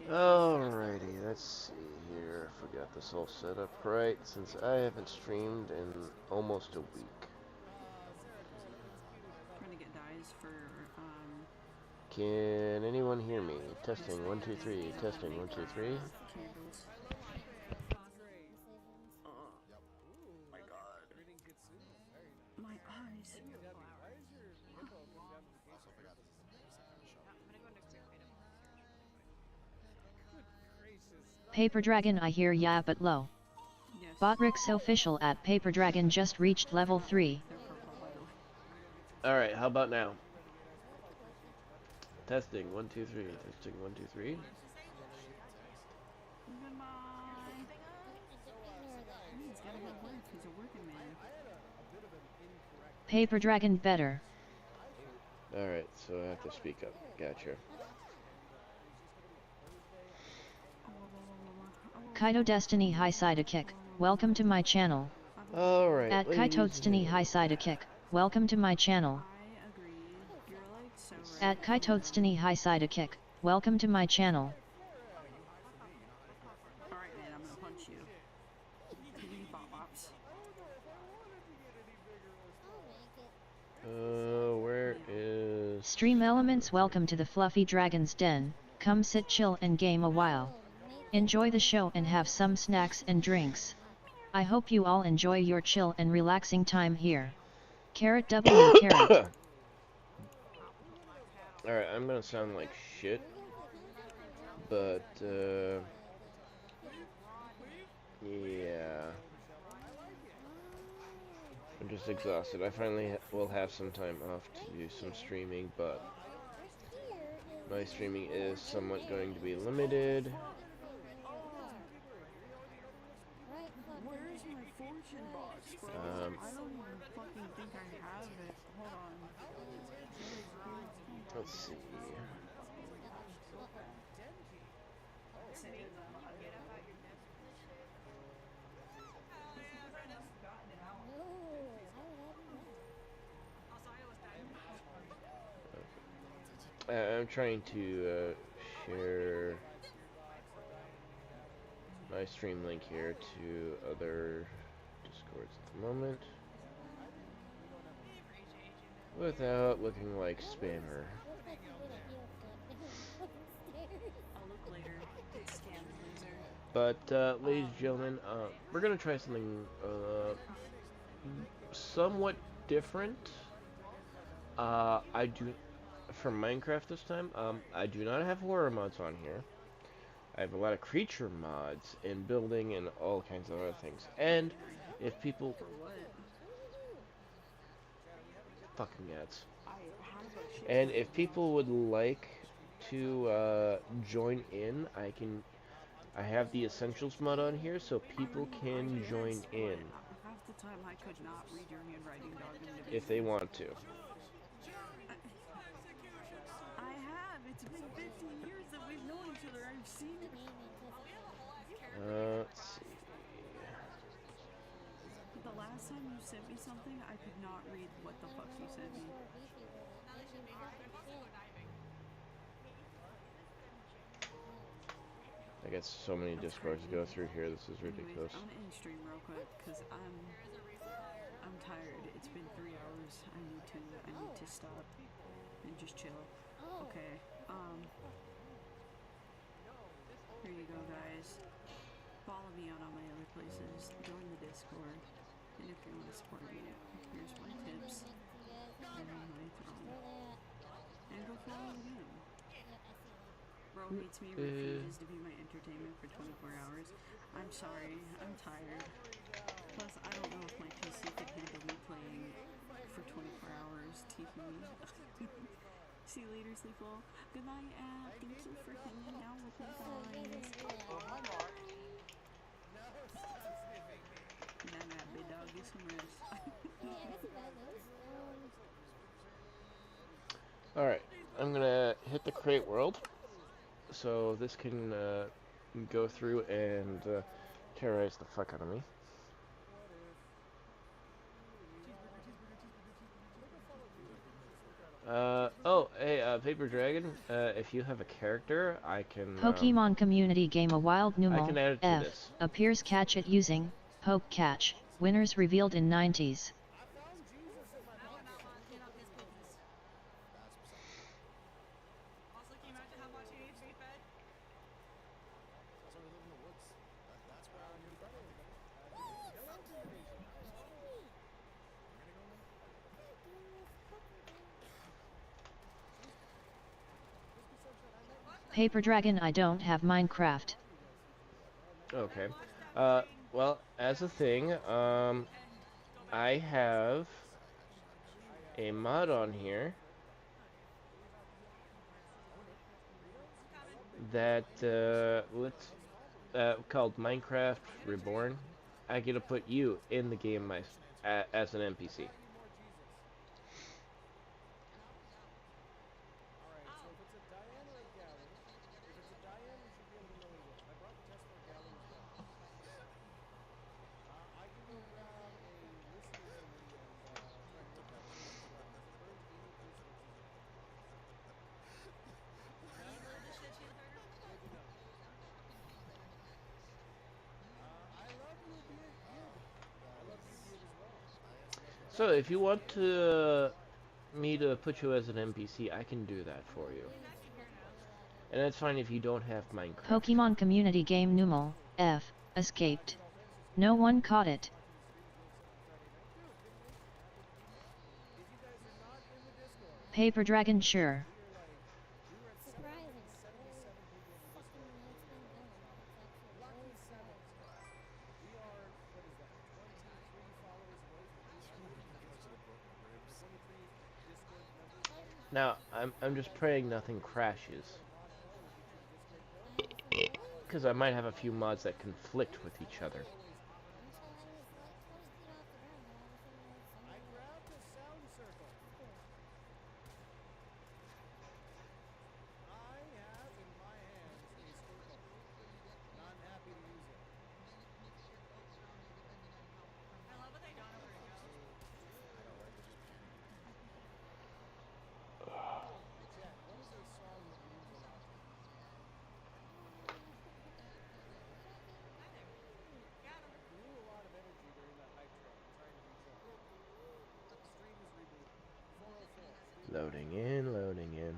Alrighty, let's see here. Forgot this whole setup right, since I haven't streamed in almost a week. Trying to get dyes for Can anyone hear me? Testing, 1, 2, 3. Testing, 1, 2, 3. candles. Oh my god. My eyes. Paper Dragon, I hear ya but low. Yes. Botrix official at Paper Dragon just reached level 3. They're purple, by the way. Alright, how about now? Testing, 1, 2, 3. Testing, 1, 2, 3. Goodbye. He's gotta have work. He's a working man. Paper Dragon better. Alright, so I have to speak up. Gotcha. Kaito Destiny High Side a Kick, welcome to my channel. Alright, At Kaito Destiny High Side a Kick, welcome to my channel. I agree. You're like so right. At Kaito Destiny High Side a Kick, welcome to my channel. Alright, man, I'm gonna punch you. Bops. Where is... Stream Elements, welcome to the Fluffy Dragon's Den. Come sit, chill and game a while. Enjoy the show and have some snacks and drinks. I hope you all enjoy your chill and relaxing time here. Carrot W carrot. Alright, I'm gonna sound like shit. But, yeah. I'm just exhausted. I finally will have some time off to do some streaming, but my streaming is somewhat going to be limited. Where's my fortune box, bro? I don't even fucking think I have it. Hold on. Let's see. I'm trying to share my stream link here to other Discords at the moment without looking like spammer. I'll look later. Scam loser. But, ladies and gentlemen, we're gonna try something somewhat different. For Minecraft this time, I do not have horror mods on here. I have a lot of creature mods and building and all kinds of other things. And if people... For what? Fucking ads. And if people would like to join in, I have the Essentials mod on here, so people can join in. Half the time I could not read your handwriting, dog. If they want to. I have. It's been 15 years that we've known each other. I've seen it. Let's see. The last time you sent me something, I could not read what the fuck you sent me. I got so many Discords to go through here. This is ridiculous. I'm gonna end stream real quick because I'm tired. It's been 3 hours. I need to stop and just chill. Okay. Here you go, guys. Follow me on all my other places. Join the Discord. And if you want to support me, here's my tips. And my throne. And go follow him. Bro hates me, refuses to be my entertainment for 24 hours. I'm sorry, I'm tired. Plus, I don't know if my PC could handle me playing for 24 hours. TV. See you later, sleep well. Good night, Ab. Thank you for hanging out with me, guys. Nah, big dog, get some rest. Alright, I'm gonna hit the crate world. So this can go through and terrorize the fuck out of me. Oh, hey, Paper Dragon, if you have a character, Pokemon Community Game A Wild I can Numel, add it to F, this. appears catch it using, Poke Catch, winners revealed in 90s. Paper Dragon, I don't have Minecraft. Okay. Well, as a thing, I have a mod on here that, called Minecraft Reborn. I get to put you in the game as an NPC. So if you want me to put you as an NPC, I can do that for you. And that's fine if you don't have Minecraft. Pokemon Community Game Numel, F, escaped. No one caught it. Paper Dragon, sure. Now, I'm just praying nothing crashes. Because I might have a few mods that conflict with each other. Loading in, loading in.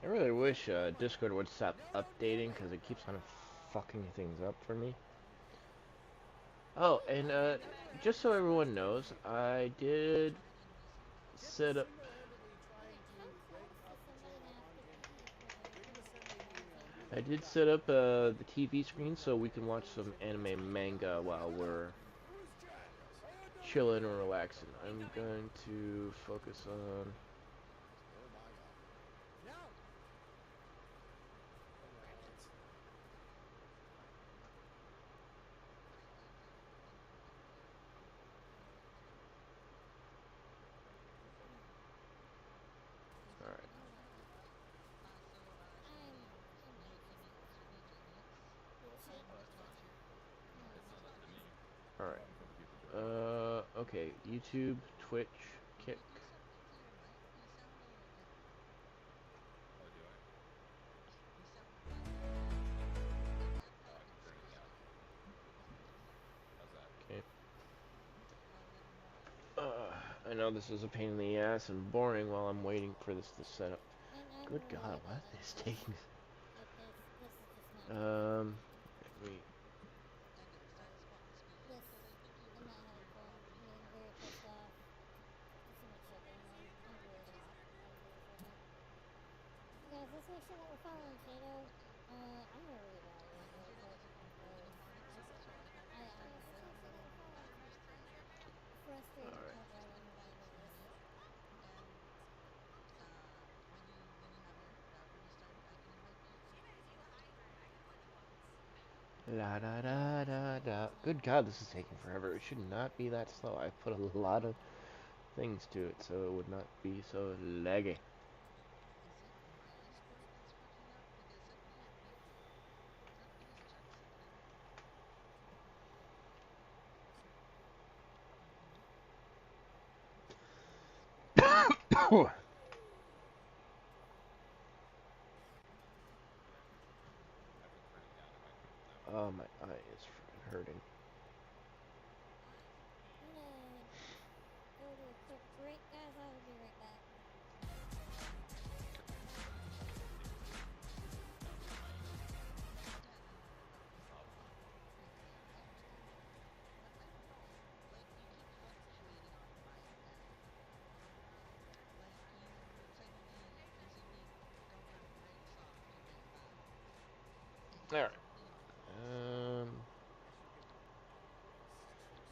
I really wish Discord would stop updating because it keeps on fucking things up for me. Oh, and just so everyone knows, set up I did set up the TV screen so we can watch some anime manga while we're chilling and relaxing. I'm going to focus on. Alright. Alright. Okay. YouTube, Twitch, Kick. Okay. I know this is a pain in the ass and boring while I'm waiting for this to set up. Good God, what is taking? Wait. section that we're following Kato, I'm gonna reevaluate real quick because I honestly am getting frustrated with Alright. my driving abilities. La da da da da. Good God, this is taking forever. It should not be that slow. I put a lot of things to it so it would not be so laggy. Oh, my eye is freaking hurting. I'm gonna go to a quick break, guys. I will be right back. Alright.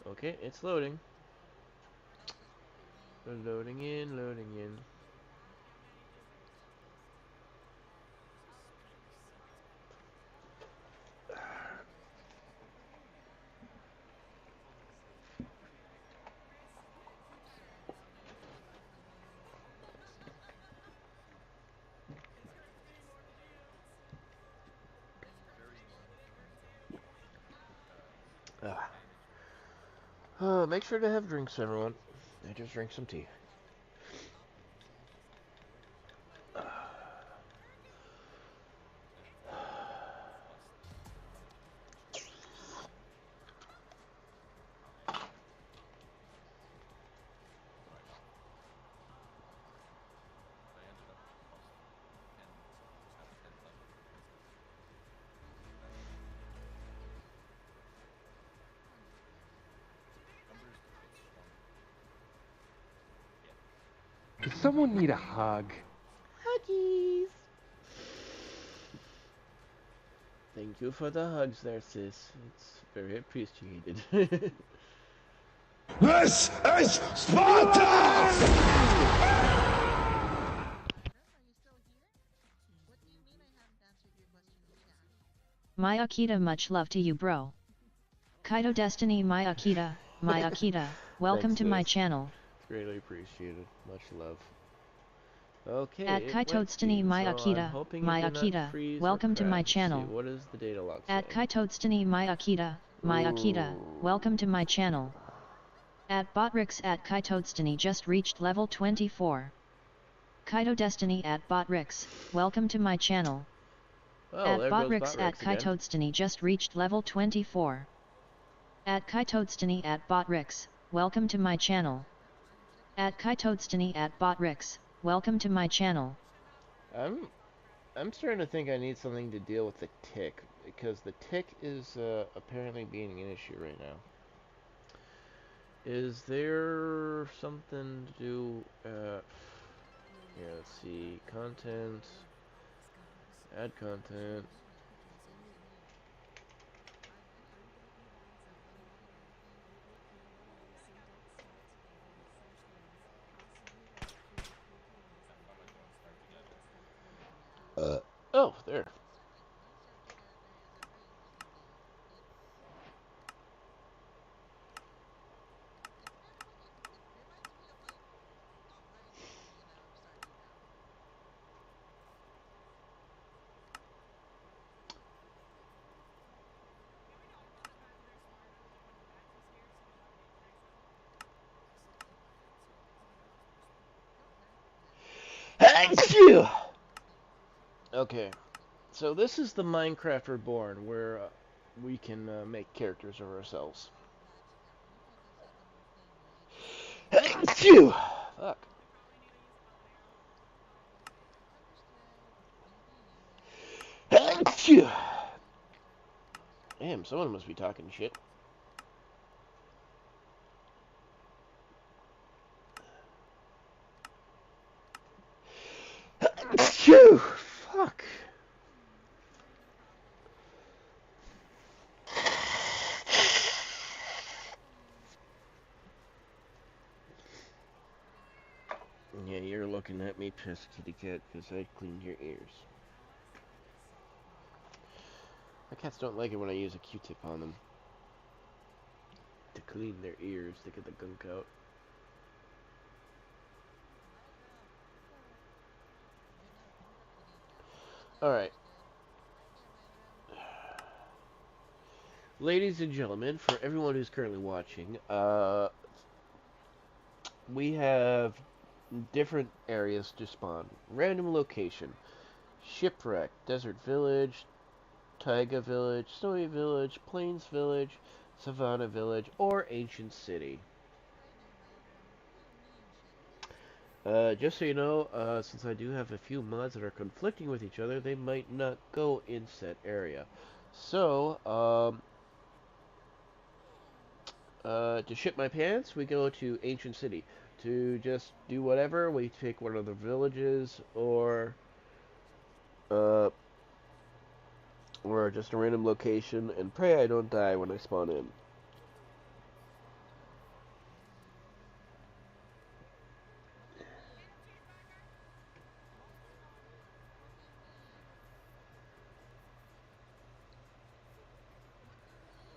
Okay, it's loading. Loading in, loading in. Ah. Make sure to have drinks, everyone. I just drank some tea. Does someone need a hug? Huggies! Thank you for the hugs there, sis. It's very appreciated. This is Sparta! My Akita, much love to you, bro. Kaito Destiny, my Akita, welcome Thanks, to my sis. channel. Greatly appreciated. Much love. Okay, At it went Kaitotstani, Steve, my so I'm hoping it did not Akita, freeze or welcome to crash. my Let's see, channel. what does the data log At say? Kaitotstani, my Akita, welcome to my channel. At Botrix, at Kaitotstani just reached level 24. Kaito Destiny at Botrix, welcome to my channel. Oh, At there goes Botrix at Botrix again. Kaitotstani just reached level 24. At Kaitotstani at Botrix, welcome to my channel. At Kaitotstani at Botrix, welcome to my channel. I'm starting to think I need something to deal with the tick, because the tick is apparently being an issue right now. Is there something to do? Yeah, let's see. Content. Add content. Oh, there. Achoo! Okay, so this is the Minecraft Reborn, where we can make characters of ourselves. Achoo! Fuck. Achoo! Damn, someone must be talking shit. Achoo! Fuck. Yeah, you're looking at me pissed, kitty cat, because I cleaned your ears. My cats don't like it when I use a Q-tip on them to clean their ears to get the gunk out. Alright. Ladies and gentlemen, for everyone who's currently watching, we have different areas to spawn. Random location. Shipwreck, Desert Village, Taiga Village, Snowy Village, Plains Village, Savannah Village, or Ancient City. Just so you know, since I do have a few mods that are conflicting with each other, they might not go in set area. So, to ship my pants, we go to Ancient City. To just do whatever, we take one of the villages, uh, or just a random location, and pray I don't die when I spawn in.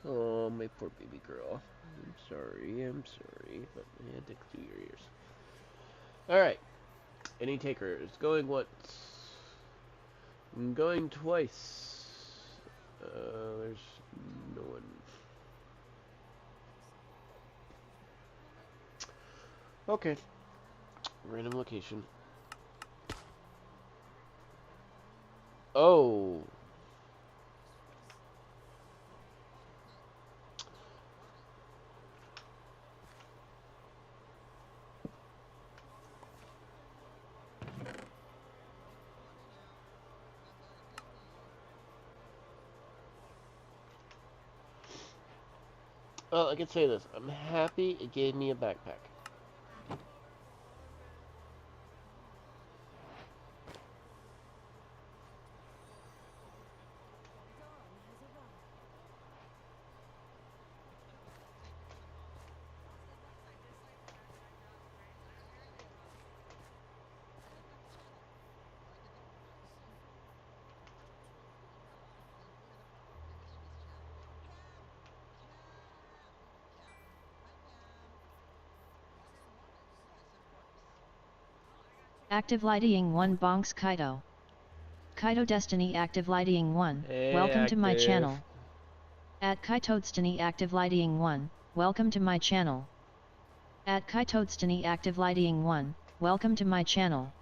Oh, my poor baby girl. I'm sorry, but I had to clear your ears. Alright, any takers? Going once. I'm going twice. There's no one. Okay. Random location. Oh. Well, I can say this. I'm happy it gave me a backpack. Active Lighting 1 Bonks Kaito. Kaito Destiny Active Lighting 1, Hey, welcome to my active. channel. At Kaito Destiny Active Lighting 1, welcome to my channel. At Kaito Destiny Active Lighting 1, welcome to my channel.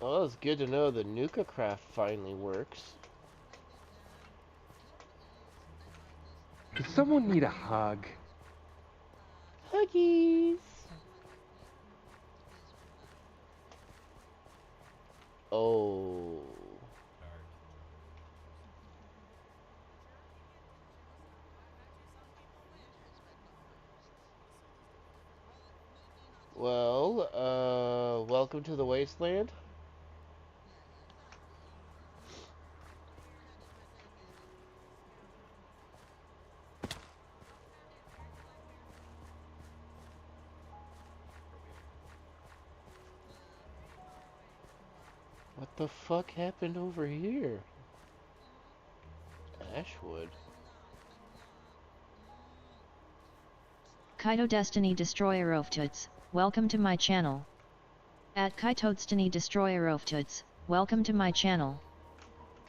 Well, it's good to know the Nuka Craft finally works. Does someone need a hug? Huggies! Oh. Well, welcome to the wasteland. What the fuck happened over here? Ashwood. Kaito Destiny Destroyer of Tuts, welcome to my channel. At Kaito Destiny Destroyer of Tuts, welcome to my channel.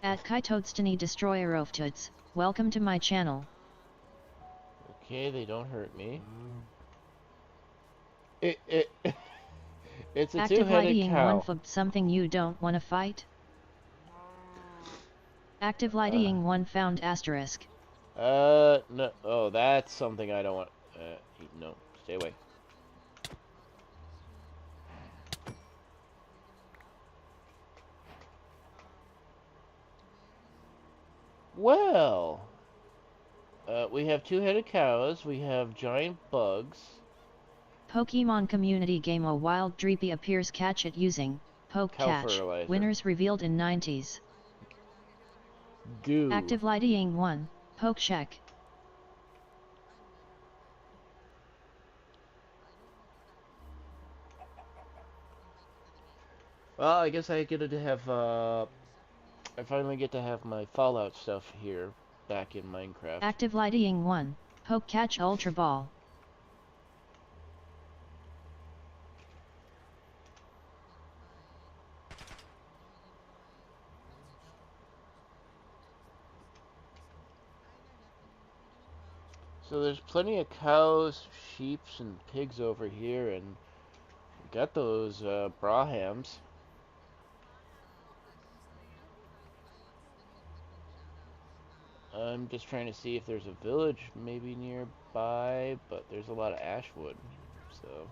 At Kaito Destiny Destroyer of Tuts, welcome to my channel. Okay, they don't hurt me. It's a Active two-headed Lighting 1 cow. for something you don't wanna fight? Active Lighting 1 found asterisk. No. Oh, that's something I don't want. No. Stay away. Well, we have two-headed cows. We have giant bugs. Pokemon Community Game A Wild Dreepy appears catch it using Poke Cow Catch. fertilizer. Winners revealed in 90s. Goo. Active Lighting 1, Poke Shack. Well, I guess I get to have I finally get to have my Fallout stuff here back in Minecraft. Active Lighting 1, Poke Catch Ultra Ball. So there's plenty of cows, sheep, and pigs over here, and got those brahams. I'm just trying to see if there's a village maybe nearby, but there's a lot of ashwood, so.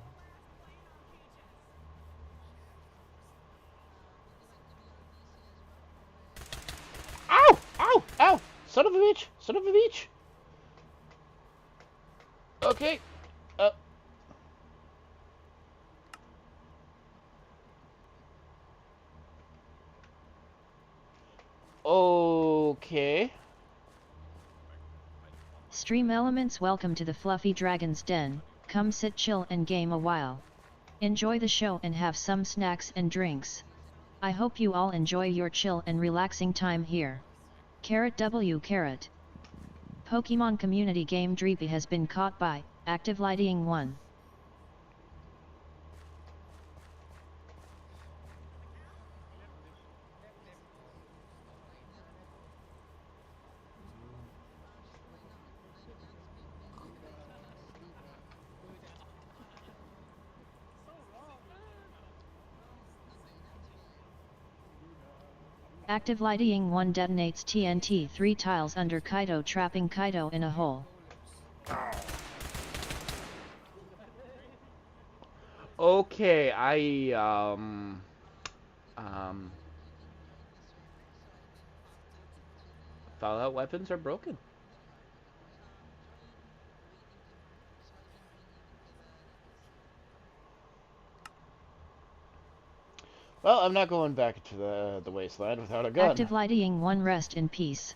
Ow! Ow! Ow! Son of a bitch! Son of a bitch! Okay. Uh. Okay. Stream Elements, welcome to the Fluffy Dragon's Den. Come sit, chill, and game a while. Enjoy the show and have some snacks and drinks. I hope you all enjoy your chill and relaxing time here. Carrot W Carrot. Pokemon Community Game Dreepy has been caught by Active Lighting 1. Active Lighting 1 detonates TNT 3 tiles under Kaito, trapping Kaito in a hole. Okay, um Fallout weapons are broken. Well, I'm not going back to the wasteland without a gun. Active Lighting 1 rest in peace.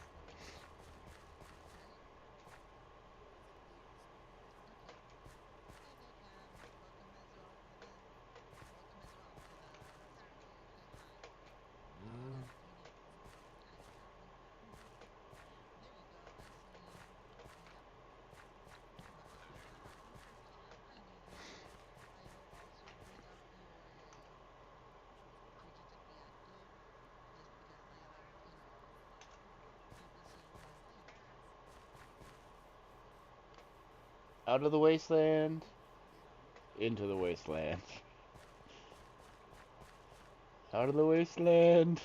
Out of the wasteland, into the wasteland. Out of the wasteland.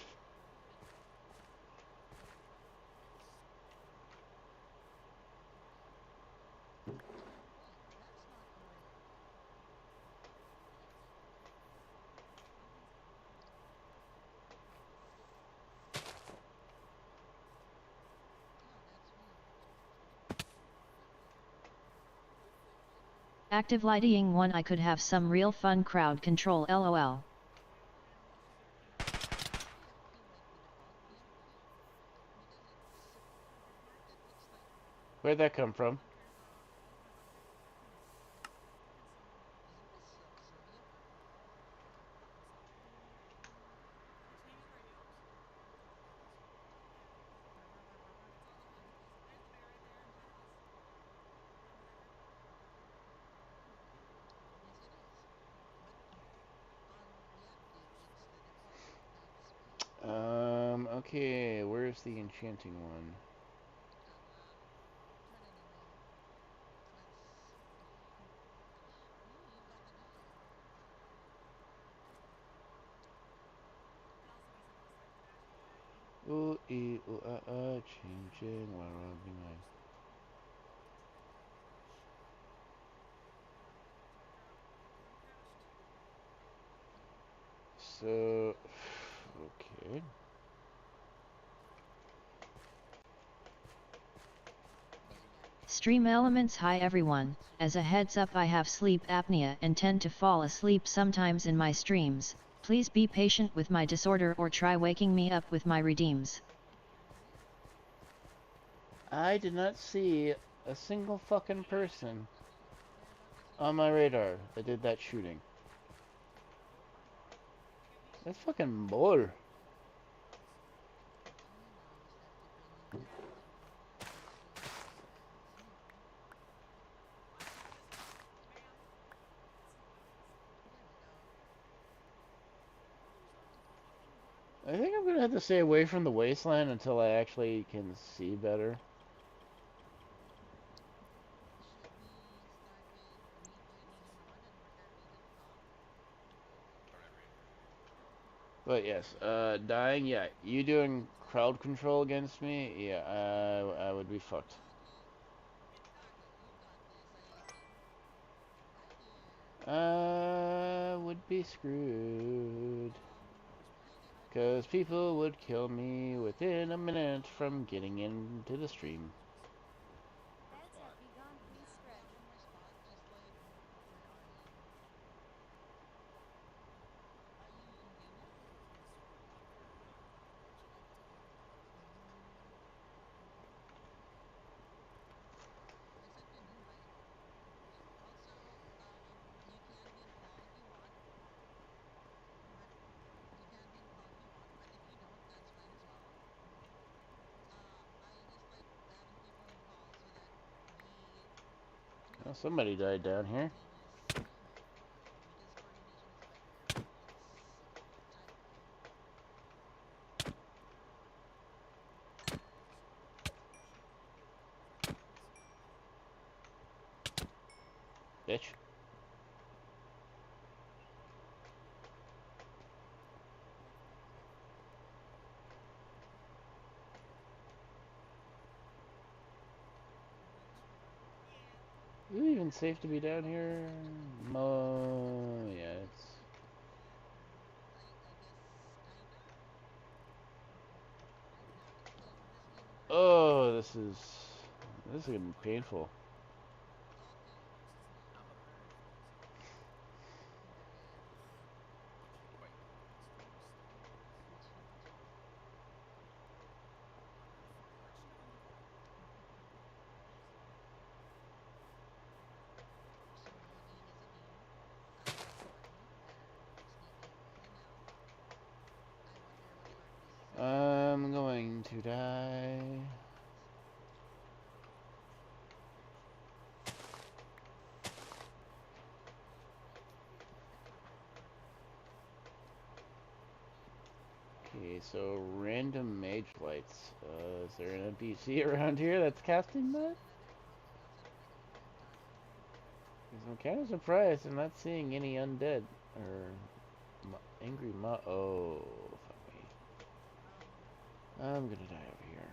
Active Lighting 1, I could have some real fun crowd control lol. Where'd that come from? Okay, where's the enchanting one? Ooh, ee, ooh, changing, while be nice. So, okay. Stream Elements, hi everyone. As a heads up, I have sleep apnea and tend to fall asleep sometimes in my streams. Please be patient with my disorder or try waking me up with my redeems. I did not see a single fucking person on my radar that did that shooting. That's fucking bull. I think I'm gonna have to stay away from the wasteland until I actually can see better. But yes, dying, yeah. You doing crowd control against me? Yeah, I would be fucked. I would be screwed. Because people would kill me within a minute from getting into the stream. Headset, be gone, please stretch. Oh, somebody died down here. Bitch. Is it even safe to be down here? Yeah, it's... Oh, this is gonna be painful. I'm going to die. Okay, so random mage lights. Is there an NPC around here that's casting that? 'Cause I'm kind of surprised I'm not seeing any undead or angry Oh, fuck me. I'm gonna die over here.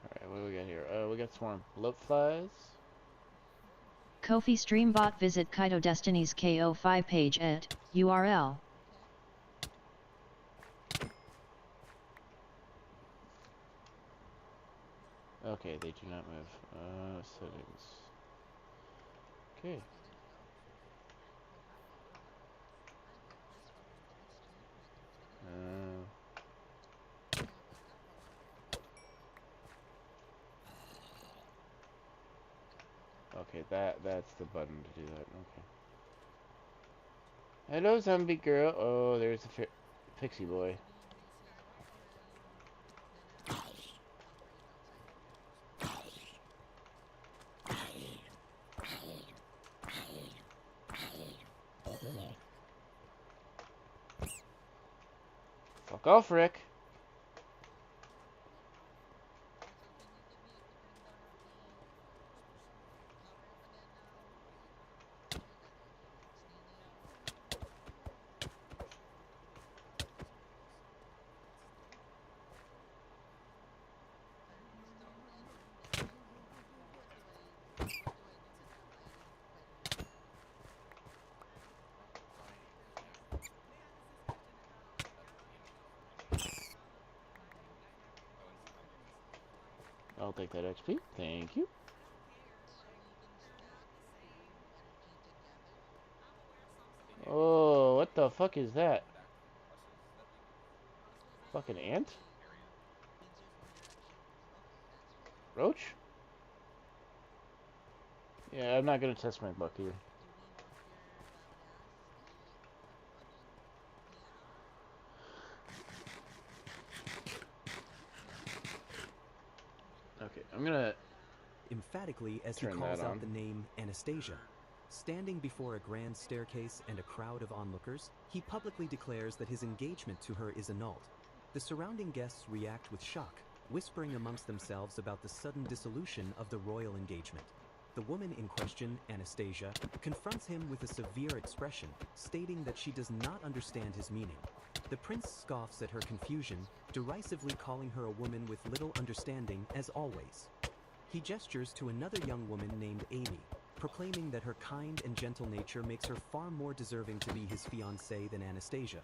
Alright, what do we got here? We got swarm. Lope flies. Kofi Streambot, visit Kaito Destiny's KO5 page at URL. Okay, they do not move. Settings. Okay. Okay, that's the button to do that. Okay. Hello, zombie girl. Oh, there's a pixie boy. Fuck off, Rick. I'll take that XP. Thank you. Oh, what the fuck is that? Fucking ant? Roach? Yeah, I'm not gonna test my luck here. Okay, I'm gonna emphatically as he turn calls that out on. the name Anastasia. Standing before a grand staircase and a crowd of onlookers, he publicly declares that his engagement to her is annulled. The surrounding guests react with shock, whispering amongst themselves about the sudden dissolution of the royal engagement. The woman in question, Anastasia, confronts him with a severe expression, stating that she does not understand his meaning. The prince scoffs at her confusion, derisively calling her a woman with little understanding, as always. He gestures to another young woman named Amy, proclaiming that her kind and gentle nature makes her far more deserving to be his fiancée than Anastasia.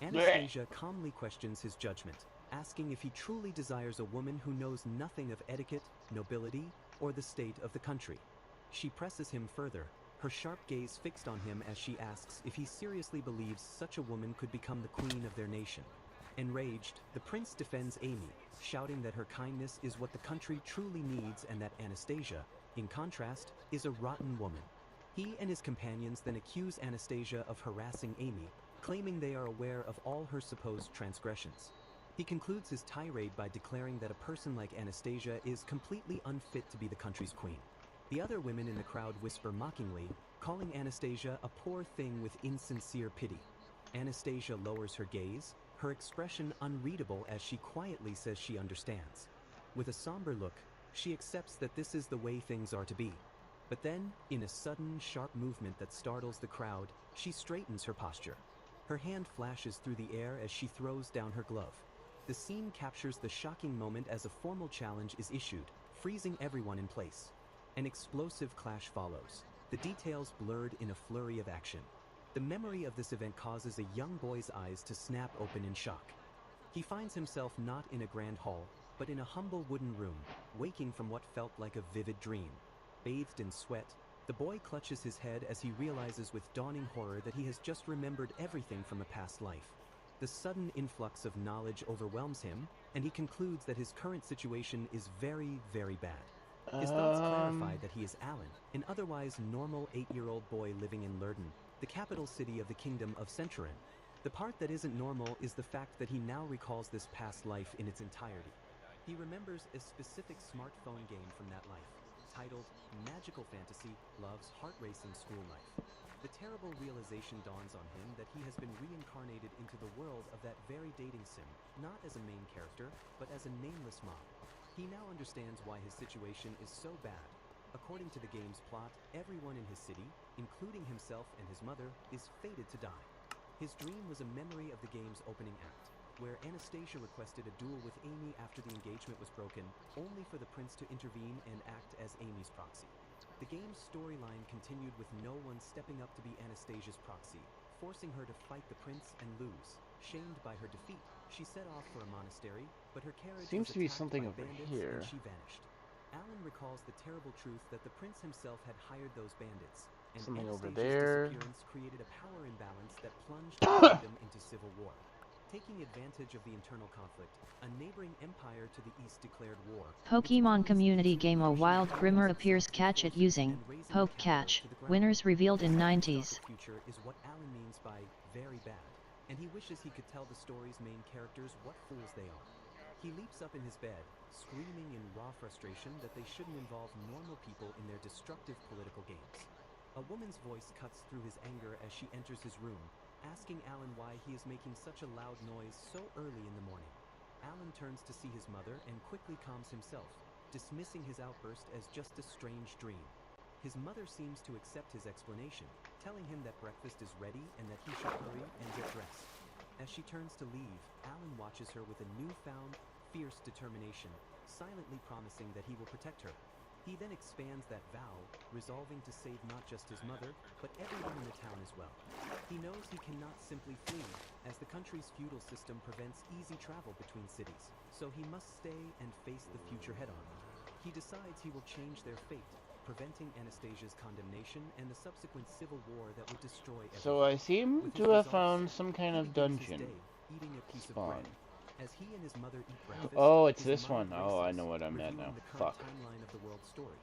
Anastasia calmly questions his judgment, asking if he truly desires a woman who knows nothing of etiquette, nobility, or the state of the country. She presses him further, her sharp gaze fixed on him as she asks if he seriously believes such a woman could become the queen of their nation. Enraged, the prince defends Amy, shouting that her kindness is what the country truly needs and that Anastasia, in contrast, is a rotten woman. He and his companions then accuse Anastasia of harassing Amy, claiming they are aware of all her supposed transgressions. He concludes his tirade by declaring that a person like Anastasia is completely unfit to be the country's queen. The other women in the crowd whisper mockingly, calling Anastasia a poor thing with insincere pity. Anastasia lowers her gaze, her expression unreadable as she quietly says she understands. With a somber look, she accepts that this is the way things are to be. But then, in a sudden, sharp movement that startles the crowd, she straightens her posture. Her hand flashes through the air as she throws down her glove. The scene captures the shocking moment as a formal challenge is issued, freezing everyone in place. An explosive clash follows, the details blurred in a flurry of action. The memory of this event causes a young boy's eyes to snap open in shock. He finds himself not in a grand hall, but in a humble wooden room, waking from what felt like a vivid dream. Bathed in sweat, the boy clutches his head as he realizes with dawning horror that he has just remembered everything from a past life. The sudden influx of knowledge overwhelms him, and he concludes that his current situation is very, very bad. His thoughts clarify that he is Alan, an otherwise normal 8-year-old boy living in Lurden, the capital city of the kingdom of Centurin. The part that isn't normal is the fact that he now recalls this past life in its entirety. He remembers a specific smartphone game from that life, titled Magical Fantasy Love's Heart-Racing School Life. The terrible realization dawns on him that he has been reincarnated into the world of that very dating sim, not as a main character, but as a nameless mob. He now understands why his situation is so bad. According to the game's plot, everyone in his city, including himself and his mother, is fated to die. His dream was a memory of the game's opening act, where Anastasia requested a duel with Amy after the engagement was broken, only for the prince to intervene and act as Amy's proxy. The game's storyline continued with no one stepping up to be Anastasia's proxy, forcing her to fight the prince and lose. Shamed by her defeat, she set off for a monastery, but her carriage seems was to be attacked something by over bandits here. and she vanished. Alan recalls the terrible truth that the prince himself had hired those bandits, and Something over Anastasia's there. disappearance created a power imbalance that plunged the kingdom into civil war. Taking advantage of the internal conflict, a neighboring empire to the east declared war. Pokemon Community Game A Wild Grimmer appears catch it using Poke Catch. Winners revealed in 90s. Future is what Alan means by very bad, and he wishes he could tell the story's main characters what fools they are. He leaps up in his bed, screaming in raw frustration that they shouldn't involve normal people in their destructive political games. A woman's voice cuts through his anger as she enters his room, asking Alan why he is making such a loud noise so early in the morning. Alan turns to see his mother and quickly calms himself, dismissing his outburst as just a strange dream. His mother seems to accept his explanation, telling him that breakfast is ready and that he should hurry and get dressed. As she turns to leave, Alan watches her with a newfound, fierce determination, silently promising that he will protect her. He then expands that vow, resolving to save not just his mother, but everyone in the town as well. He knows he cannot simply flee, as the country's feudal system prevents easy travel between cities, so he must stay and face the future head-on. He decides he will change their fate, preventing Anastasia's condemnation and the subsequent civil war that would destroy everything. So I seem With to his have resolve found set, some kind he of begins his dungeon day eating a piece of spawn. bread. As he and his mother eat breakfast, Oh, it's his this mind one. Oh, I races, know what I'm at reviewing now. the current Fuck. timeline of the world's story.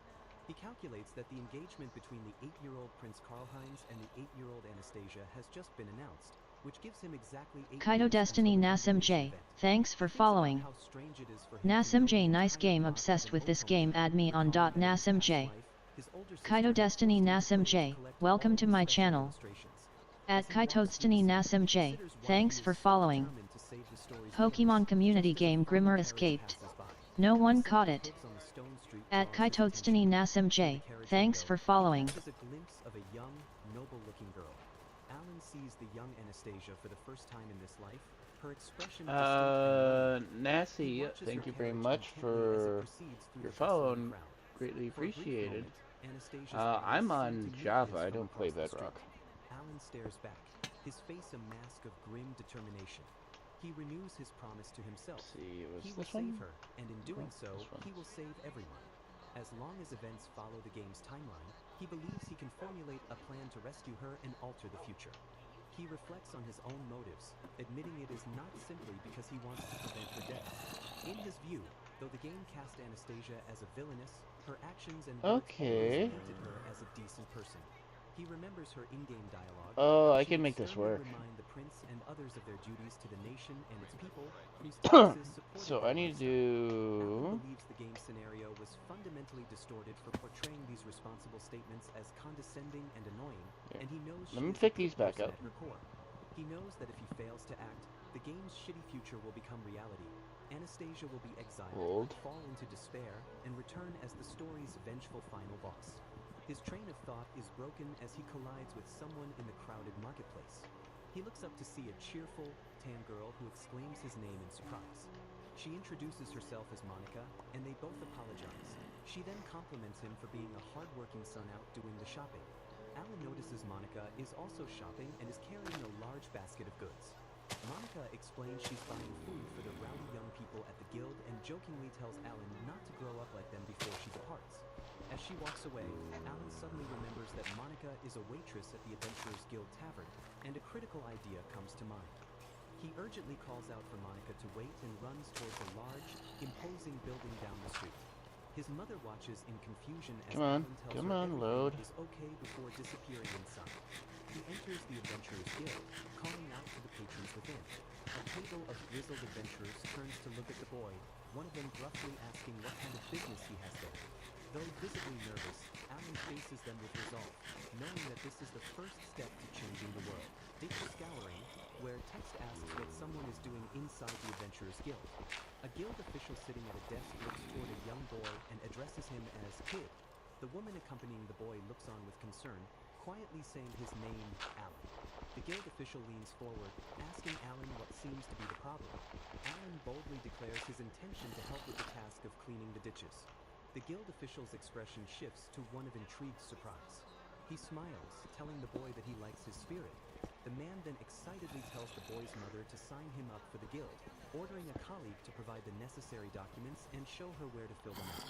He calculates that the engagement between the 8-year-old Prince Karlheinz and the 8-year-old Anastasia has just been announced, which gives him exactly 8 Kaito years Destiny until the Nassim condemnation J, event. thanks He for thinks about following. how strange it is for him to Nassim know J, the nice entire game, plot of obsessed an with this Otome game, game, add me on recalling that in his Nassim past J. life, his older sister Kaito had Destiny forced him to Nassim code to J, collect welcome all to the my special channel. illustrations. At As he Kaito walks through Destiny the city, Nassim he J, considers why thanks he is for so following. determined to save the story's Pokemon heroes, Community just as a Game fallen Grimmer carriage escaped. passes by. No The one scent caught of it. hooves on the stone street At draws his Kaito attention. Destiny Nassim Through the J, carriage thanks window, for he following. catches a glimpse of a young, noble-looking girl. Alan sees the young Anastasia for the first time in this life. Her expression distinct and knowing. He Nassie, watches thank her you very carriage much intently as it for proceeds through your the follow bustling and crowd. greatly For a brief appreciated. moment, Anastasia's eyes I'm seem on to meet Java, his I from don't play across the street. Bedrock. Alan stares back, his face a mask of grim determination. He renews his promise to himself. Let's see, it was He will this one? save her, and in doing No, so, this one. he will save everyone. As long as events follow the game's timeline, he believes he can formulate a plan to rescue her and alter the future. He reflects on his own motives, admitting it is not simply because he wants to prevent her death. In his view, though the game cast Anastasia as a villainess, her actions and words always Okay. painted her as a decent person. He remembers her in-game dialogue. Oh, how I she can would make this sternly work. remind the prince and others of their duties to the nation and its people, whose taxes supported So their I need to lifestyle. Alan do... believes the game scenario was fundamentally distorted for portraying these responsible statements as condescending and annoying, Here. and he knows Let she me is a pick good these back person up. at her core. He knows that if he fails to act, the game's shitty future will become reality. Anastasia will be exiled, Hold. fall into despair, and return as the story's vengeful final boss. His train of thought is broken as he collides with someone in the crowded marketplace. He looks up to see a cheerful, tan girl who exclaims his name in surprise. She introduces herself as Monica, and they both apologize. She then compliments him for being a hard-working son out doing the shopping. Alan notices Monica is also shopping and is carrying a large basket of goods. Monica explains she's buying food for the rowdy young people at the guild and jokingly tells Alan not to grow up like them before she departs. As she walks away, Alan suddenly remembers that Monica is a waitress at the Adventurers Guild Tavern, and a critical idea comes to mind. He urgently calls out for Monica to wait and runs towards a large, imposing building down the street. His mother watches in confusion as Alan tells her everything load. is okay before disappearing inside. He enters the Adventurers Guild, calling out to the patrons within. A table of grizzled adventurers turns to look at the boy, one of them gruffly asking what kind of business he has there. Though visibly nervous, Alan faces them with resolve, knowing that this is the first step to changing the world. Ditch scouring, where text asks what someone is doing inside the Adventurers Guild. A guild official sitting at a desk looks toward a young boy and addresses him as Kid. The woman accompanying the boy looks on with concern, quietly saying his name, Alan. The guild official leans forward, asking Alan what seems to be the problem. Alan boldly declares his intention to help with the task of cleaning the ditches. The guild official's expression shifts to one of intrigued surprise. He smiles, telling the boy that he likes his spirit. The man then excitedly tells the boy's mother to sign him up for the guild, ordering a colleague to provide the necessary documents and show her where to fill them out.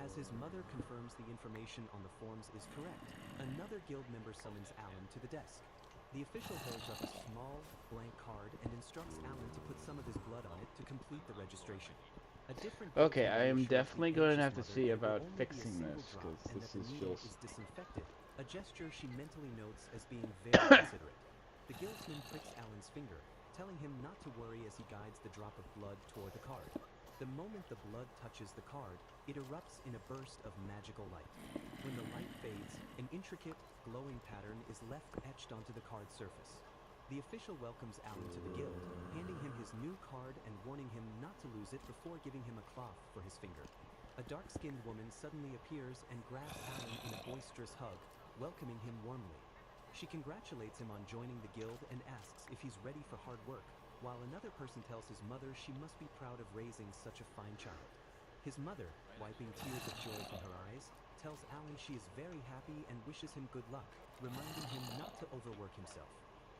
As his mother confirms the information on the forms is correct, another guild member summons Alan to the desk. The official holds up a small, blank card and instructs Alan to put some of his blood on it to complete the registration. A different guild Okay, I member am assures definitely the going to anxious have to mother see there will about only be a fixing single this, drop because and this that the is needle just... is disinfected, a gesture she mentally notes as being very considerate. The guildsman pricks Alan's finger, telling him not to worry as he guides the drop of blood toward the card. The moment the blood touches the card, it erupts in a burst of magical light. When the light fades, an intricate, glowing pattern is left etched onto the card's surface. The official welcomes Alan to the guild, handing him his new card and warning him not to lose it before giving him a cloth for his finger. A dark-skinned woman suddenly appears and grabs Alan in a boisterous hug, welcoming him warmly. She congratulates him on joining the guild and asks if he's ready for hard work, while another person tells his mother she must be proud of raising such a fine child. His mother, wiping tears of joy from her eyes, tells Alan she is very happy and wishes him good luck, reminding him not to overwork himself.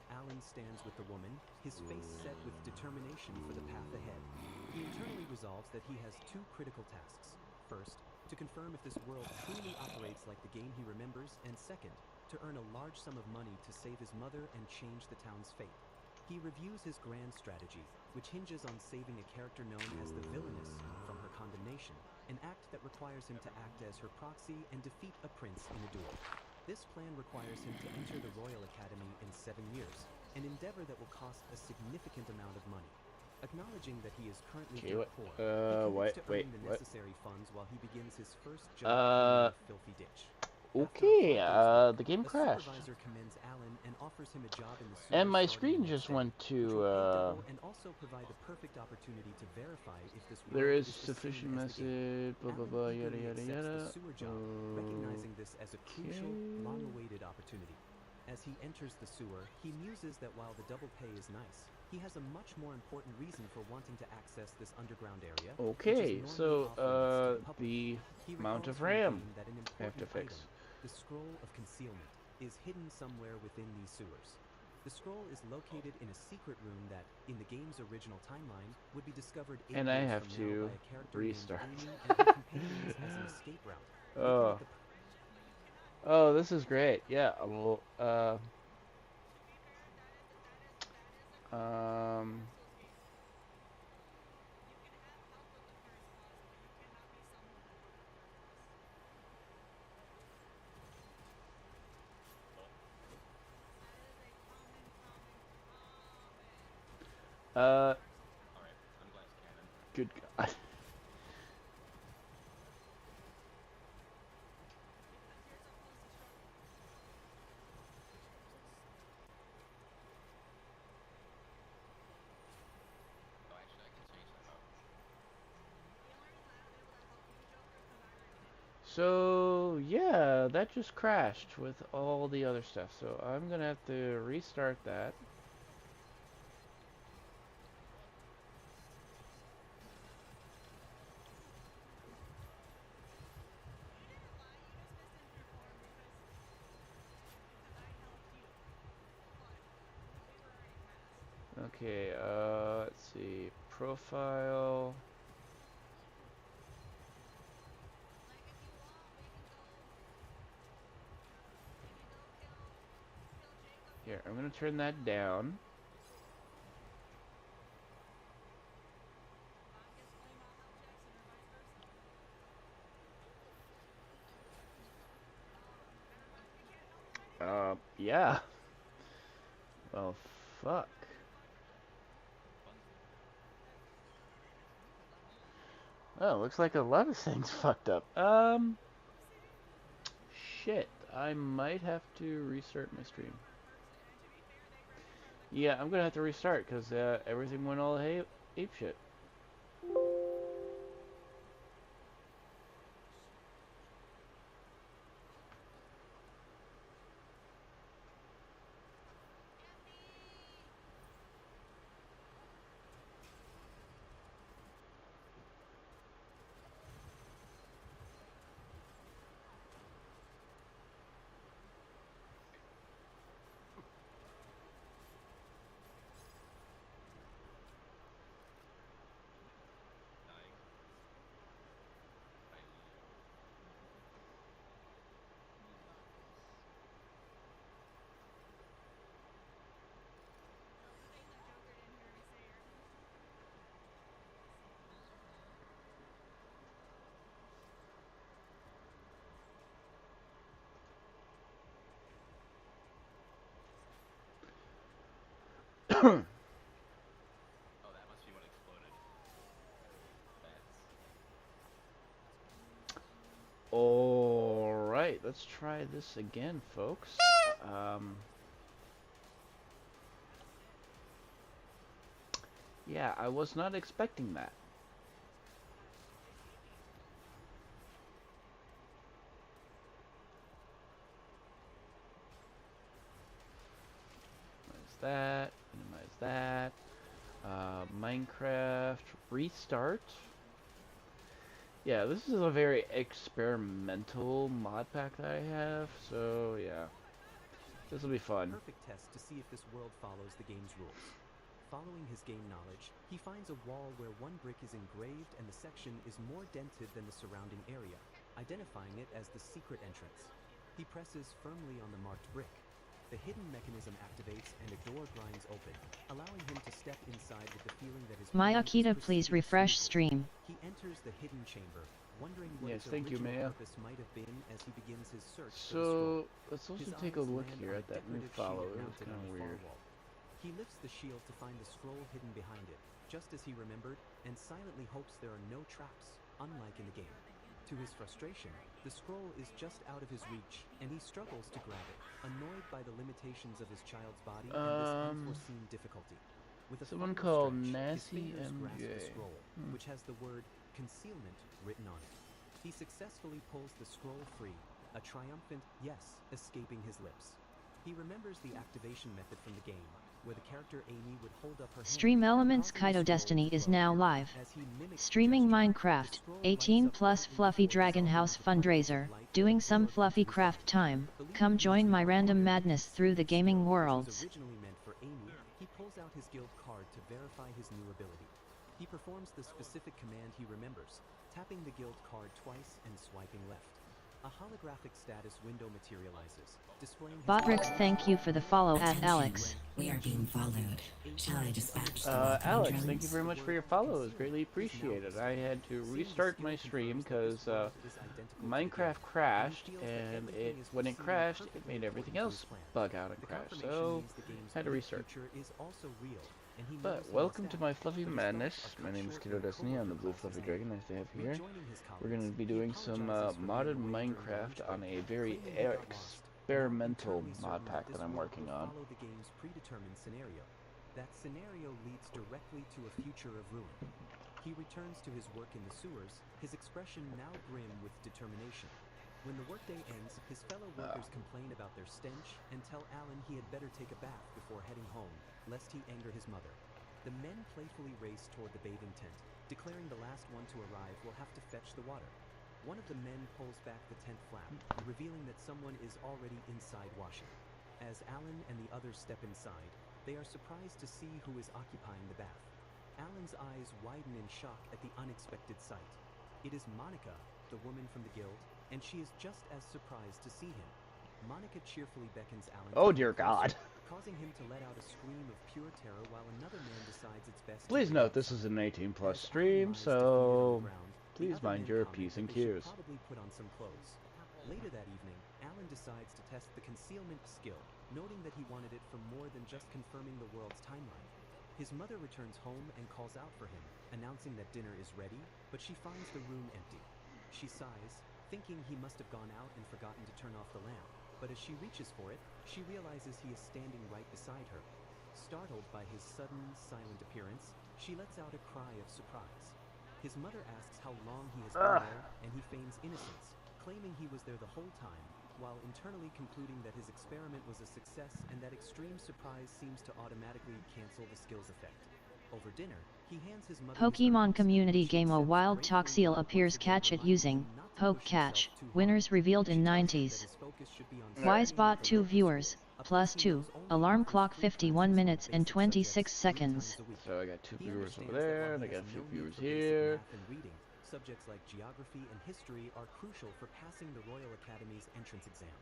Alan stands with the woman, his face set with determination for the path ahead. He internally resolves that he has two critical tasks. First, to confirm if this world truly operates like the game he remembers, and second, to earn a large sum of money to save his mother and change the town's fate. He reviews his grand strategy, which hinges on saving a character known as the Villainess from her condemnation, an act that requires him to act as her proxy and defeat a prince in a duel. This plan requires him to enter the Royal Academy in 7 years, an endeavor that will cost a significant amount of money. Acknowledging that he is currently dirt poor, he commits to earning the necessary funds while he begins his first job cleaning a filthy ditch. Okay, the game A crashed. supervisor commends Alan and offers him a job in the And my starting screen the next just day, went which will to, pay double and also provide the perfect opportunity to verify if this there world is the same sufficient as the game. message, blah blah Alan blah, yada eagerly yada accepts yada. the sewer job, recognizing this as a crucial, long-awaited opportunity. As he enters the sewer, he muses that while the double pay is nice, he has a much more important reason for wanting to access this underground area. Okay, which is so normally off limits to the public. the He amount recalls of from the RAM game that an I have to important fix. item, the Scroll of Concealment, is hidden somewhere within these sewers. The scroll is located in a secret room that, in the game's original timeline, would be discovered 8 And I years have from now to by a character restart. named Amy and her companions as an escape route. Oh, oh, this is great. Yeah, well, um, uh, good God. So, yeah, that just crashed with all the other stuff. So I'm gonna have to restart that. Okay, let's see. Profile. Here, I'm gonna turn that down. Yeah. Well, fuck. Oh, looks like a lot of things fucked up. Shit. I might have to restart my stream. Yeah, I'm gonna have to restart because everything went all ape shit. Alright, let's try this again, folks. Yeah, I was not expecting that. Minimize that. Minimize that. Minecraft restart. Yeah, this is a very experimental mod pack that I have, so yeah. This will be fun. Perfect test to see if this world follows the game's rules. Following his game knowledge, he finds a wall where one brick is engraved and the section is more dented than the surrounding area, identifying it as the secret entrance. He presses firmly on the marked brick. The hidden mechanism activates and a door grinds open, allowing him to step inside with the feeling that his Maya plan is Kita, please proceeding refresh smoothly. stream. He enters the hidden chamber, wondering what Yes, its thank you, original Maya. purpose might have been as he begins his search for the So, scroll. let's also His take a eyes look land here on at a that new decorative follow. shield It was mounted kind on of the far weird. wall. He lifts the shield to find the scroll hidden behind it, just as he remembered, and silently hopes there are no traps, unlike in the game. To his frustration, the scroll is just out of his reach, and he struggles to grab it, annoyed by the limitations of his child's body and this unforeseen difficulty. With a Someone final called stretch, his Nasty fingers grasp MJ. the scroll, which has the word concealment written on it. He successfully pulls the scroll free, a triumphant yes escaping his lips. He remembers the activation method from the game, where the character Amy would hold up her hand, Stream Elements causing the Kaito scroll Destiny to is glow. now live. As he mimics the Streaming gesture, Minecraft, the scroll 18 lights up plus brightly Fluffy before Dragon dissolving House into particles of fundraiser, light that doing some absorb fluffy into his body. craft time. Believing Come he join must my have random acquired madness concealment through the gaming skill, which was worlds. originally meant for Amy, he pulls out his guild card to verify his new ability. He performs the specific command he remembers, tapping the guild card twice and swiping left. A holographic status window materializes, displaying his Botrix, thank you for the follow at Attention, Alex. we are being followed. Shall I dispatch the welcoming Alex, thank you drones? very much for your follow. It was greatly appreciated. I had to restart my stream because Minecraft crashed, and when it crashed, it made everything else bug out and crash. So, had to restart. But welcome to my Fluffy Madness. My name is Kaito Destiny. I'm the Blue Fluffy Dragon. Nice to have you here. We're going to be doing some modded Minecraft on a very experimental mod pack that I'm working on. Follow the game's predetermined scenario. That scenario leads directly to a future of ruin. He returns to his work in the sewers, his expression now grim with determination. When the workday ends, his fellow workers complain about their stench and tell Alan he had better take a bath before heading home, lest he anger his mother. The men playfully race toward the bathing tent, declaring the last one to arrive will have to fetch the water. One of the men pulls back the tent flap, revealing that someone is already inside washing. As Alan and the others step inside, they are surprised to see who is occupying the bath. Alan's eyes widen in shock at the unexpected sight. It is Monica, the woman from the guild, and she is just as surprised to see him. Monica cheerfully beckons Alan Oh to dear come closer, God. causing him to let out a scream of pure terror while another man decides it's best Please to note break this is outside. an 18 plus As Alan stream, lies defeated on so the ground, the please other mind men your comment P's and that they should Q's. probably put on some clothes. Later that evening, Alan decides to test the concealment skill, noting that he wanted it for more than just confirming the world's timeline. His mother returns home and calls out for him, announcing that dinner is ready, but she finds the room empty. She sighs, thinking he must have gone out and forgotten to turn off the lamp, but as she reaches for it, she realizes he is standing right beside her. Startled by his sudden, silent appearance, she lets out a cry of surprise. His mother asks how long he has been there, and he feigns innocence, claiming he was there the whole time, while internally concluding that his experiment was a success and that extreme surprise seems to automatically cancel the skill's effect. Over dinner, he hands his mother his Pokemon earnings, community which she game a accepts wild gratefully Toxel while appears once again catch it reminding using him not to Poke push himself Catch, too hard. winners revealed She in tells him that 90s. his focus should be on Wise studying bought at the 2 local viewers, school, a plus place he 2, knows only alarm offers clock free 51 classes on minutes and basic subjects 26 3 seconds. times a week. So I got 2 He viewers over understands that there, while and I he got has a few no need viewers for basic here. math and reading, subjects like geography and history are crucial for passing the Royal Academy's entrance exam.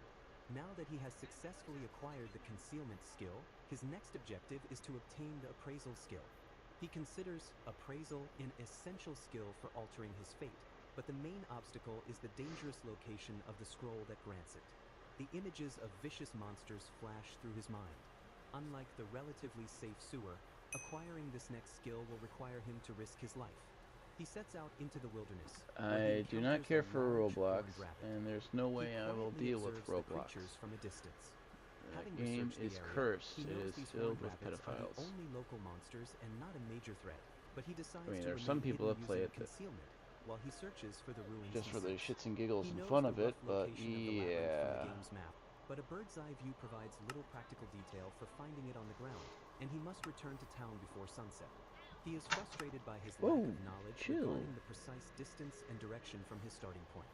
Now that he has successfully acquired the concealment skill, his next objective is to obtain the appraisal skill. He considers appraisal an essential skill for altering his fate, but the main obstacle is the dangerous location of the scroll that grants it. The images of vicious monsters flash through his mind. Unlike the relatively safe sewer, acquiring this next skill will require him to risk his life. He sets out into the wilderness. I do not care for large, Roblox, horned rabbit. and there's no He way I will quietly deal with observes the Roblox. creatures from a distance. Having Game researched is the area, cursed. he It knows is these filled horned with rabbits are the pedophiles. only local monsters and not a major threat. But he decides I mean, to there are remain some people hidden that play using it that concealment while he searches for the ruins just he for the seeks. shits and giggles He and knows fun the of it, rough but location of the labyrinth from the yeah. game's map, but a bird's eye view provides little practical detail for finding it on the ground, and he must return to town before sunset. He is frustrated by his lack Whoa, of knowledge chill. regarding the precise distance and direction from his starting point.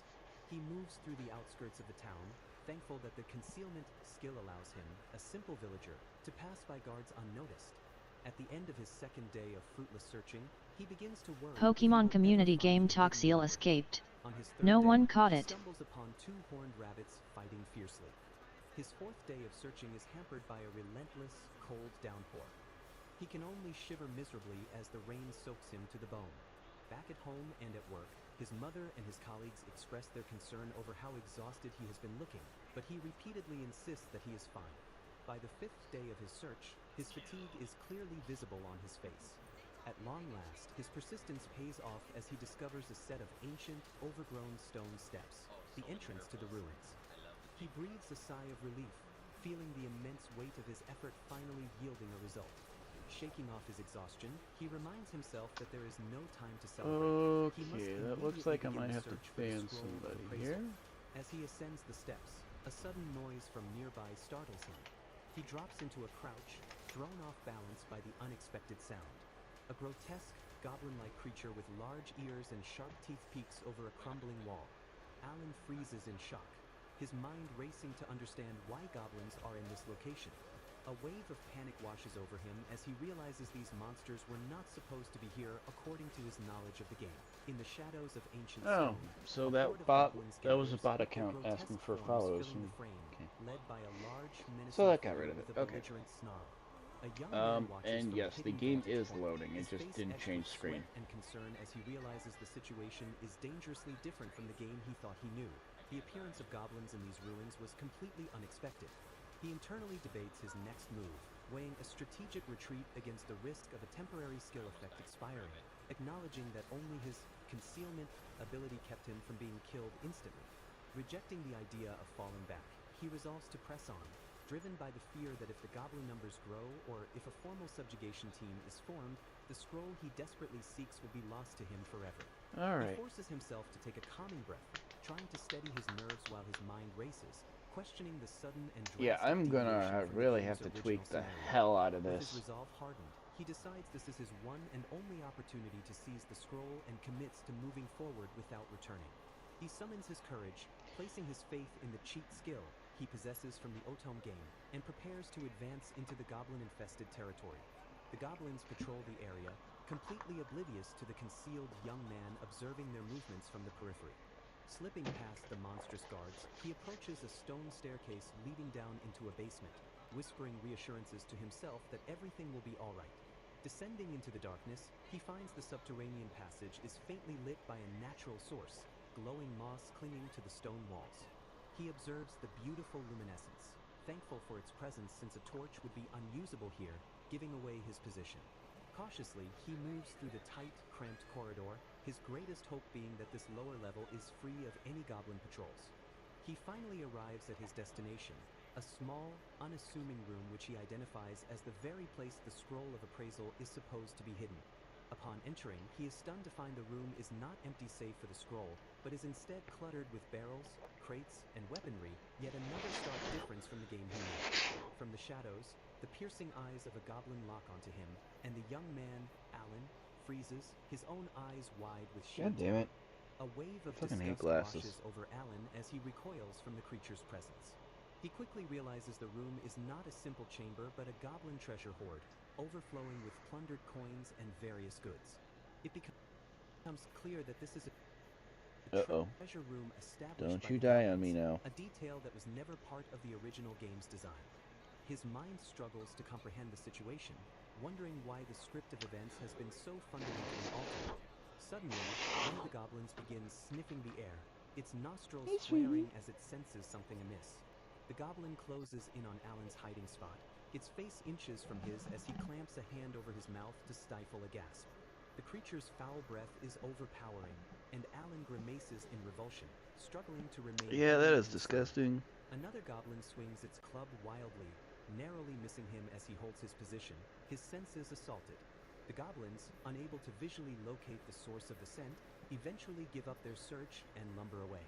He moves through the outskirts of the town, thankful that the concealment skill allows him, a simple villager, to pass by guards unnoticed. At the end of his second day of fruitless searching, he begins to worry if he Pokemon will ever community find game the hidden Toxiel labyrinth. escaped. On his third No day, one caught he it. stumbles upon two horned rabbits fighting fiercely. His fourth day of searching is hampered by a relentless, cold downpour. He can only shiver miserably as the rain soaks him to the bone. Back at home and at work, his mother and his colleagues express their concern over how exhausted he has been looking, but he repeatedly insists that he is fine. By the fifth day of his search, his fatigue is clearly visible on his face. At long last, his persistence pays off as he discovers a set of ancient, overgrown stone steps, the entrance to the ruins. He breathes a sigh of relief, feeling the immense weight of his effort finally yielding a result. Shaking off his exhaustion, he reminds himself that there is no time to celebrate. He must Okay, that looks immediately like I begin might the have to search for the ban scroll of somebody appraisal. here. As he ascends the steps, a sudden noise from nearby startles him. He drops into a crouch, thrown off balance by the unexpected sound. A grotesque, goblin-like creature with large ears and sharp teeth peeks over a crumbling wall. Alan freezes in shock, his mind racing to understand why goblins are in this location. A wave of panic washes over him as he realizes these monsters were not supposed to be here according to his knowledge of the game. In the shadows of ancient Oh, stone, so a that horde of bot, goblins that was a gathers, bot their account asking grotesque for forms follows. filling And, the frame, okay. led by a large, So menacing that got figure rid of it. with a Okay. belligerent snarl. A young man watches And from yes, a the hidden game vantage is point, loading. It his just face didn't etched change with screen. sweat and concern as he realizes the situation is dangerously different from the game he thought he knew. The appearance of goblins in these ruins was completely unexpected. He internally debates his next move, weighing a strategic retreat against the risk of a temporary skill effect expiring, acknowledging that only his concealment ability kept him from being killed instantly. Rejecting the idea of falling back, he resolves to press on, driven by the fear that if the goblin numbers grow or if a formal subjugation team is formed, the scroll he desperately seeks will be lost to him forever. Alright. He forces himself to take a calming breath, trying to steady his nerves while his mind races, questioning the sudden and drastic Yeah, I'm deviation gonna from the really game's have to original tweak the scenario. hell out of With his this. resolve hardened, he decides this is his one and only opportunity to seize the scroll and commits to moving forward without returning. He summons his courage, placing his faith in the cheat skill he possesses from the Otome game, and prepares to advance into the goblin-infested territory. The goblins patrol the area, completely oblivious to the concealed young man observing their movements from the periphery. Slipping past the monstrous guards, he approaches a stone staircase leading down into a basement, whispering reassurances to himself that everything will be all right. Descending into the darkness, he finds the subterranean passage is faintly lit by a natural source, glowing moss clinging to the stone walls. He observes the beautiful luminescence, thankful for its presence since a torch would be unusable here, giving away his position. Cautiously, he moves through the tight, cramped corridor, his greatest hope being that this lower level is free of any goblin patrols. He finally arrives at his destination, a small, unassuming room which he identifies as the very place the scroll of appraisal is supposed to be hidden. Upon entering, he is stunned to find the room is not empty save for the scroll, but is instead cluttered with barrels, crates, and weaponry, yet another stark difference from the game he knew. From the shadows, the piercing eyes of a goblin lock onto him, and the young man, Alan, freezes, his own eyes wide with sheer God damn terror. it. A wave of I fucking hate disgust glasses. washes over Alan as he recoils from the creature's presence. He quickly realizes the room is not a simple chamber but a goblin treasure hoard, overflowing with plundered coins and various goods. It becomes clear that this is a Uh-oh. treasure room established Don't by you the die on me goblins, now. a detail that was never part of the original game's design. His mind struggles to comprehend the situation, wondering why the script of events has been so fundamentally altered. Suddenly, one of the goblins begins sniffing the air, its nostrils flaring as it senses something amiss. The goblin closes in on Alan's hiding spot, its face inches from his as he clamps a hand over his mouth to stifle a gasp. The creature's foul breath is overpowering, and Alan grimaces in revulsion, struggling to remain Yeah, hidden that in is his sleeve. disgusting. Another goblin swings its club wildly, narrowly missing him as he holds his position, his senses assaulted. The goblins, unable to visually locate the source of the scent, eventually give up their search and lumber away.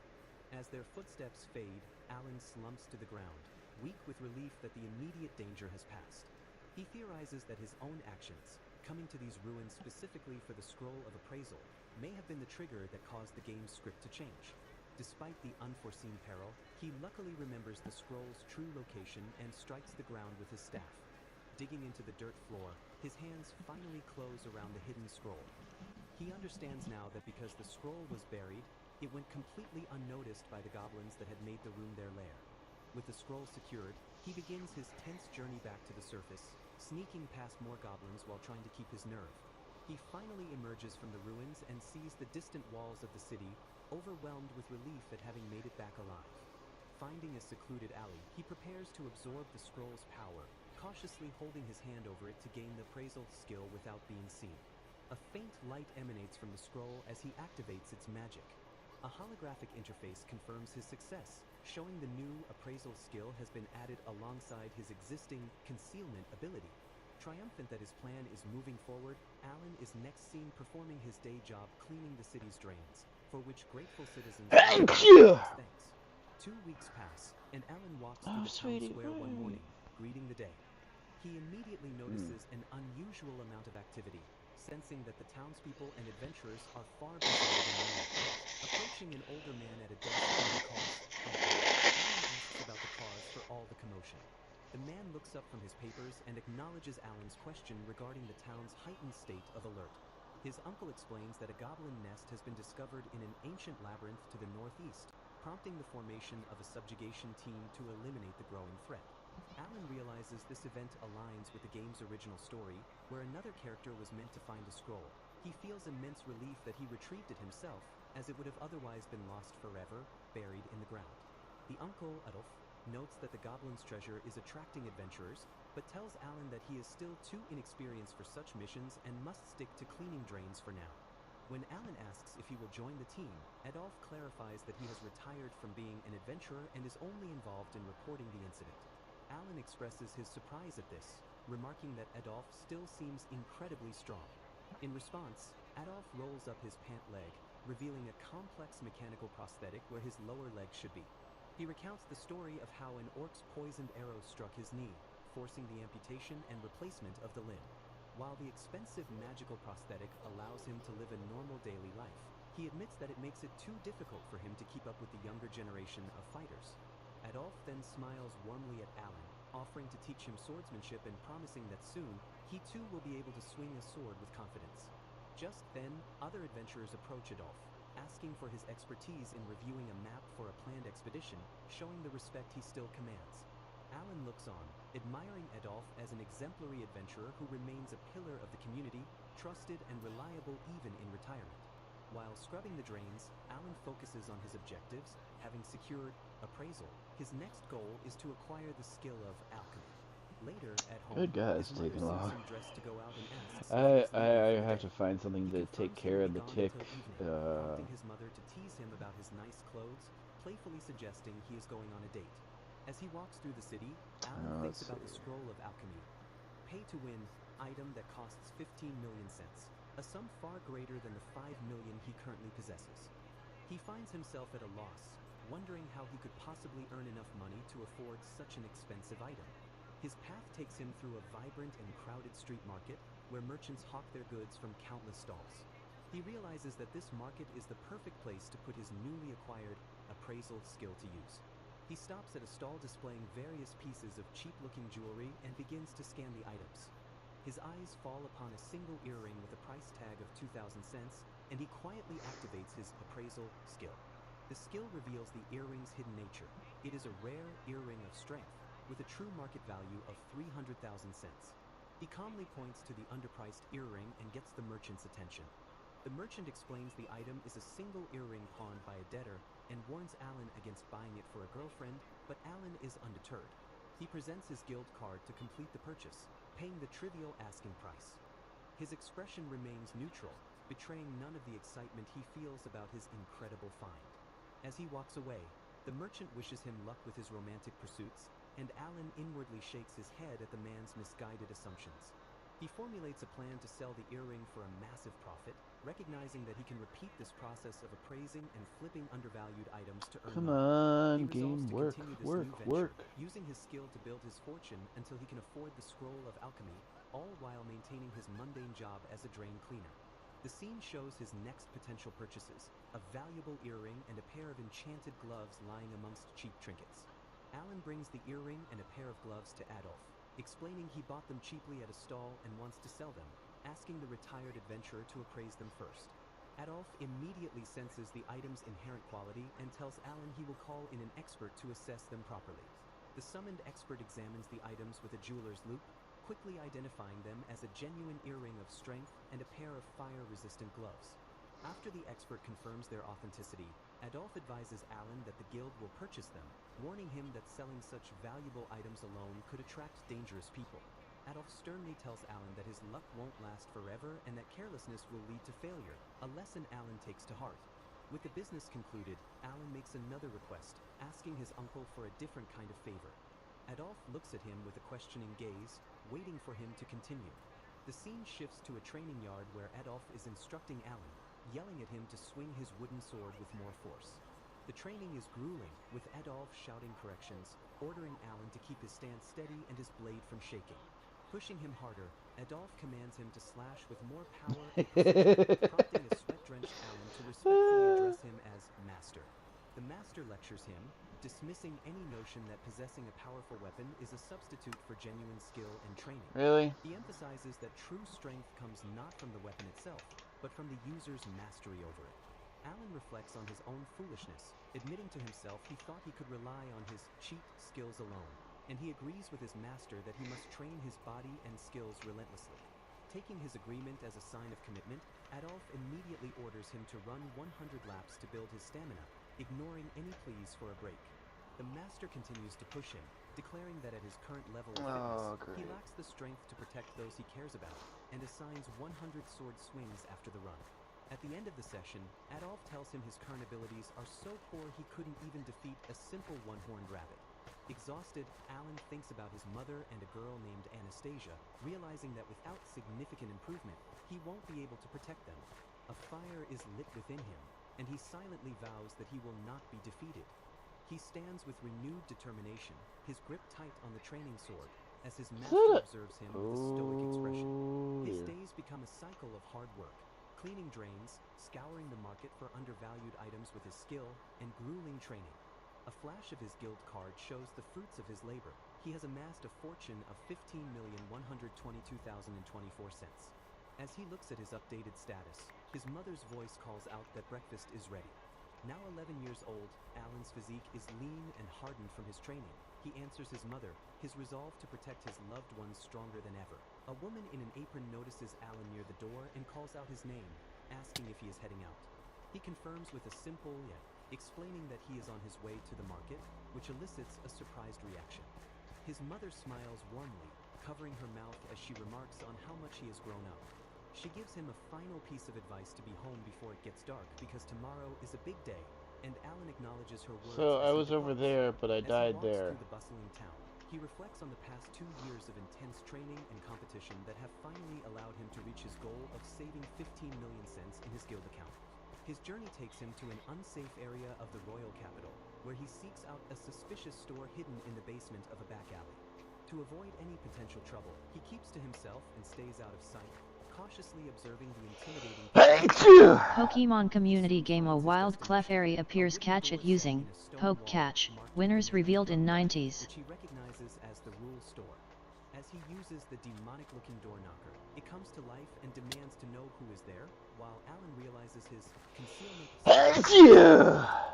As their footsteps fade, Alan slumps to the ground, weak with relief that the immediate danger has passed. He theorizes that his own actions, coming to these ruins specifically for the scroll of appraisal, may have been the trigger that caused the game's script to change. Despite the unforeseen peril, he luckily remembers the scroll's true location and strikes the ground with his staff. Digging into the dirt floor, his hands finally close around the hidden scroll. He understands now that because the scroll was buried, it went completely unnoticed by the goblins that had made the room their lair. With the scroll secured, he begins his tense journey back to the surface, sneaking past more goblins while trying to keep his nerve. He finally emerges from the ruins and sees the distant walls of the city, overwhelmed with relief at having made it back alive. Finding a secluded alley, he prepares to absorb the scroll's power, cautiously holding his hand over it to gain the appraisal skill without being seen. A faint light emanates from the scroll as he activates its magic. A holographic interface confirms his success, showing the new appraisal skill has been added alongside his existing concealment ability. Triumphant that his plan is moving forward, Alan is next seen performing his day job cleaning the city's drains, for which grateful citizens Thank you! thanks. 2 weeks pass, and Alan walks Oh, through the town sweetie, square one wait. morning, greeting the day. He immediately notices an unusual amount of activity, sensing that the townspeople and adventurers are far busier than normal. Approaching an older man at a desk whom he calls Uncle, Alan asks about the cause for all the commotion. The man looks up from his papers and acknowledges Alan's question regarding the town's heightened state of alert. His uncle explains that a goblin nest has been discovered in an ancient labyrinth to the northeast, prompting the formation of a subjugation team to eliminate the growing threat. Alan realizes this event aligns with the game's original story, where another character was meant to find a scroll. He feels immense relief that he retrieved it himself, as it would have otherwise been lost forever, buried in the ground. The uncle, Adolf, notes that the goblin's treasure is attracting adventurers, but tells Alan that he is still too inexperienced for such missions and must stick to cleaning drains for now. When Alan asks if he will join the team, Adolf clarifies that he has retired from being an adventurer and is only involved in reporting the incident. Alan expresses his surprise at this, remarking that Adolf still seems incredibly strong. In response, Adolf rolls up his pant leg, revealing a complex mechanical prosthetic where his lower leg should be. He recounts the story of how an orc's poisoned arrow struck his knee, forcing the amputation and replacement of the limb. While the expensive magical prosthetic allows him to live a normal daily life, he admits that it makes it too difficult for him to keep up with the younger generation of fighters. Adolf then smiles warmly at Alan, offering to teach him swordsmanship and promising that soon, he too will be able to swing a sword with confidence. Just then, other adventurers approach Adolf, asking for his expertise in reviewing a map for a planned expedition, showing the respect he still commands. Alan looks on, admiring Adolf as an exemplary adventurer who remains a pillar of the community, trusted and reliable even in retirement. While scrubbing the drains, Alan focuses on his objectives. Having secured appraisal, his next goal is to acquire the skill of alchemy. Later, at home, Good God, his it's mother taking sees long. him dressed to go out and asks if he is leaving for the I have day. to find something He to take confirms he care will of be the gone tick. until evening, prompting his mother to tease him about his nice clothes, playfully suggesting he is going on a date. As he walks through the city, Alan thinks about the scroll of alchemy. Pay to win, item that costs 15 million cents, a sum far greater than the 5 million he currently possesses. He finds himself at a loss, wondering how he could possibly earn enough money to afford such an expensive item. His path takes him through a vibrant and crowded street market, where merchants hawk their goods from countless stalls. He realizes that this market is the perfect place to put his newly acquired appraisal skill to use. He stops at a stall displaying various pieces of cheap-looking jewelry and begins to scan the items. His eyes fall upon a single earring with a price tag of 2,000 cents, and he quietly activates his appraisal skill. The skill reveals the earring's hidden nature. It is a rare earring of strength, with a true market value of 300,000 cents. He calmly points to the underpriced earring and gets the merchant's attention. The merchant explains the item is a single earring pawned by a debtor and warns Alan against buying it for a girlfriend, but Alan is undeterred. He presents his guild card to complete the purchase, paying the trivial asking price. His expression remains neutral, betraying none of the excitement he feels about his incredible find. As he walks away, the merchant wishes him luck with his romantic pursuits, and Alan inwardly shakes his head at the man's misguided assumptions. He formulates a plan to sell the earring for a massive profit, recognizing that he can repeat this process of appraising and flipping undervalued items to earn Come money. on, He resolves game, to work, continue this work, new venture, work. using his skill to build his fortune until he can afford the scroll of alchemy, all while maintaining his mundane job as a drain cleaner. The scene shows his next potential purchases, a valuable earring and a pair of enchanted gloves lying amongst cheap trinkets. Alan brings the earring and a pair of gloves to Adolf, explaining he bought them cheaply at a stall and wants to sell them, asking the retired adventurer to appraise them first. Adolf immediately senses the item's inherent quality and tells Alan he will call in an expert to assess them properly. The summoned expert examines the items with a jeweler's loupe, quickly identifying them as a genuine earring of strength and a pair of fire-resistant gloves. After the expert confirms their authenticity, Adolf advises Alan that the guild will purchase them, warning him that selling such valuable items alone could attract dangerous people. Adolf sternly tells Alan that his luck won't last forever and that carelessness will lead to failure, a lesson Alan takes to heart. With the business concluded, Alan makes another request, asking his uncle for a different kind of favor. Adolf looks at him with a questioning gaze, waiting for him to continue. The scene shifts to a training yard where Adolf is instructing Alan, yelling at him to swing his wooden sword with more force. The training is grueling, with Adolf shouting corrections, ordering Alan to keep his stance steady and his blade from shaking. Pushing him harder, Adolf commands him to slash with more power and precision, prompting a sweat-drenched Alan to respectfully address him as Master. The Master lectures him, dismissing any notion that possessing a powerful weapon is a substitute for genuine skill and training. Really? He emphasizes that true strength comes not from the weapon itself, but from the user's mastery over it. Alan reflects on his own foolishness, admitting to himself he thought he could rely on his cheat skills alone, and he agrees with his master that he must train his body and skills relentlessly. Taking his agreement as a sign of commitment, Adolf immediately orders him to run 100 laps to build his stamina, ignoring any pleas for a break. The master continues to push him, declaring that at his current level of fitness, he lacks the strength to protect those he cares about, and assigns 100 sword swings after the run. At the end of the session, Adolf tells him his current abilities are so poor he couldn't even defeat a simple one-horned rabbit. Exhausted, Alan thinks about his mother and a girl named Anastasia, realizing that without significant improvement, he won't be able to protect them. A fire is lit within him, and he silently vows that he will not be defeated. He stands with renewed determination, his grip tight on the training sword, as his master observes him with a stoic expression. His days become a cycle of hard work, cleaning drains, scouring the market for undervalued items with his skill, and grueling training. A flash of his guild card shows the fruits of his labor. He has amassed a fortune of 15,122,024. As he looks at his updated status, his mother's voice calls out that breakfast is ready. Now 11 years old, Alan's physique is lean and hardened from his training. He answers his mother, his resolve to protect his loved ones stronger than ever. A woman in an apron notices Alan near the door and calls out his name, asking if he is heading out. He confirms with a simple yet, explaining that he is on his way to the market, which elicits a surprised reaction. His mother smiles warmly, covering her mouth as she remarks on how much he has grown up. She gives him a final piece of advice to be home before it gets dark because tomorrow is a big day, and Alan acknowledges her words. So I as he was over departs. there, but I As he died walks there. through the bustling town, he reflects on the past 2 years of intense training and competition that have finally allowed him to reach his goal of saving 15 million cents in his guild account. His journey takes him to an unsafe area of the royal capital, where he seeks out a suspicious store hidden in the basement of a back alley. To avoid any potential trouble, he keeps to himself and stays out of sight, cautiously observing the intimidating Pokemon Community Game. A wild Clefairy appears. Catch it using Poke Catch. Winners revealed in 90s. which he recognizes as the Rule Store. As he uses the demonic-looking door knocker, it comes to life and demands to know who is there, while Alan realizes his concealment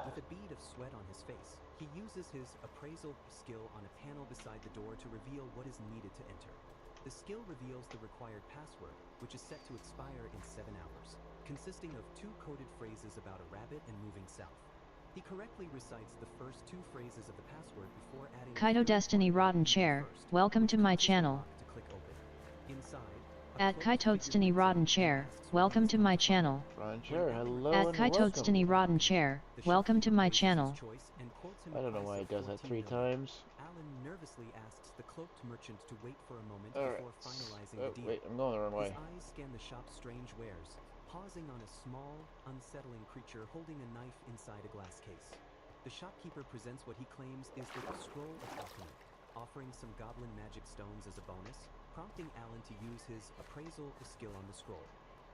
with a bead of sweat on his face. He uses his appraisal skill on a panel beside the door to reveal what is needed to enter. The skill reveals the required password, which is set to expire in 7 hours, consisting of 2 coded phrases about a rabbit and moving south. He correctly recites the first 2 phrases of the password before adding Kaito Destiny Rotten Chair, welcome to my channel. to click open. Inside, a At Kaitodstany Rodden Chair, welcome to my channel. Ron Chair, hello At and welcome. Kaitodstany Rodden Chair, welcome to my channel. I don't know why it does that 3 times. Alan nervously asks the cloaked merchant to wait for a moment All before right. finalizing Oh, the deal. wait, I'm going the wrong way. His eyes scan the shop's strange wares, pausing on a small, unsettling creature holding a knife inside a glass case. The shopkeeper presents what he claims is the Scroll of Alchemy, offering some goblin magic stones as a bonus, prompting Alan to use his appraisal skill on the scroll.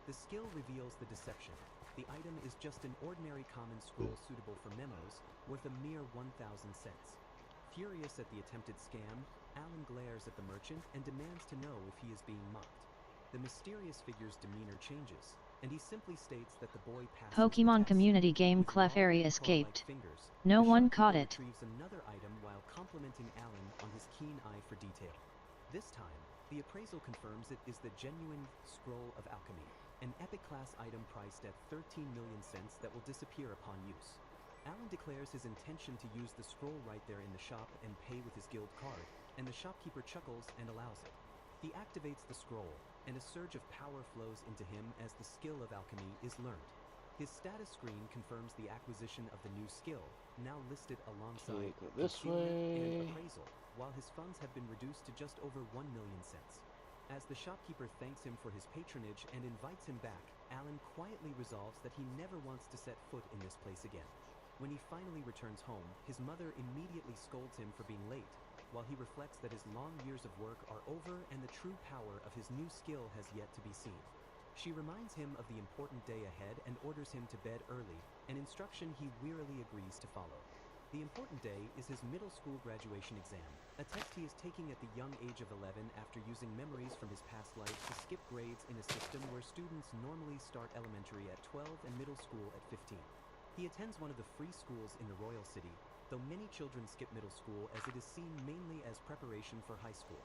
The skill reveals the deception. The item is just an ordinary common scroll suitable for memos, worth a mere 1,000 cents. Furious at the attempted scam, Alan glares at the merchant and demands to know if he is being mocked. The mysterious figure's demeanor changes, and he simply states that the boy passes Pokemon the test. community game With Clefairy long, escaped. claw-like fingers, No the one shopkeeper caught it. retrieves another item while complimenting Alan on his keen eye for detail. This time, the appraisal confirms it is the genuine Scroll of Alchemy, an epic class item priced at 13 million cents that will disappear upon use. Alan declares his intention to use the scroll right there in the shop and pay with his guild card, and the shopkeeper chuckles and allows it. He activates the scroll, and a surge of power flows into him as the skill of alchemy is learned. His status screen confirms the acquisition of the new skill, now listed alongside Go this concealment and way. appraisal, while his funds have been reduced to just over 1 million cents. As the shopkeeper thanks him for his patronage and invites him back, Alan quietly resolves that he never wants to set foot in this place again. When he finally returns home, his mother immediately scolds him for being late, while he reflects that his long years of work are over and the true power of his new skill has yet to be seen. She reminds him of the important day ahead and orders him to bed early, an instruction he wearily agrees to follow. The important day is his middle school graduation exam, a test he is taking at the young age of 11 after using memories from his past life to skip grades in a system where students normally start elementary at 12 and middle school at 15. He attends one of the free schools in the Royal City, though many children skip middle school as it is seen mainly as preparation for high school.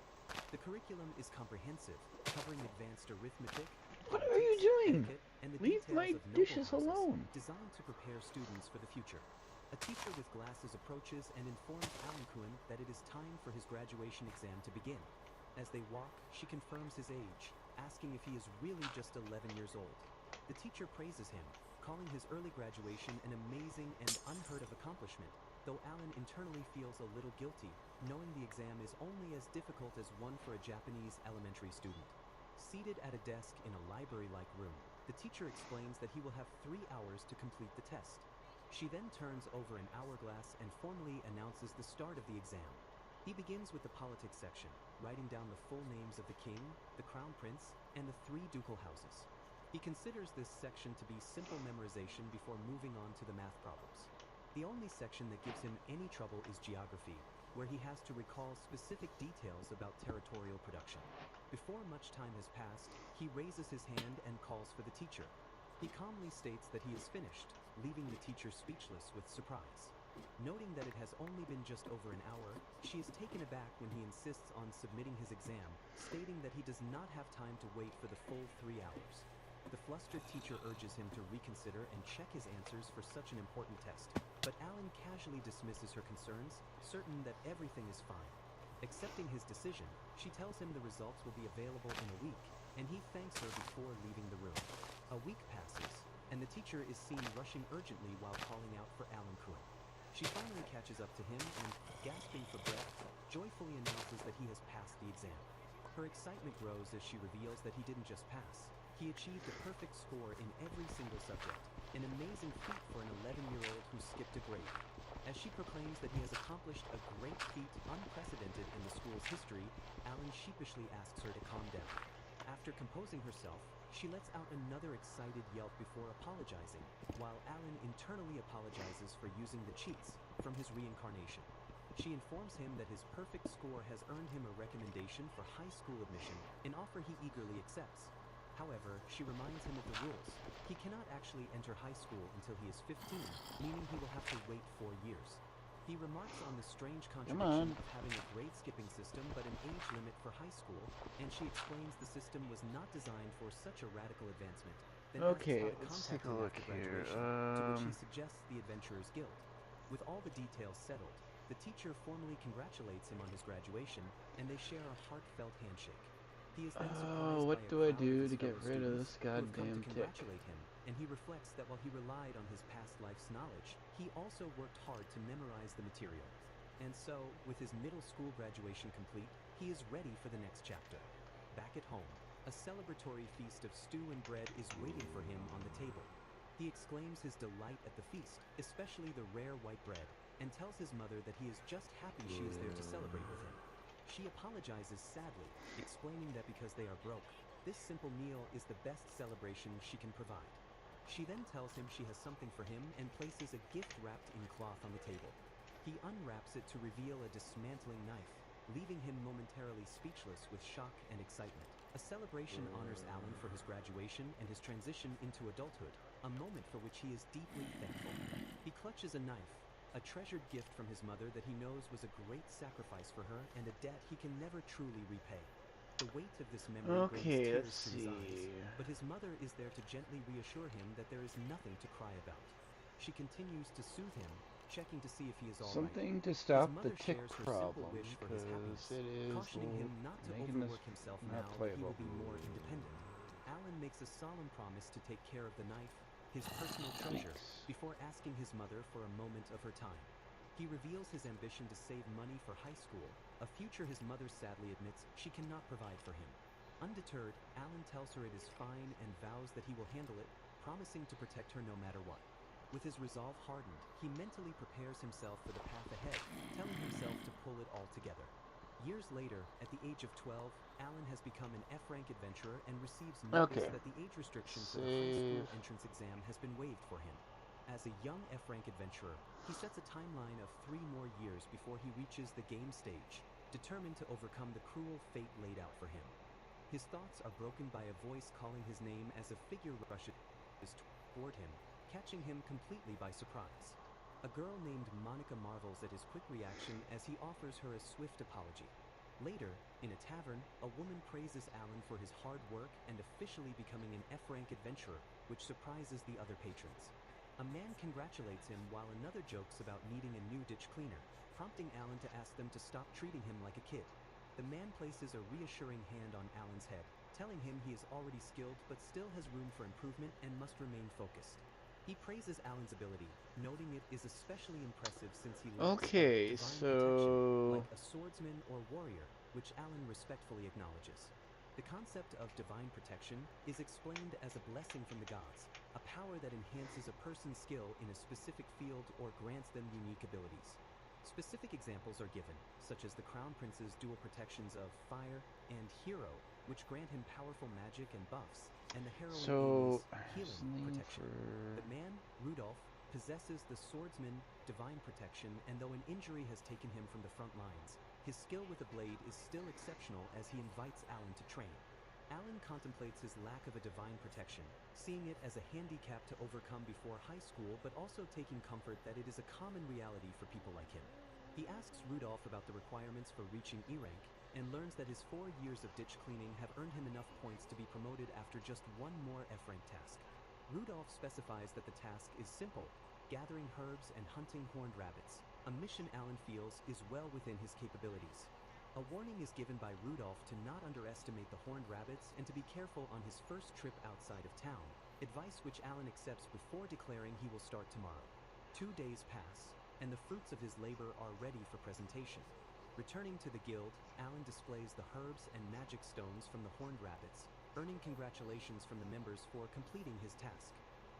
The curriculum is comprehensive, covering advanced arithmetic, What are you politics, doing? etiquette, and the Leave details my of noble dishes houses, alone. designed to prepare students for the future. A teacher with glasses approaches and informs Alan Kuhn that it is time for his graduation exam to begin. As they walk, she confirms his age, asking if he is really just 11 years old. The teacher praises him, calling his early graduation an amazing and unheard of accomplishment, though Alan internally feels a little guilty, knowing the exam is only as difficult as one for a Japanese elementary student. Seated at a desk in a library-like room, the teacher explains that he will have 3 hours to complete the test. She then turns over an hourglass and formally announces the start of the exam. He begins with the politics section, writing down the full names of the king, the crown prince, and the 3 ducal houses. He considers this section to be simple memorization before moving on to the math problems. The only section that gives him any trouble is geography, where he has to recall specific details about territorial production. Before much time has passed, he raises his hand and calls for the teacher. He calmly states that he is finished, leaving the teacher speechless with surprise. Noting that it has only been just over an hour, she is taken aback when he insists on submitting his exam, stating that he does not have time to wait for the full 3 hours. The flustered teacher urges him to reconsider and check his answers for such an important test, but Alan casually dismisses her concerns, certain that everything is fine. Accepting his decision, she tells him the results will be available in a week, and he thanks her before leaving the room. A week passes, and the teacher is seen rushing urgently while calling out for Alan Kuhn. She finally catches up to him and, gasping for breath, joyfully announces that he has passed the exam. Her excitement grows as she reveals that he didn't just pass. He achieved a perfect score in every single subject, an amazing feat for an 11-year-old who skipped a grade. As she proclaims that he has accomplished a great feat unprecedented in the school's history, Alan sheepishly asks her to calm down. After composing herself, she lets out another excited yelp before apologizing, while Alan internally apologizes for using the cheats from his reincarnation. She informs him that his perfect score has earned him a recommendation for high school admission, an offer he eagerly accepts. However, she reminds him of the rules. He cannot actually enter high school until he is 15, meaning he will have to wait 4 years. He remarks on the strange contradiction of having a grade skipping system but an age limit for high school, and she explains the system was not designed for such a radical advancement. Then Okay, asks let's how to take contact a him look after here. graduation, to which he suggests the Adventurers Guild. With all the details settled, the teacher formally congratulates him on his graduation, and they share a heartfelt handshake. He is then Oh, surprised by what a do I crowd of do his to get fellow rid of students this who have come to goddamn tick? congratulate him, and he reflects that while he relied on his past life's knowledge, he also worked hard to memorize the material. And so, with his middle school graduation complete, he is ready for the next chapter. Back at home, a celebratory feast of stew and bread is waiting for him on the table. He exclaims his delight at the feast, especially the rare white bread, and tells his mother that he is just happy she is there to celebrate with him. She apologizes sadly, explaining that because they are broke, this simple meal is the best celebration she can provide. She then tells him she has something for him and places a gift wrapped in cloth on the table. He unwraps it to reveal a dismantling knife, leaving him momentarily speechless with shock and excitement. A celebration honors Alan for his graduation and his transition into adulthood, a moment for which he is deeply thankful. He clutches a knife, a treasured gift from his mother that he knows was a great sacrifice for her and a debt he can never truly repay. The weight of this memory brings Okay, tears let's to his eyes, see. but his mother is there to gently reassure him that there is nothing to cry about. She continues to soothe him, checking to see if he is all right. Something to His stop the mother tick shares her simple problem, wish for his because happiness, it is cautioning him not to making this overwork himself not now that he playable. will be more independent. Alan makes a solemn promise to take care of the knife, his personal treasure, Thanks. before asking his mother for a moment of her time. He reveals his ambition to save money for high school, a future his mother sadly admits she cannot provide for him. Undeterred, Alan tells her it is fine and vows that he will handle it, promising to protect her no matter what. With his resolve hardened, he mentally prepares himself for the path ahead, telling himself to pull it all together. Years later, at the age of 12, Alan has become an F-rank adventurer and receives notice Okay. that the age restriction for the high school Save. entrance exam has been waived for him. As a young F-rank adventurer, he sets a timeline of 3 more years before he reaches the game stage, determined to overcome the cruel fate laid out for him. His thoughts are broken by a voice calling his name as a figure rushes toward him, catching him completely by surprise. A girl named Monica marvels at his quick reaction as he offers her a swift apology. Later, in a tavern, a woman praises Alan for his hard work and officially becoming an F-rank adventurer, which surprises the other patrons. A man congratulates him while another jokes about needing a new ditch cleaner, prompting Alan to ask them to stop treating him like a kid. The man places a reassuring hand on Alan's head, telling him he is already skilled but still has room for improvement and must remain focused. He praises Alan's ability, noting it is especially impressive since he lacks Okay, divine protection, so like a swordsman or warrior, which Alan respectfully acknowledges. The concept of divine protection is explained as a blessing from the gods, a power that enhances a person's skill in a specific field or grants them unique abilities. Specific examples are given, such as the Crown Prince's dual protections of Fire and Hero, which grant him powerful magic and buffs, and the heroine So, Amy's healing something protection. for... The man, Rudolph, possesses the swordsman divine protection, and though an injury has taken him from the front lines, his skill with a blade is still exceptional as he invites Alan to train. Alan contemplates his lack of a divine protection, seeing it as a handicap to overcome before high school, but also taking comfort that it is a common reality for people like him. He asks Rudolph about the requirements for reaching E rank, and learns that his 4 years of ditch cleaning have earned him enough points to be promoted after just one more F-rank task. Rudolph specifies that the task is simple, gathering herbs and hunting horned rabbits, a mission Alan feels is well within his capabilities. A warning is given by Rudolph to not underestimate the horned rabbits and to be careful on his first trip outside of town, advice which Alan accepts before declaring he will start tomorrow. 2 days pass, and the fruits of his labor are ready for presentation. Returning to the guild, Alan displays the herbs and magic stones from the horned rabbits, earning congratulations from the members for completing his task.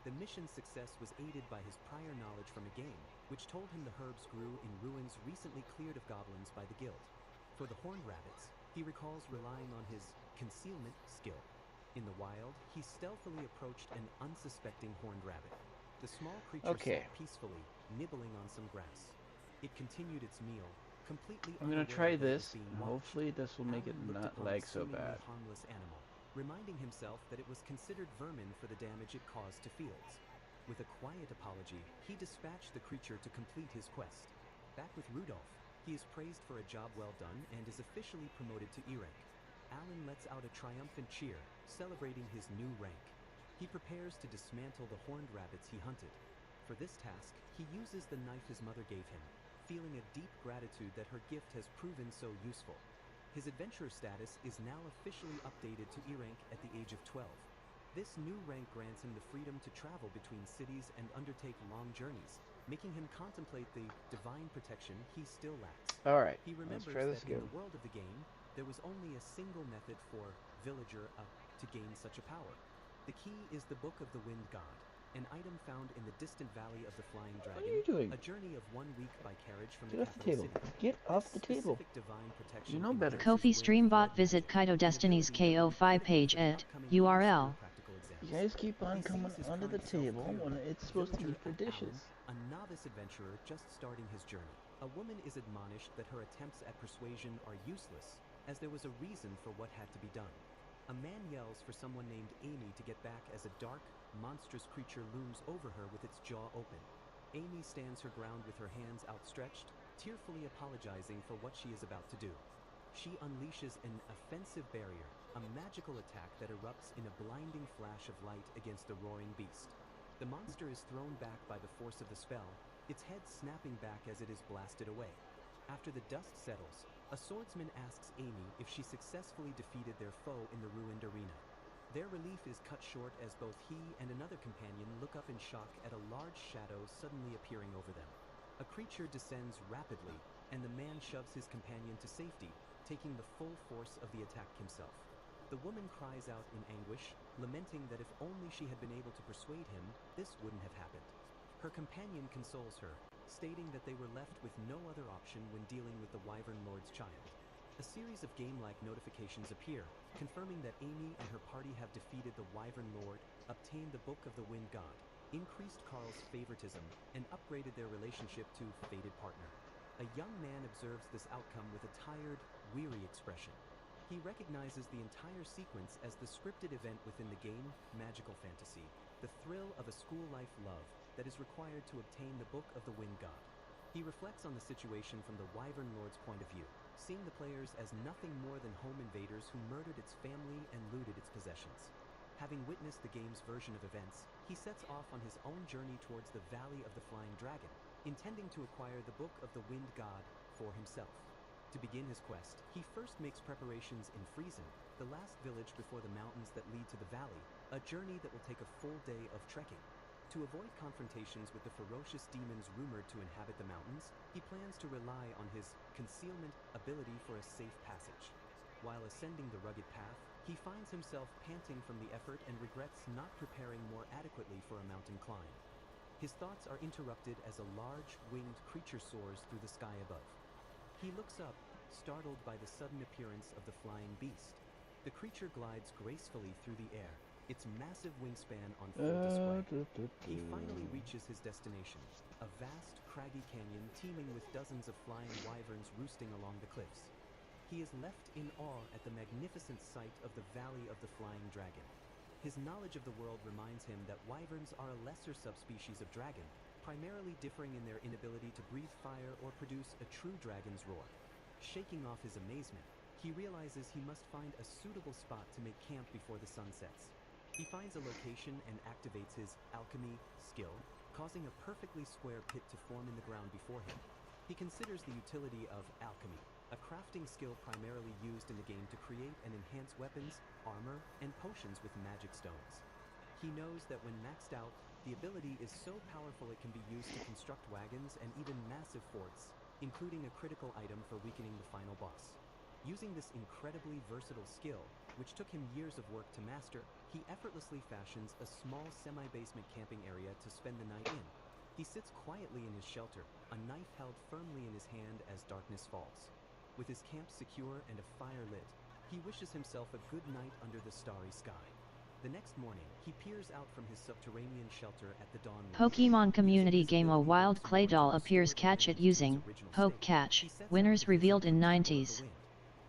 The mission's success was aided by his prior knowledge from a game, which told him the herbs grew in ruins recently cleared of goblins by the guild. For the horned rabbits, he recalls relying on his concealment skill. In the wild, he stealthily approached an unsuspecting horned rabbit. The small creature Okay. sat peacefully, nibbling on some grass. It continued its meal, completely I'm gonna unaware try that it was this, being and watched. hopefully this will make it Alan looked not upon lag the so seemingly bad. harmless animal, reminding himself that it was considered vermin for the damage it caused to fields. With a quiet apology, he dispatched the creature to complete his quest. Back with Rudolph, he is praised for a job well done and is officially promoted to E rank. Alan lets out a triumphant cheer, celebrating his new rank. He prepares to dismantle the horned rabbits he hunted. For this task, he uses the knife his mother gave him, feeling a deep gratitude that her gift has proven so useful. His adventurer status is now officially updated to E rank at the age of 12. This new rank grants him the freedom to travel between cities and undertake long journeys, making him contemplate the divine protection he still lacks. Alright, He let's remembers try this that in again. the world of the game, there was only a single method for villager to gain such a power. The key is the Book of the Wind God, an item found in the distant valley of the Flying Dragon. What are you doing? A journey of 1 week by carriage from Get the off the capital table. city. Get off the This table. specific divine protection You know better. Kofi Streambot visit Kaito Destiny's KO5 page at URL. You guys keep on coming onto the table when it's supposed to be for dishes. A novice adventurer just starting his journey. A woman is admonished that her attempts at persuasion are useless, as there was a reason for what had to be done. A man yells for someone named Amy to get back as a dark, monstrous creature looms over her with its jaw open. Amy stands her ground with her hands outstretched, tearfully apologizing for what she is about to do. She unleashes an offensive barrier, a magical attack that erupts in a blinding flash of light against the roaring beast. The monster is thrown back by the force of the spell, its head snapping back as it is blasted away. After the dust settles, a swordsman asks Amy if she successfully defeated their foe in the ruined arena. Their relief is cut short as both he and another companion look up in shock at a large shadow suddenly appearing over them. A creature descends rapidly, and the man shoves his companion to safety, taking the full force of the attack himself. The woman cries out in anguish, lamenting that if only she had been able to persuade him, this wouldn't have happened. Her companion consoles her, stating that they were left with no other option when dealing with the Wyvern Lord's child. A series of game-like notifications appear, confirming that Amy and her party have defeated the Wyvern Lord, obtained the Book of the Wind God, increased Carl's favoritism, and upgraded their relationship to fated partner. A young man observes this outcome with a tired, weary expression. He recognizes the entire sequence as the scripted event within the game, Magical Fantasy, the thrill of a school-life love that is required to obtain the Book of the Wind God. He reflects on the situation from the Wyvern Lord's point of view, seeing the players as nothing more than home invaders who murdered its family and looted its possessions. Having witnessed the game's version of events, he sets off on his own journey towards the Valley of the Flying Dragon, intending to acquire the Book of the Wind God for himself. To begin his quest, he first makes preparations in Friesen, the last village before the mountains that lead to the valley, a journey that will take a full day of trekking. To avoid confrontations with the ferocious demons rumored to inhabit the mountains, he plans to rely on his concealment ability for a safe passage. While ascending the rugged path, he finds himself panting from the effort and regrets not preparing more adequately for a mountain climb. His thoughts are interrupted as a large, winged creature soars through the sky above. He looks up, startled by the sudden appearance of the flying beast. The creature glides gracefully through the air, its massive wingspan on full display. He finally reaches his destination, a vast, craggy canyon teeming with dozens of flying wyverns roosting along the cliffs. He is left in awe at the magnificent sight of the Valley of the Flying Dragon. His knowledge of the world reminds him that wyverns are a lesser subspecies of dragon, primarily differing in their inability to breathe fire or produce a true dragon's roar. Shaking off his amazement, he realizes he must find a suitable spot to make camp before the sun sets. He finds a location and activates his alchemy skill, causing a perfectly square pit to form in the ground before him. He considers the utility of alchemy, a crafting skill primarily used in the game to create and enhance weapons, armor, and potions with magic stones. He knows that when maxed out, the ability is so powerful it can be used to construct wagons and even massive forts, including a critical item for weakening the final boss. Using this incredibly versatile skill, which took him years of work to master, he effortlessly fashions a small semi-basement camping area to spend the night in. He sits quietly in his shelter, a knife held firmly in his hand as darkness falls. With his camp secure and a fire lit, he wishes himself a good night under the starry sky. The next morning, he peers out from his subterranean shelter at the dawn. Pokemon community game. A wild clay doll appears. Catch it using Poke Catch. Winners revealed in 90s.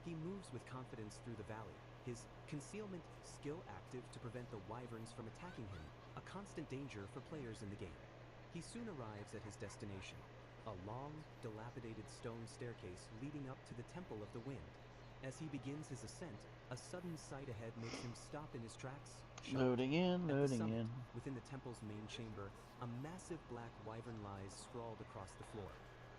He moves with confidence through the valley, his concealment skill active to prevent the wyverns from attacking him, a constant danger for players in the game. He soon arrives at his destination, a long, dilapidated stone staircase leading up to the Temple of the Wind. As he begins his ascent, a sudden sight ahead makes him stop in his tracks. Loading in, At the loading summit, in. within the temple's main chamber, a massive black wyvern lies sprawled across the floor.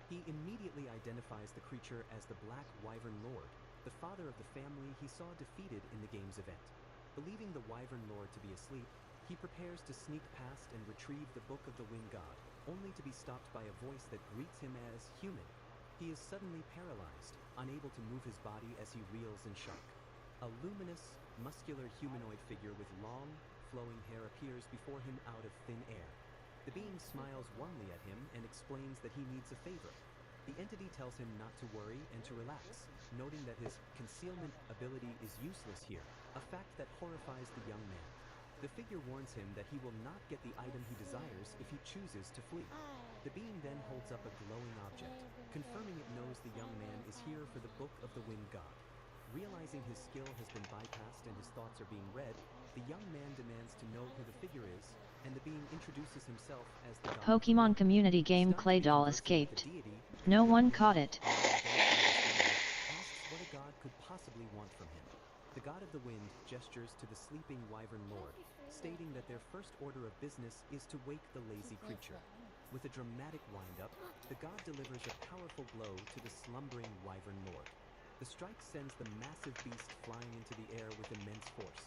He immediately identifies the creature as the Black Wyvern Lord, the father of the family he saw defeated in the game's event. Believing the Wyvern Lord to be asleep, he prepares to sneak past and retrieve the Book of the Wind God, only to be stopped by a voice that greets him as human. He is suddenly paralyzed, unable to move his body as he reels in shock. A luminous, muscular humanoid figure with long, flowing hair appears before him out of thin air. The being smiles warmly at him and explains that he needs a favor. The entity tells him not to worry and to relax, noting that his concealment ability is useless here, a fact that horrifies the young man. The figure warns him that he will not get the item he desires if he chooses to flee. The being then holds up a glowing object, confirming it knows the young man is here for the Book of the Wind God. Realizing his skill has been bypassed and his thoughts are being read, the young man demands to know who the figure is, and the being introduces himself as the god. Pokemon community game Clay Doll escaped. No one caught it. Asks what a god could possibly want from him. The god of the wind gestures to the sleeping Wyvern Lord, stating that their first order of business is to wake the lazy creature. With a dramatic wind-up, the god delivers a powerful blow to the slumbering Wyvern Lord. The strike sends the massive beast flying into the air with immense force.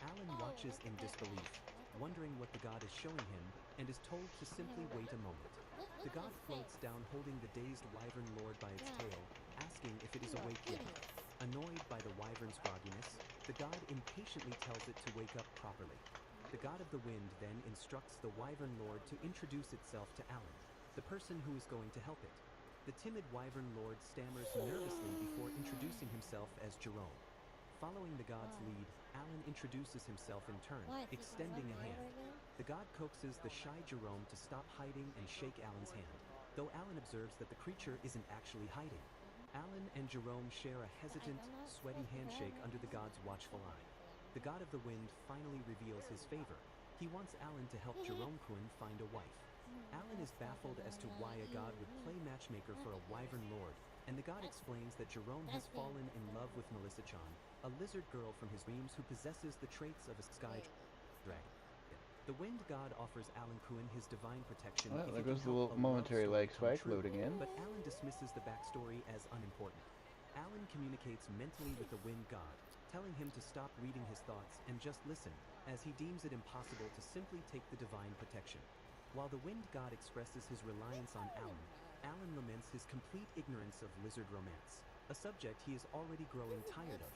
Alan watches in disbelief, wondering what the god is showing him, and is told to simply wait a moment. The god floats down holding the dazed Wyvern Lord by its tail, asking if it is awake yet. Annoyed by the Wyvern's grogginess, the god impatiently tells it to wake up properly. The god of the wind then instructs the Wyvern Lord to introduce itself to Alan, the person who is going to help it. The timid Wyvern Lord stammers nervously before introducing himself as Jerome. Following the god's lead, Alan introduces himself in turn, extending a hand. The god coaxes the shy Jerome to stop hiding and shake Alan's hand, though Alan observes that the creature isn't actually hiding. Alan and Jerome share a hesitant, sweaty handshake under the god's watchful eye. The god of the wind finally reveals his favor. He wants Alan to help Jerome-kun find a wife. Alan is baffled as to why a god would play matchmaker for a Wyvern Lord, and the god explains that Jerome has fallen in love with Melissa-chan, a lizard girl from his dreams who possesses the traits of a sky dragon. The wind god offers Alan Kuhn his divine protection Well, if there he goes can the help little a momentary love story lag come spike true, loading in. but Alan dismisses the backstory as unimportant. Alan communicates mentally with the wind god, telling him to stop reading his thoughts and just listen, as he deems it impossible to simply take the divine protection. While the wind god expresses his reliance on Alan, Alan laments his complete ignorance of lizard romance, a subject he is already growing tired of.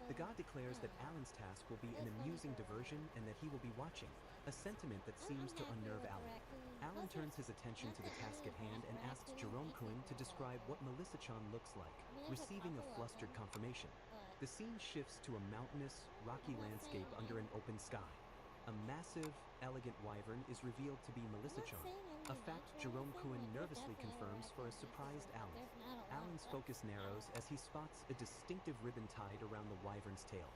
The god declares that Alan's task will be an amusing diversion and that he will be watching, a sentiment that seems to unnerve Alan. Alan turns his attention to the task at hand and asks Jerome-kun to describe what Melissa-chan looks like, receiving a flustered confirmation. The scene shifts to a mountainous, rocky landscape under an open sky. A massive, elegant wyvern is revealed to be Melissa-chan, a fact Jerome-kun nervously confirms for a surprised Alan. Alan's focus narrows as he spots a distinctive ribbon tied around the wyvern's tail.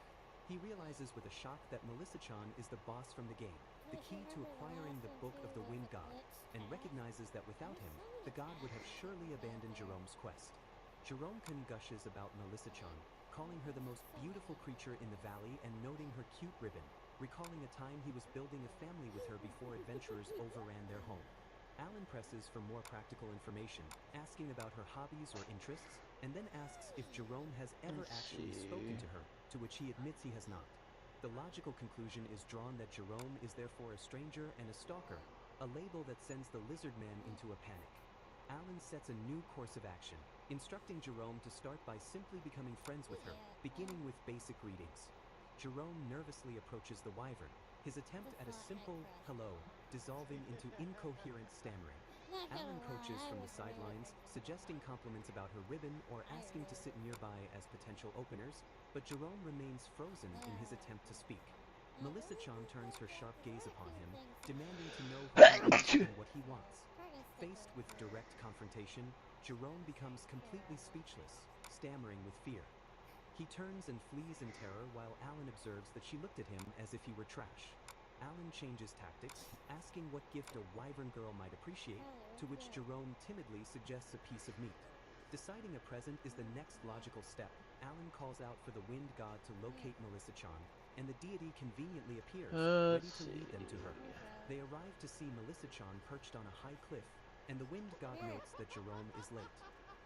He realizes with a shock that Melissa-chan is the boss from the game, the key to acquiring the Book of the Wind God, and recognizes that without him, the god would have surely abandoned Jerome's quest. Jerome-kun gushes about Melissa-chan, calling her the most beautiful creature in the valley and noting her cute ribbon, recalling a time he was building a family with her before adventurers overran their home. Alan presses for more practical information, asking about her hobbies or interests, and then asks if Jerome has ever actually spoken to her, to which he admits he has not. The logical conclusion is drawn that Jerome is therefore a stranger and a stalker, a label that sends the lizard man into a panic. Alan sets a new course of action, instructing Jerome to start by simply becoming friends with her, beginning with basic greetings. Jerome nervously approaches the wyvern, his attempt at a simple hello dissolving into incoherent stammering. Alan coaches from the sidelines, suggesting compliments about her ribbon or asking to sit nearby as potential openers, but Jerome remains frozen in his attempt to speak. Melissa-chan turns her sharp gaze upon him, demanding to know who he is and what he wants. Faced with direct confrontation, Jerome becomes completely speechless, stammering with fear. He turns and flees in terror while Alan observes that she looked at him as if he were trash. Alan changes tactics, asking what gift a wyvern girl might appreciate, to which Jerome timidly suggests a piece of meat. Deciding a present is the next logical step, Alan calls out for the wind god to locate Melissa-chan, and the deity conveniently appears, ready to lead them to her. They arrive to see Melissa-chan perched on a high cliff, and the wind god notes that Jerome is late.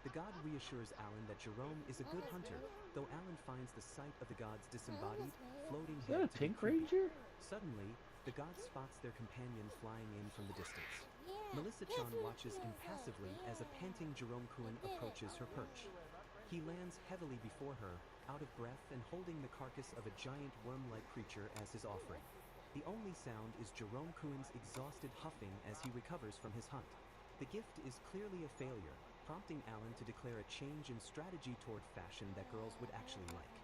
The god reassures Alan that Jerome is a good hunter, though Alan finds the sight of the god's disembodied, floating Is that head a to be Pink creepy. Ranger? Suddenly, the god spots their companion flying in from the distance. Melissa-chan watches impassively as a panting Jerome-kun approaches her perch. He lands heavily before her, out of breath and holding the carcass of a giant worm-like creature as his offering. The only sound is Jerome-kun's exhausted huffing as he recovers from his hunt. The gift is clearly a failure, prompting Alan to declare a change in strategy toward fashion that girls would actually like.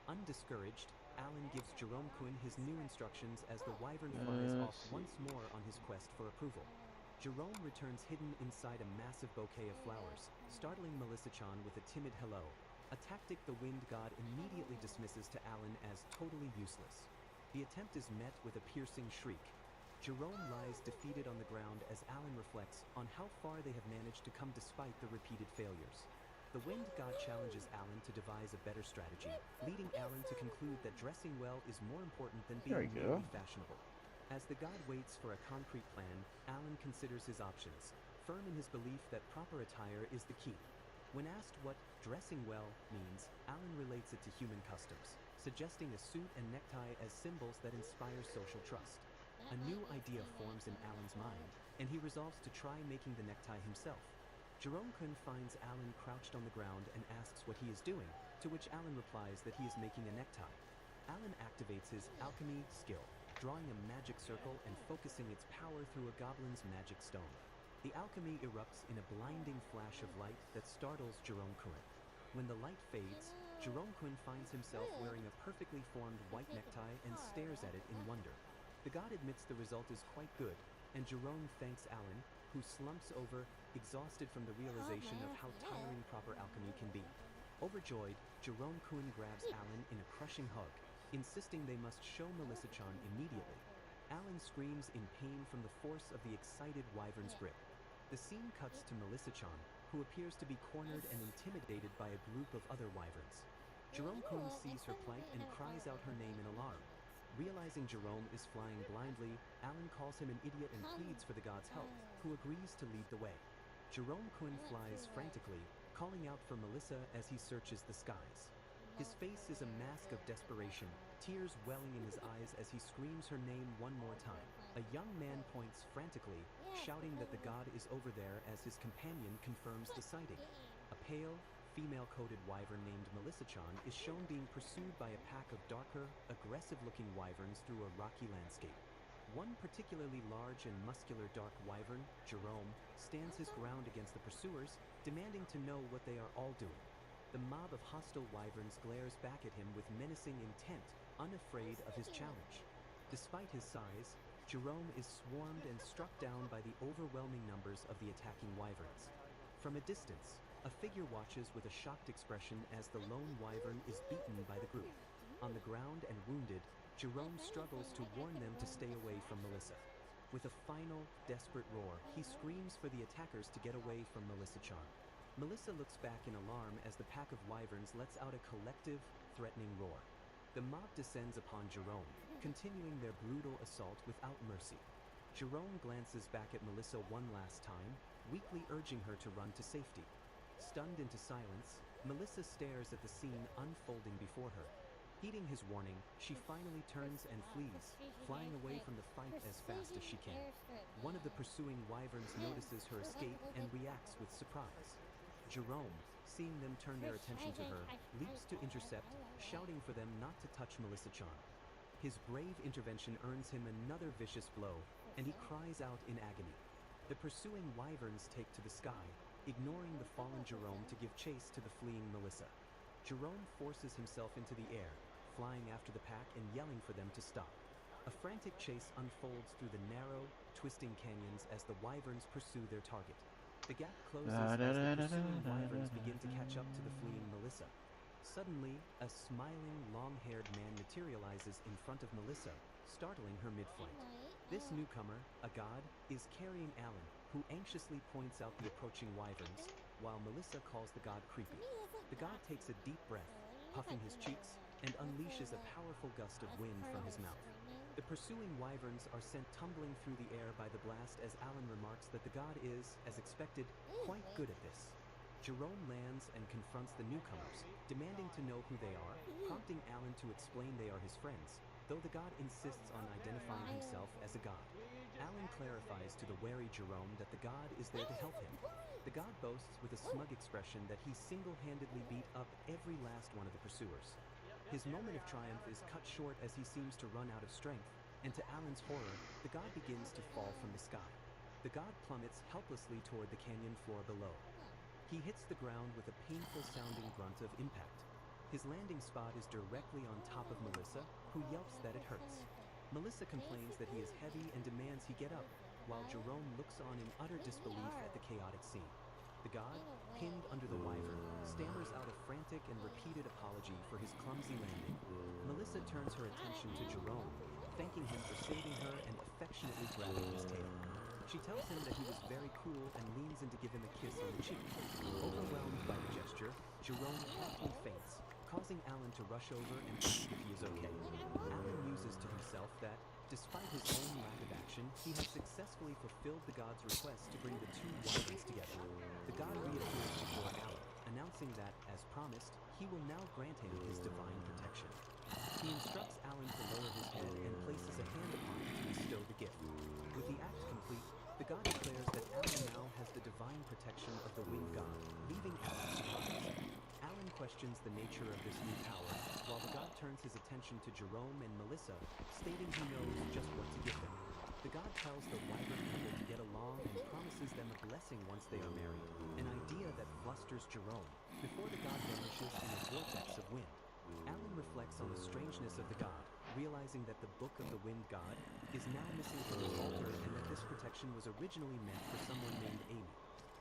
Undiscouraged, Alan gives Jerome-kun his new instructions as the wyvern flies off once more on his quest for approval. Jerome returns hidden inside a massive bouquet of flowers, startling Melissa-chan with a timid hello, a tactic the wind god immediately dismisses to Alan as totally useless. The attempt is met with a piercing shriek. Jerome lies defeated on the ground as Alan reflects on how far they have managed to come despite the repeated failures. The wind god challenges Alan to devise a better strategy, leading Alan to conclude that dressing well is more important than being merely fashionable. As the god waits for a concrete plan, Alan considers his options, firm in his belief that proper attire is the key. When asked what dressing well means, Alan relates it to human customs, suggesting a suit and necktie as symbols that inspire social trust. A new idea forms in Alan's mind, and he resolves to try making the necktie himself. Jerome-kun finds Alan crouched on the ground and asks what he is doing, to which Alan replies that he is making a necktie. Alan activates his alchemy skill, drawing a magic circle and focusing its power through a goblin's magic stone. The alchemy erupts in a blinding flash of light that startles Jerome-kun. When the light fades, Jerome-kun finds himself wearing a perfectly formed white necktie and stares at it in wonder. The god admits the result is quite good, and Jerome thanks Alan, who slumps over, exhausted from the realization of how tiring proper alchemy can be. Overjoyed, Jerome-kun grabs Alan in a crushing hug, insisting they must show Melissa-chan immediately. Alan screams in pain from the force of the excited wyvern's grip. The scene cuts to Melissa-chan, who appears to be cornered and intimidated by a group of other wyverns. Jerome-kun sees her plight and cries out her name in alarm. Realizing Jerome is flying blindly, Alan calls him an idiot and pleads for the god's help, who agrees to lead the way. Jerome-kun flies frantically, calling out for Melissa as he searches the skies. His face is a mask of desperation, tears welling in his eyes as he screams her name one more time. A young man points frantically, shouting that the god is over there as his companion confirms the sighting. A pale, female-coated wyvern named Melissa-chan is shown being pursued by a pack of darker, aggressive-looking wyverns through a rocky landscape. One particularly large and muscular dark wyvern, Jerome, stands his ground against the pursuers, demanding to know what they are all doing. The mob of hostile wyverns glares back at him with menacing intent, unafraid of his challenge. Despite his size, Jerome is swarmed and struck down by the overwhelming numbers of the attacking wyverns. From a distance, a figure watches with a shocked expression as the lone wyvern is beaten by the group. On the ground and wounded, Jerome struggles to warn them to stay away from Melissa. With a final, desperate roar, he screams for the attackers to get away from Melissa-chan. Melissa looks back in alarm as the pack of wyverns lets out a collective, threatening roar. The mob descends upon Jerome, continuing their brutal assault without mercy. Jerome glances back at Melissa one last time, weakly urging her to run to safety. Stunned into silence, Melissa stares at the scene unfolding before her. Heeding his warning, she finally turns and flees, flying away from the fight as fast as she can. One of the pursuing wyverns notices her escape and reacts with surprise. Jerome, seeing them turn their attention to her, leaps to intercept, shouting for them not to touch Melissa-chan. His brave intervention earns him another vicious blow, and he cries out in agony. The pursuing wyverns take to the sky, ignoring the fallen Jerome to give chase to the fleeing Melissa. Jerome forces himself into the air, flying after the pack and yelling for them to stop. A frantic chase unfolds through the narrow, twisting canyons as the wyverns pursue their target. The gap closes as the pursuing wyverns begin to catch up to the fleeing Melissa. Suddenly, a smiling, long-haired man materializes in front of Melissa, startling her mid-flight. This newcomer, a god, is carrying Alan, who anxiously points out the approaching wyverns, while Melissa calls the god creepy. The god takes a deep breath, puffing his cheeks, and unleashes a powerful gust of wind from his mouth. The pursuing wyverns are sent tumbling through the air by the blast as Alan remarks that the god is, as expected, quite good at this. Jerome lands and confronts the newcomers, demanding to know who they are, prompting Alan to explain they are his friends, though the god insists on identifying himself as a god. Alan clarifies to the wary Jerome that the god is there to help him. The god boasts with a smug expression that he single-handedly beat up every last one of the pursuers. His moment of triumph is cut short as he seems to run out of strength, and to Alan's horror, the god begins to fall from the sky. The god plummets helplessly toward the canyon floor below. He hits the ground with a painful-sounding grunt of impact. His landing spot is directly on top of Melissa, who yelps that it hurts. Melissa complains that he is heavy and demands he get up, while Jerome looks on in utter disbelief at the chaotic scene. The god, pinned under the wyvern, stammers out a frantic and repeated apology for his clumsy landing. Melissa turns her attention to Jerome, thanking him for saving her and affectionately grabbing his tail. She tells him that he was very cool and leans in to give him a kiss on the cheek. Overwhelmed by the gesture, Jerome promptly faints, causing Alan to rush over and ask if he is okay. Alan muses to himself that, despite his own lack of action, he has successfully fulfilled the god's request to bring the two wyverns together. The god reappears before Alan, announcing that, as promised, he will now grant him his divine protection. He instructs Alan to lower his head and places a hand upon it to bestow the gift. With the act complete, the god declares that Alan now has the divine protection of the wind god, leaving Alan surprised. Alan questions the nature of this new power, while the god turns his attention to Jerome and Melissa, stating he knows just what to give them. The god tells the wyvern couple to get along and promises them a blessing once they are married, an idea that flusters Jerome, before the god vanishes in a vortex of wind. Alan reflects on the strangeness of the god, realizing that the Book of the Wind God is now missing from his altar and that this protection was originally meant for someone named Amy.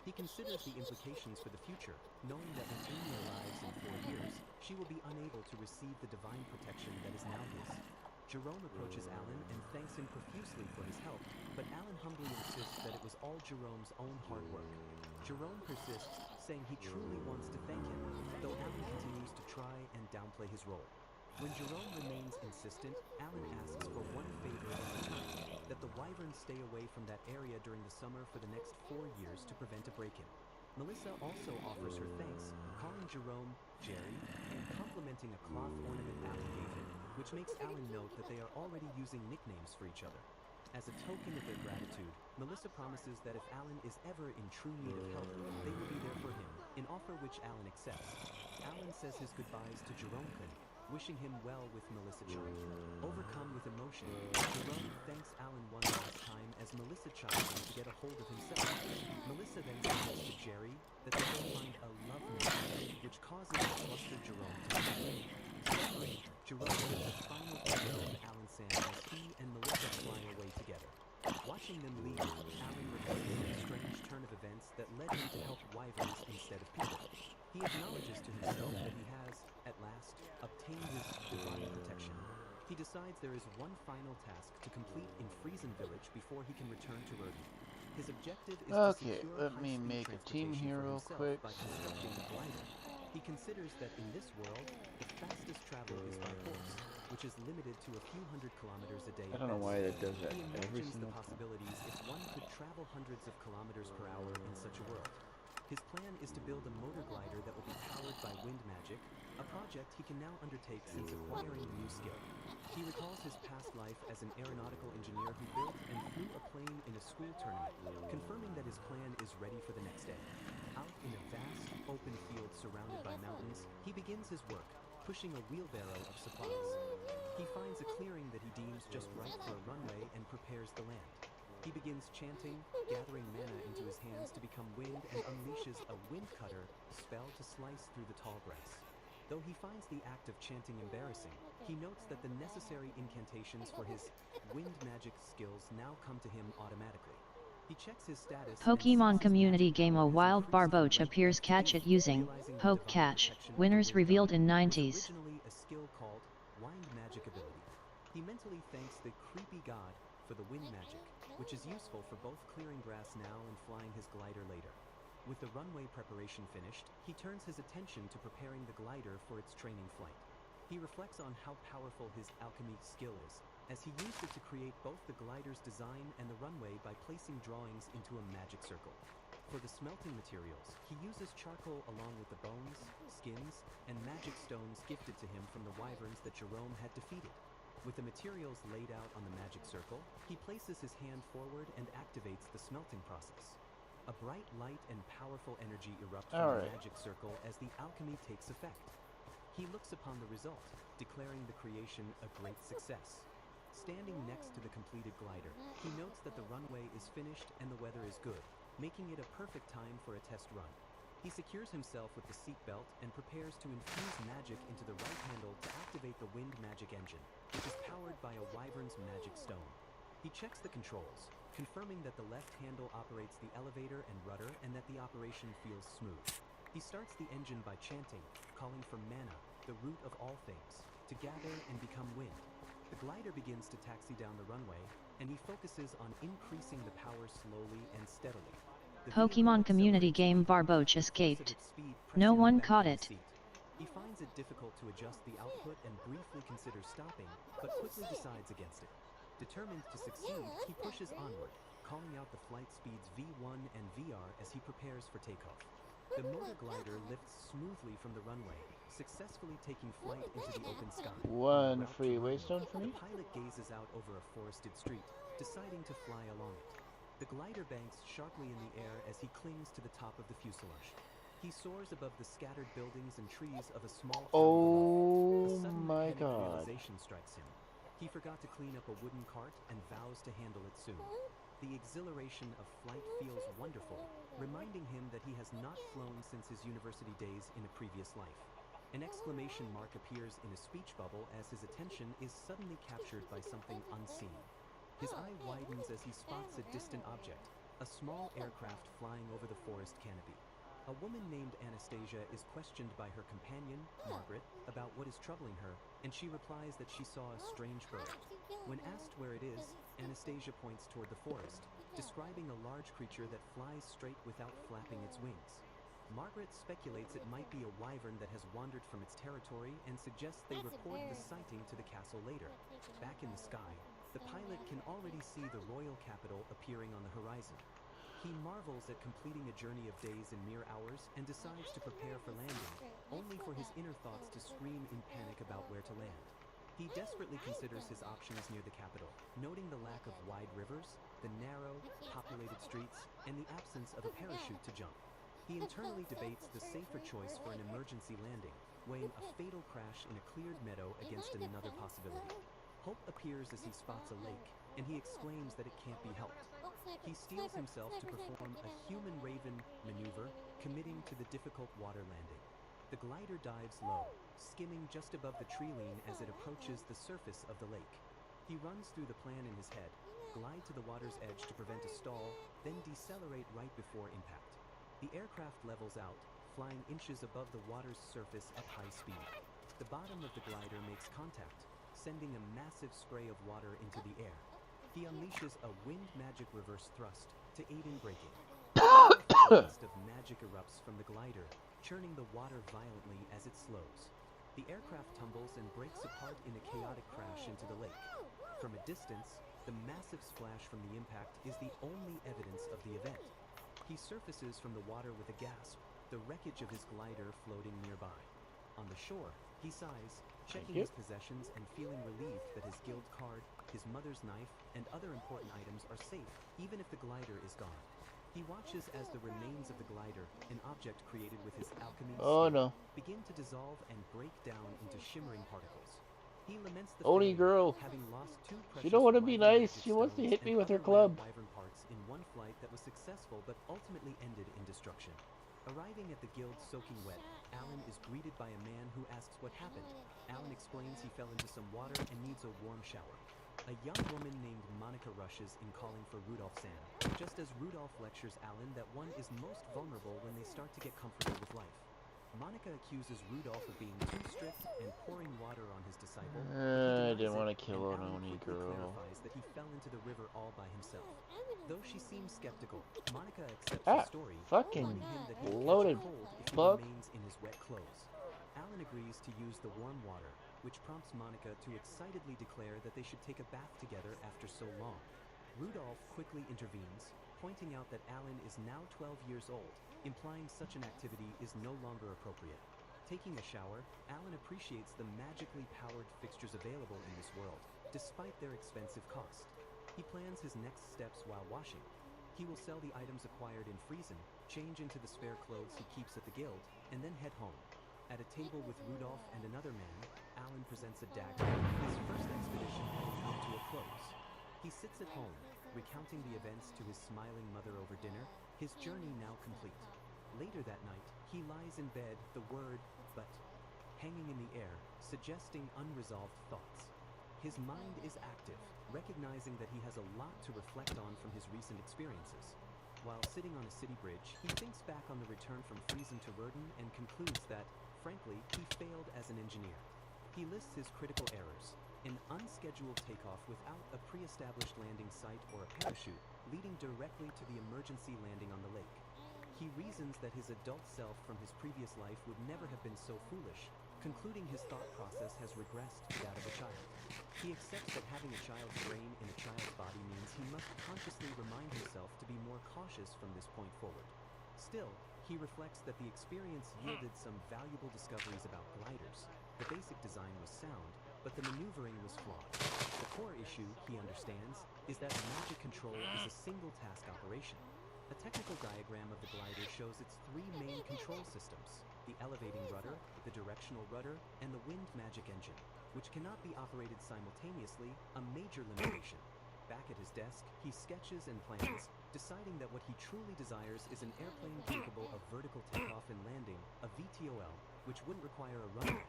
He considers the implications for the future, knowing that when Amy arrives in 4 years, she will be unable to receive the divine protection that is now his. Jerome approaches Alan and thanks him profusely for his help, but Alan humbly insists that it was all Jerome's own hard work. Jerome persists, saying he truly wants to thank him, though Alan continues to try and downplay his role. When Jerome remains insistent, Alan asks for one favor in return, that the wyverns stay away from that area during the summer for the next 4 years to prevent a break-in. Melissa also offers her thanks, calling Jerome Jerry, and complimenting a cloth ornament Alan gave him, which makes Alan note that they are already using nicknames for each other. As a token of their gratitude, Melissa promises that if Alan is ever in true need of help, they will be there for him, an offer which Alan accepts. Alan says his goodbyes to Jerome, wishing him well with Melissa chimes. Overcome with emotion, Jerome thanks Alan one last time as Melissa chimes in to get a hold of himself. Melissa then suggests to Jerry that they will find a love match, which causes the flustered Jerome to leave. Suddenly, Jerome gives a final farewell to Alan Sam as he and Melissa fly away together. Watching them leave, Alan reflects on the strange turn of events that led him to help wyverns instead of people. He acknowledges to himself that he has, at last, obtained his divine protection. He decides there is one final task to complete in Friesen Village before he can return to Earth. His objective is to secure let me high-speed make a team transportation here for real himself quick. by constructing a glider. He considers that in this world, the fastest travel is by horse, which is limited to a few hundred kilometers a day. I don't know why that does that He every imagines the single time. possibilities if one could travel hundreds of kilometers per hour in such a world. His plan is to build a motor glider that will be powered by wind magic, a project he can now undertake since acquiring the new skill. He recalls his past life as an aeronautical engineer who built and flew a plane in a school tournament, confirming that his plan is ready for the next day. Out in a vast, open field surrounded by mountains, he begins his work, pushing a wheelbarrow of supplies. He finds a clearing that he deems just right for a runway and prepares the land. He begins chanting, gathering mana into his hands to become wind, and unleashes a wind cutter spell to slice through the tall grass. Though he finds the act of chanting embarrassing, he notes that the necessary incantations for his wind magic skills now come to him automatically. He checks his status and Pokemon sees his community magic game. A power has wild increased to Barboach great appears. Catch it using realizing the Poke divine Catch. protection of the Winners wind revealed god in was 90s. originally a skill called wind magic ability. He mentally thanks the creepy god for the wind magic, which is useful for both clearing grass now and flying his glider later. With the runway preparation finished, he turns his attention to preparing the glider for its training flight. He reflects on how powerful his alchemy skill is, as he used it to create both the glider's design and the runway by placing drawings into a magic circle. For the smelting materials, he uses charcoal along with the bones, skins, and magic stones gifted to him from the wyverns that Jerome had defeated. With the materials laid out on the magic circle, he places his hand forward and activates the smelting process. A bright light and powerful energy erupts from the magic circle as the alchemy takes effect. He looks upon the result, declaring the creation a great success. Standing next to the completed glider, he notes that the runway is finished and the weather is good, making it a perfect time for a test run. He secures himself with the seatbelt and prepares to infuse magic into the right handle to activate the wind magic engine, which is powered by a wyvern's magic stone. He checks the controls, confirming that the left handle operates the elevator and rudder and that the operation feels smooth. He starts the engine by chanting, calling for mana, the root of all things, to gather and become wind. The glider begins to taxi down the runway, and he focuses on increasing the power slowly and steadily. Pokemon community game Barboach escaped. No one caught it. He finds it difficult to adjust the output and briefly considers stopping, but quickly decides against it. Determined to succeed, he pushes onward, calling out the flight speeds V1 and VR as he prepares for takeoff. The motor glider lifts smoothly from the runway, successfully taking flight into the open sky. One free waystone for me? The pilot gazes out over a forested street, deciding to fly along it. The glider banks sharply in the air as he clings to the top of the fuselage. He soars above the scattered buildings and trees of a small town below. A sudden panicked realization strikes him. He forgot to clean up a wooden cart and vows to handle it soon. The exhilaration of flight feels wonderful, reminding him that he has not flown since his university days in a previous life. An exclamation mark appears in a speech bubble as his attention is suddenly captured by something unseen. His eye widens as he spots a distant object, a small aircraft flying over the forest canopy. A woman named Anastasia is questioned by her companion, Margaret, about what is troubling her, and she replies that she saw a strange bird. When asked where it is, Anastasia points toward the forest, describing a large creature that flies straight without flapping its wings. Margaret speculates it might be a wyvern that has wandered from its territory and suggests they report the sighting to the castle later. Back in the sky, the pilot can already see the royal capital appearing on the horizon. He marvels at completing a journey of days in mere hours and decides to prepare for landing, only for his inner thoughts to scream in panic about where to land. He desperately considers his options near the capital, noting the lack of wide rivers, the narrow, populated streets, and the absence of a parachute to jump. He internally debates the safer choice for an emergency landing, weighing a fatal crash in a cleared meadow against another possibility. Hope appears as he spots a lake, and he exclaims that it can't be helped. He steels himself to perform a human raven maneuver, committing to the difficult water landing. The glider dives low, skimming just above the tree-line as it approaches the surface of the lake. He runs through the plan in his head, glide to the water's edge to prevent a stall, then decelerate right before impact. The aircraft levels out, flying inches above the water's surface at high speed. The bottom of the glider makes contact, sending a massive spray of water into the air. He unleashes a wind magic reverse thrust to aid in braking. A blast of magic erupts from the glider, churning the water violently as it slows. The aircraft tumbles and breaks apart in a chaotic crash into the lake. From a distance, the massive splash from the impact is the only evidence of the event. He surfaces from the water with a gasp, the wreckage of his glider floating nearby. On the shore, he sighs, checking his possessions and feeling relieved that his guild card, his mother's knife, and other important items are safe, even if the glider is gone. He watches as the remains of the glider, an object created with his alchemy skill, begin to dissolve and break down into shimmering particles. He laments the failure, having lost two precious She don't want to be nice. magic She wants to stones hit me and with her other rare club. wyvern parts in one flight that was successful but ultimately ended in destruction. Arriving at the guild soaking wet, Alan is greeted by a man who asks what happened. Alan explains he fell into some water and needs a warm shower. A young woman named Monica rushes in calling for Rudolph-san, just as Rudolph lectures Alan that one is most vulnerable when they start to get comfortable with life. Monica accuses Rudolph of being too strict and pouring water on his disciple, I didn't want to kill an Oni girl. clarifies that he fell into the river all by himself. Though she seems skeptical, Monica accepts the story, fucking warning him that he will loaded catch a cold if he bug. remains in his wet clothes. Alan agrees to use the warm water, which prompts Monica to excitedly declare that they should take a bath together after so long. Rudolph quickly intervenes, pointing out that Alan is now 12 years old, implying such an activity is no longer appropriate. Taking a shower, Alan appreciates the magically powered fixtures available in this world, despite their expensive cost. He plans his next steps while washing. He will sell the items acquired in Friesen, change into the spare clothes he keeps at the guild, and then head home. At a table with Rudolph and another man, Alan presents a dagger, his first expedition having come to a close. He sits at home, recounting the events to his smiling mother over dinner, his journey now complete. Later that night, he lies in bed, the word, but, hanging in the air, suggesting unresolved thoughts. His mind is active, recognizing that he has a lot to reflect on from his recent experiences. While sitting on a city bridge, he thinks back on the return from Friesen to Rurden and concludes that, frankly, he failed as an engineer. He lists his critical errors: an unscheduled takeoff without a pre-established landing site or a parachute, leading directly to the emergency landing on the lake. He reasons that his adult self from his previous life would never have been so foolish, concluding his thought process has regressed to that of a child. He accepts that having a child's brain in a child's body means he must consciously remind himself to be more cautious from this point forward. Still, he reflects that the experience yielded some valuable discoveries about gliders. The basic design was sound, but the maneuvering was flawed. The core issue, he understands, is that magic control is a single-task operation. A technical diagram of the glider shows its three main control systems: the elevating rudder, the directional rudder, and the wind magic engine, which cannot be operated simultaneously, a major limitation. Back at his desk, he sketches and plans, deciding that what he truly desires is an airplane capable of vertical takeoff and landing, a VTOL, which wouldn't require a runway.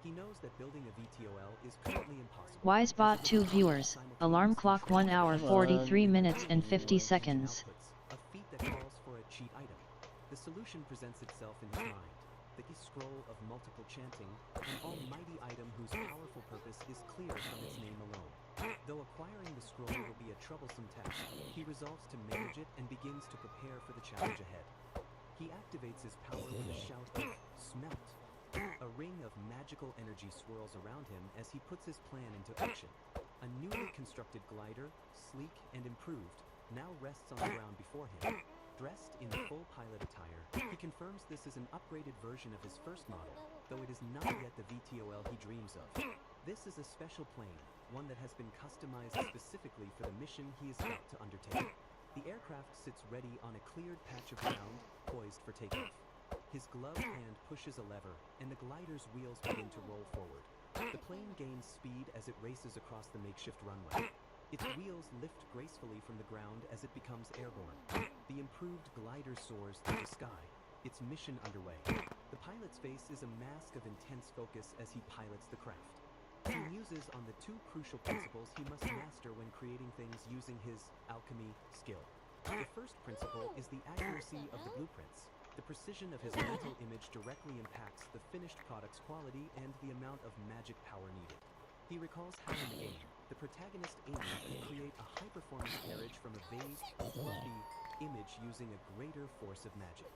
He knows that building a VTOL is currently impossible. Wisebot 2 viewers, alarm clock 1 hour 43 minutes and 50 seconds. A feat that calls for a cheat item. The solution presents itself in his mind: the scroll of multiple chanting, an almighty item whose powerful purpose is clear from its name alone. Though acquiring the scroll will be a troublesome task, he resolves to manage it and begins to prepare for the challenge ahead. He activates his power with a shout of "Smelt!" A ring of magical energy swirls around him as he puts his plan into action. A newly constructed glider, sleek and improved, now rests on the ground before him. Dressed in full pilot attire, he confirms this is an upgraded version of his first model, though it is not yet the VTOL he dreams of. This is a special plane, one that has been customized specifically for the mission he is about to undertake. The aircraft sits ready on a cleared patch of ground, poised for takeoff. His gloved hand pushes a lever, and the glider's wheels begin to roll forward. The plane gains speed as it races across the makeshift runway. Its wheels lift gracefully from the ground as it becomes airborne. The improved glider soars through the sky, its mission underway. The pilot's face is a mask of intense focus as he pilots the craft. He muses on the two crucial principles he must master when creating things using his alchemy skill. The first principle is the accuracy of the blueprints. The precision of his mental image directly impacts the finished product's quality and the amount of magic power needed. He recalls how in the game, the protagonist Amy could create a high-performance carriage from a vague, fluffy image using a greater force of magic.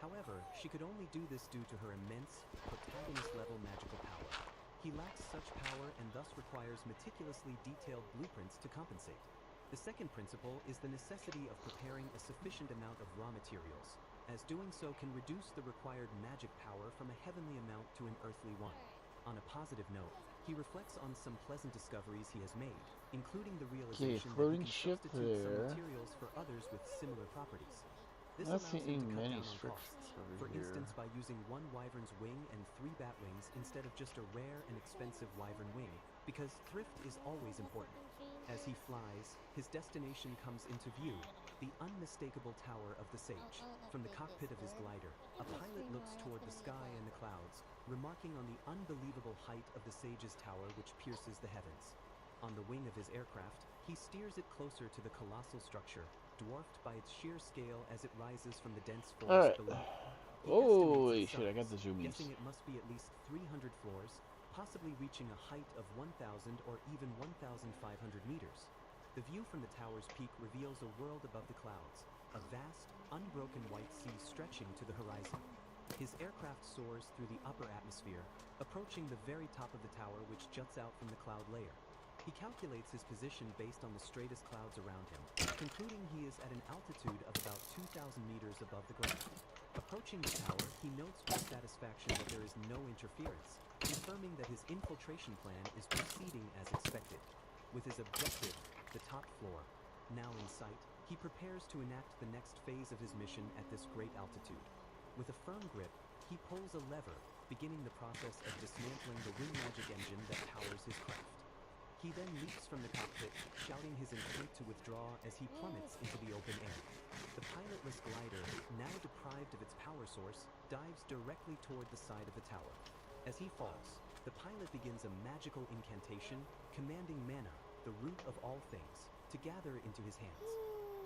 However, she could only do this due to her immense, protagonist-level magical power. He lacks such power and thus requires meticulously detailed blueprints to compensate. The second principle is the necessity of preparing a sufficient amount of raw materials, as doing so can reduce the required magic power from a heavenly amount to an earthly one. On a positive note, he reflects on some pleasant discoveries he has made, including the realization that he floating can ship substitute some there. materials for others with similar properties. This Not allows him to seeing cut many down on structures costs, over for here. instance by using one wyvern's wing and 3 bat wings instead of just a rare and expensive wyvern wing, because thrift is always important. As he flies, his destination comes into view, the unmistakable Tower of the Sage. From the cockpit of his glider, a pilot looks toward the sky and the clouds, remarking on the unbelievable height of the Sage's tower which pierces the heavens. On the wing of his aircraft, he steers it closer to the colossal structure, dwarfed by its sheer scale as it rises from the dense forest Alright. below. He Holy estimates its shit, I got size, the zoomies. guessing it must be at least 300 floors, possibly reaching a height of 1,000 or even 1,500 meters. The view from the tower's peak reveals a world above the clouds, a vast, unbroken white sea stretching to the horizon. His aircraft soars through the upper atmosphere, approaching the very top of the tower which juts out from the cloud layer. He calculates his position based on the straightest clouds around him, concluding he is at an altitude of about 2,000 meters above the ground. Approaching the tower, he notes with satisfaction that there is no interference, confirming that his infiltration plan is proceeding as expected. With his objective, the top floor, now in sight, he prepares to enact the next phase of his mission at this great altitude. With a firm grip, he pulls a lever, beginning the process of dismantling the wind magic engine that powers his craft. He then leaps from the cockpit, shouting his intent to withdraw as he plummets into the open air. The pilotless glider, now deprived of its power source, dives directly toward the side of the tower. As he falls, the pilot begins a magical incantation, commanding mana, the root of all things, to gather into his hands.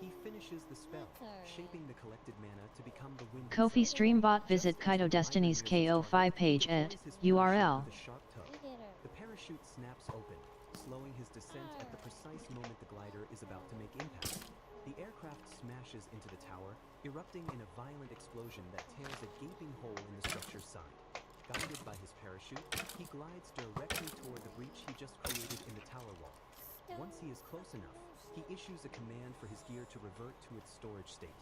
He finishes the spell, shaping the collected mana to become the wind Ko-fi itself. Streambot Just visit as the Kaito glider Destiny's nears its KO5 target, page he at deploys his URL. parachute with a sharp toe. We did her. The parachute snaps open, slowing his descent at the precise moment the glider is about to make impact. The aircraft smashes into the tower, erupting in a violent explosion that tears a gaping hole in the structure's side. Guided by his parachute, he glides directly toward the breach he just created in the tower wall. Once he is close enough, he issues a command for his gear to revert to its storage state.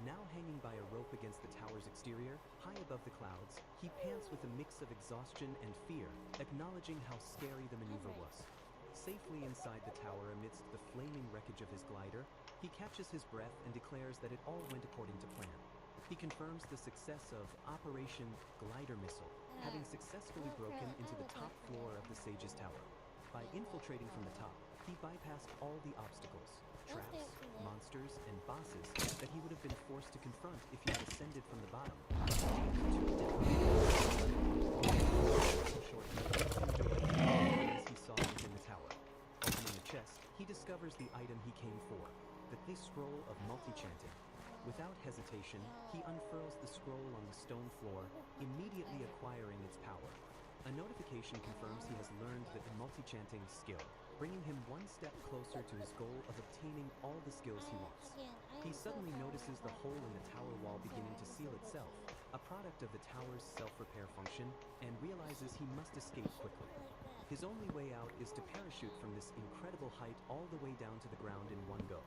Now hanging by a rope against the tower's exterior, high above the clouds, he pants with a mix of exhaustion and fear, acknowledging how scary the maneuver was. Safely inside the tower amidst the flaming wreckage of his glider, he catches his breath and declares that it all went according to plan. He confirms the success of Operation Glider Missile, having successfully broken into the top floor of the Sage's tower. By infiltrating from the top, he bypassed all the obstacles, traps, monsters, and bosses that he would have been forced to confront if he had ascended from the bottom. As he saw within the tower. Opening the chest, he discovers the item he came for, the thick scroll of multi-chanting. Without hesitation, he unfurls the scroll on the stone floor, immediately acquiring its power. A notification confirms he has learned the multi-chanting skill, bringing him one step closer to his goal of obtaining all the skills he wants. He suddenly notices the hole in the tower wall beginning to seal itself, a product of the tower's self-repair function, and realizes he must escape quickly. His only way out is to parachute from this incredible height all the way down to the ground in one go.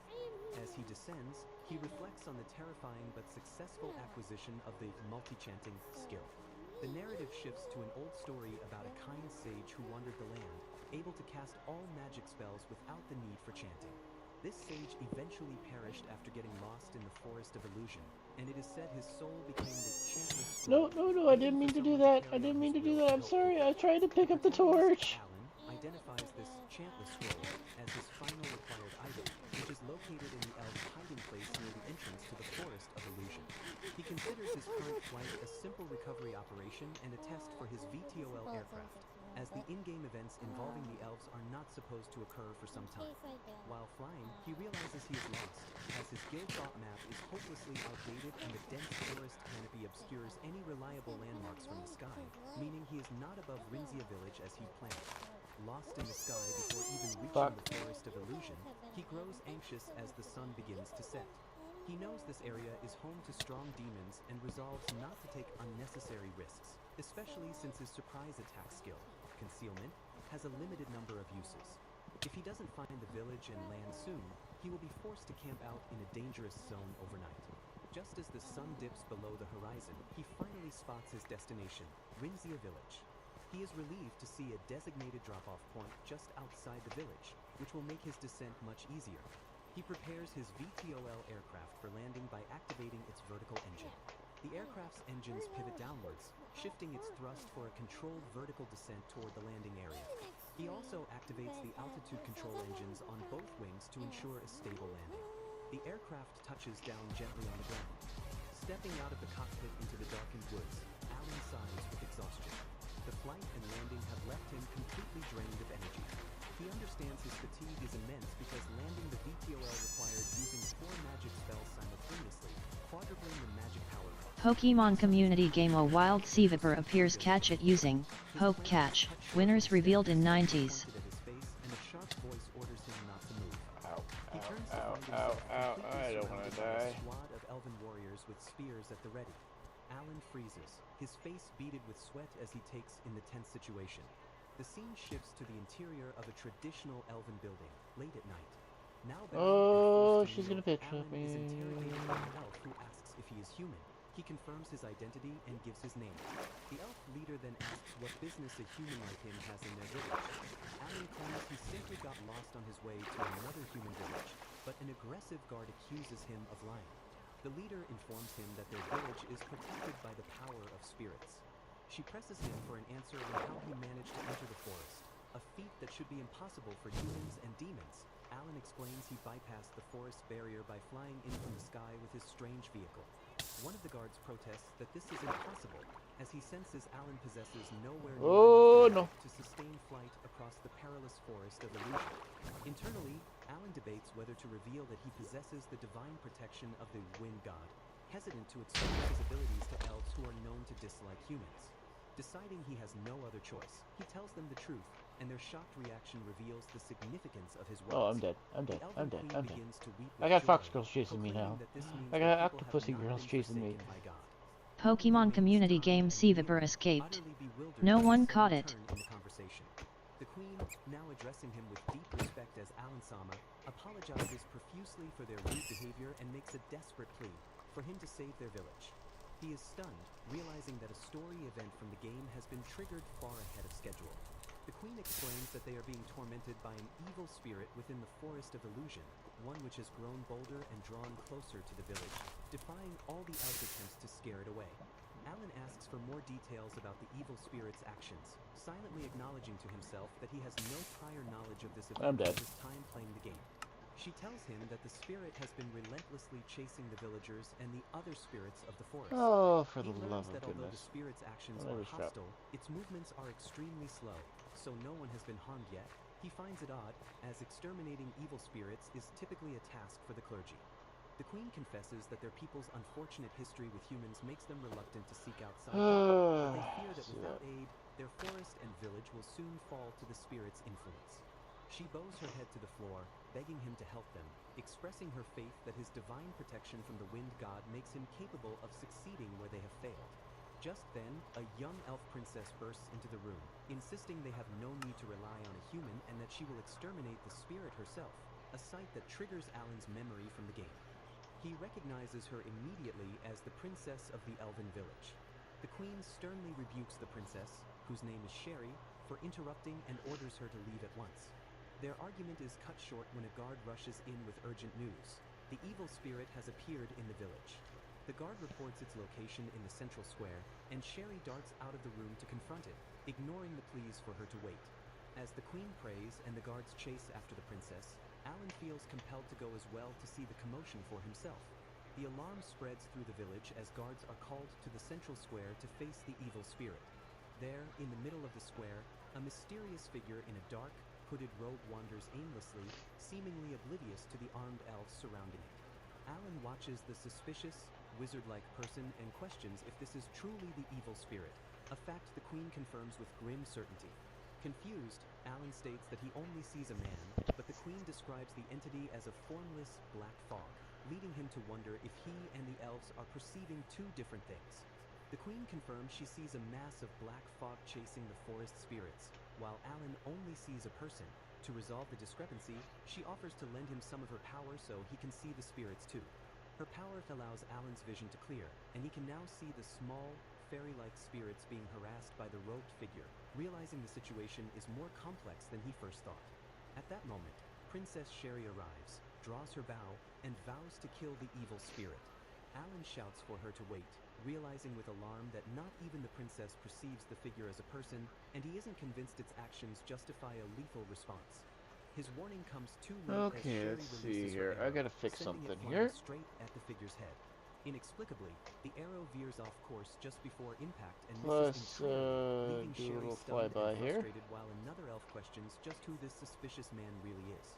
As he descends, he reflects on the terrifying but successful acquisition of the multi-chanting skill. The narrative shifts to an old story about a kind sage who wandered the land, able to cast all magic spells without the need for chanting. This sage eventually perished after getting lost in the Forest of Illusion, and it is said his soul became the chantless No, scroll, no, no, I didn't waiting mean for to do someone that. carry I didn't on mean his to do will that. I'm help sorry. people. I tried to pick The up the protagonist, torch. Alan, identifies this chantless scroll as his final required item, which is located in the elf's hiding place near the entrance to the Forest of Illusion. He considers his current flight a simple recovery operation and a test for his VTOL aircraft, as the in-game events involving the elves are not supposed to occur for some time. While flying, he realizes he is lost, as his guild-thought map is hopelessly outdated and the dense forest canopy obscures any reliable landmarks from the sky, meaning he is not above Rinzia village as he planned. Lost in the sky before even reaching the Forest of Illusion, he grows anxious as the sun begins to set. He knows this area is home to strong demons and resolves not to take unnecessary risks, especially since his surprise attack skill, Concealment, has a limited number of uses. If he doesn't find the village and land soon, he will be forced to camp out in a dangerous zone overnight. Just as the sun dips below the horizon, he finally spots his destination, Rinzia village. He is relieved to see a designated drop-off point just outside the village, which will make his descent much easier. He prepares his VTOL aircraft for landing by activating its vertical engine. The aircraft's engines pivot downwards, shifting its thrust for a controlled vertical descent toward the landing area. He also activates the altitude control engines on both wings to ensure a stable landing. The aircraft touches down gently on the ground. Stepping out of the cockpit into the darkened woods, Alan sighs with exhaustion. The flight and landing have left him completely drained of energy. He understands his fatigue is immense because landing the VTOL required using 4 magic spells simultaneously, quadrupling the magic power. Pokemon Community Game A Wild Seaviper appears catch it using Poke Catch. Winners revealed in 90s. Ow, ow, ow, ow, I don't want to die. A squad of elven warriors with spears at the ready. Alan freezes, his face beaded with sweat as he takes in the tense situation. The The scene shifts to the interior of a traditional elven building, late at night. Now bound Oh, and forced to she's kneel, gonna bitch with Alan is interrogated by me. an elf who asks if he is human. He confirms his identity and gives his name. The elf leader then asks what business a human like him has in their village. Alan claims he simply got lost on his way to another human village, but an aggressive guard accuses him of lying. The leader informs him that their village is protected by the power of spirits. She presses him for an answer on how he managed to enter the forest, a feat that should be impossible for humans and demons. Alan explains he bypassed the forest barrier by flying in from the sky with his strange vehicle. One of the guards protests that this is impossible, as he senses Alan possesses nowhere near enough magic to sustain flight across the perilous forest of illusion. Internally, Alan debates whether to reveal that he possesses the divine protection of the wind god, hesitant to expose his abilities to elves who are known to dislike humans. Deciding he has no other choice, he tells them the truth, and their shocked reaction reveals the significance of his words. Oh, I'm dead. I'm dead. The I'm elven dead. queen I'm dead. begins to weep I with got joy, fox girls chasing me now. proclaiming that this means I that got people have octopussy not girls been chasing me. forsaken by God. Pokemon community game Seaviper escaped. No one caught it. In the conversation. The queen, now addressing him with deep respect as Alan-sama, apologizes profusely for their rude behavior and makes a desperate plea for him to save their village. He is stunned, realizing that a story event from the game has been triggered far ahead of schedule. The queen explains that they are being tormented by an evil spirit within the Forest of Illusion, one which has grown bolder and drawn closer to the village, defying all the elf attempts to scare it away. Alan asks for more details about the evil spirit's actions, silently acknowledging to himself that he has no prior knowledge of this event from his time playing the game. She tells him that the spirit has been relentlessly chasing the villagers and the other spirits of the forest. Oh, for the He love learns of that although goodness. the spirit's actions are hostile, its movements are extremely slow, so no one has been harmed yet. He finds it odd, as exterminating evil spirits is typically a task for the clergy. The queen confesses that their people's unfortunate history with humans makes them reluctant to seek outside help, but they fear that without aid, their forest and village will soon fall to the spirit's influence. She bows her head to the floor, begging him to help them, expressing her faith that his divine protection from the wind god makes him capable of succeeding where they have failed. Just then, a young elf princess bursts into the room, insisting they have no need to rely on a human and that she will exterminate the spirit herself, a sight that triggers Alan's memory from the game. He recognizes her immediately as the princess of the elven village. The queen sternly rebukes the princess, whose name is Sherry, for interrupting and orders her to leave at once. Their argument is cut short when a guard rushes in with urgent news. The evil spirit has appeared in the village. The guard reports its location in the central square, and Sherry darts out of the room to confront it, ignoring the pleas for her to wait. As the queen prays and the guards chase after the princess, Alan feels compelled to go as well to see the commotion for himself. The alarm spreads through the village as guards are called to the central square to face the evil spirit. There, in the middle of the square, a mysterious figure in a dark, hooded robe wanders aimlessly, seemingly oblivious to the armed elves surrounding it. Alan watches the suspicious, wizard-like person and questions if this is truly the evil spirit, a fact the queen confirms with grim certainty. Confused, Alan states that he only sees a man, but the queen describes the entity as a formless, black fog, leading him to wonder if he and the elves are perceiving two different things. The queen confirms she sees a mass of black fog chasing the forest spirits, while Alan only sees a person. To resolve the discrepancy, she offers to lend him some of her power so he can see the spirits too. Her power allows Alan's vision to clear, and he can now see the small, fairy-like spirits being harassed by the robed figure, realizing the situation is more complex than he first thought. At that moment, Princess Sherry arrives, draws her bow, and vows to kill the evil spirit. Alan shouts for her to wait, realizing with alarm that not even the princess perceives the figure as a person, and he isn't convinced its actions justify a lethal response. His warning comes too late as Sherry releases her arrow, I gotta fix sending something it flying here. straight at the figure's head. Inexplicably, the arrow veers off course just before impact and Let's misses entirely, leaving do a Sherry little stunned and flyby here. frustrated while another elf questions just who this suspicious man really is.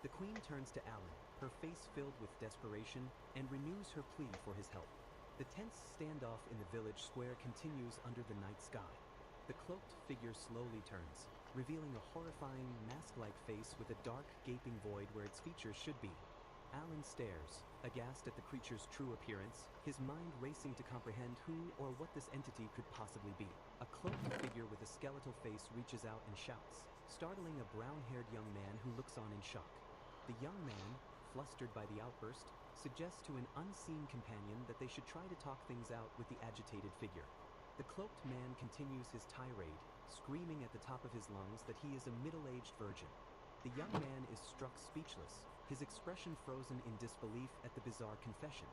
The queen turns to Alan, her face filled with desperation, and renews her plea for his help. The tense standoff in the village square continues under the night sky. The cloaked figure slowly turns, revealing a horrifying, mask-like face with a dark, gaping void where its features should be. Alan stares, aghast at the creature's true appearance, his mind racing to comprehend who or what this entity could possibly be. A cloaked figure with a skeletal face reaches out and shouts, startling a brown-haired young man who looks on in shock. The young man, flustered by the outburst, suggests to an unseen companion that they should try to talk things out with the agitated figure. The cloaked man continues his tirade, screaming at the top of his lungs that he is a middle-aged virgin. The young man is struck speechless, his expression frozen in disbelief at the bizarre confession.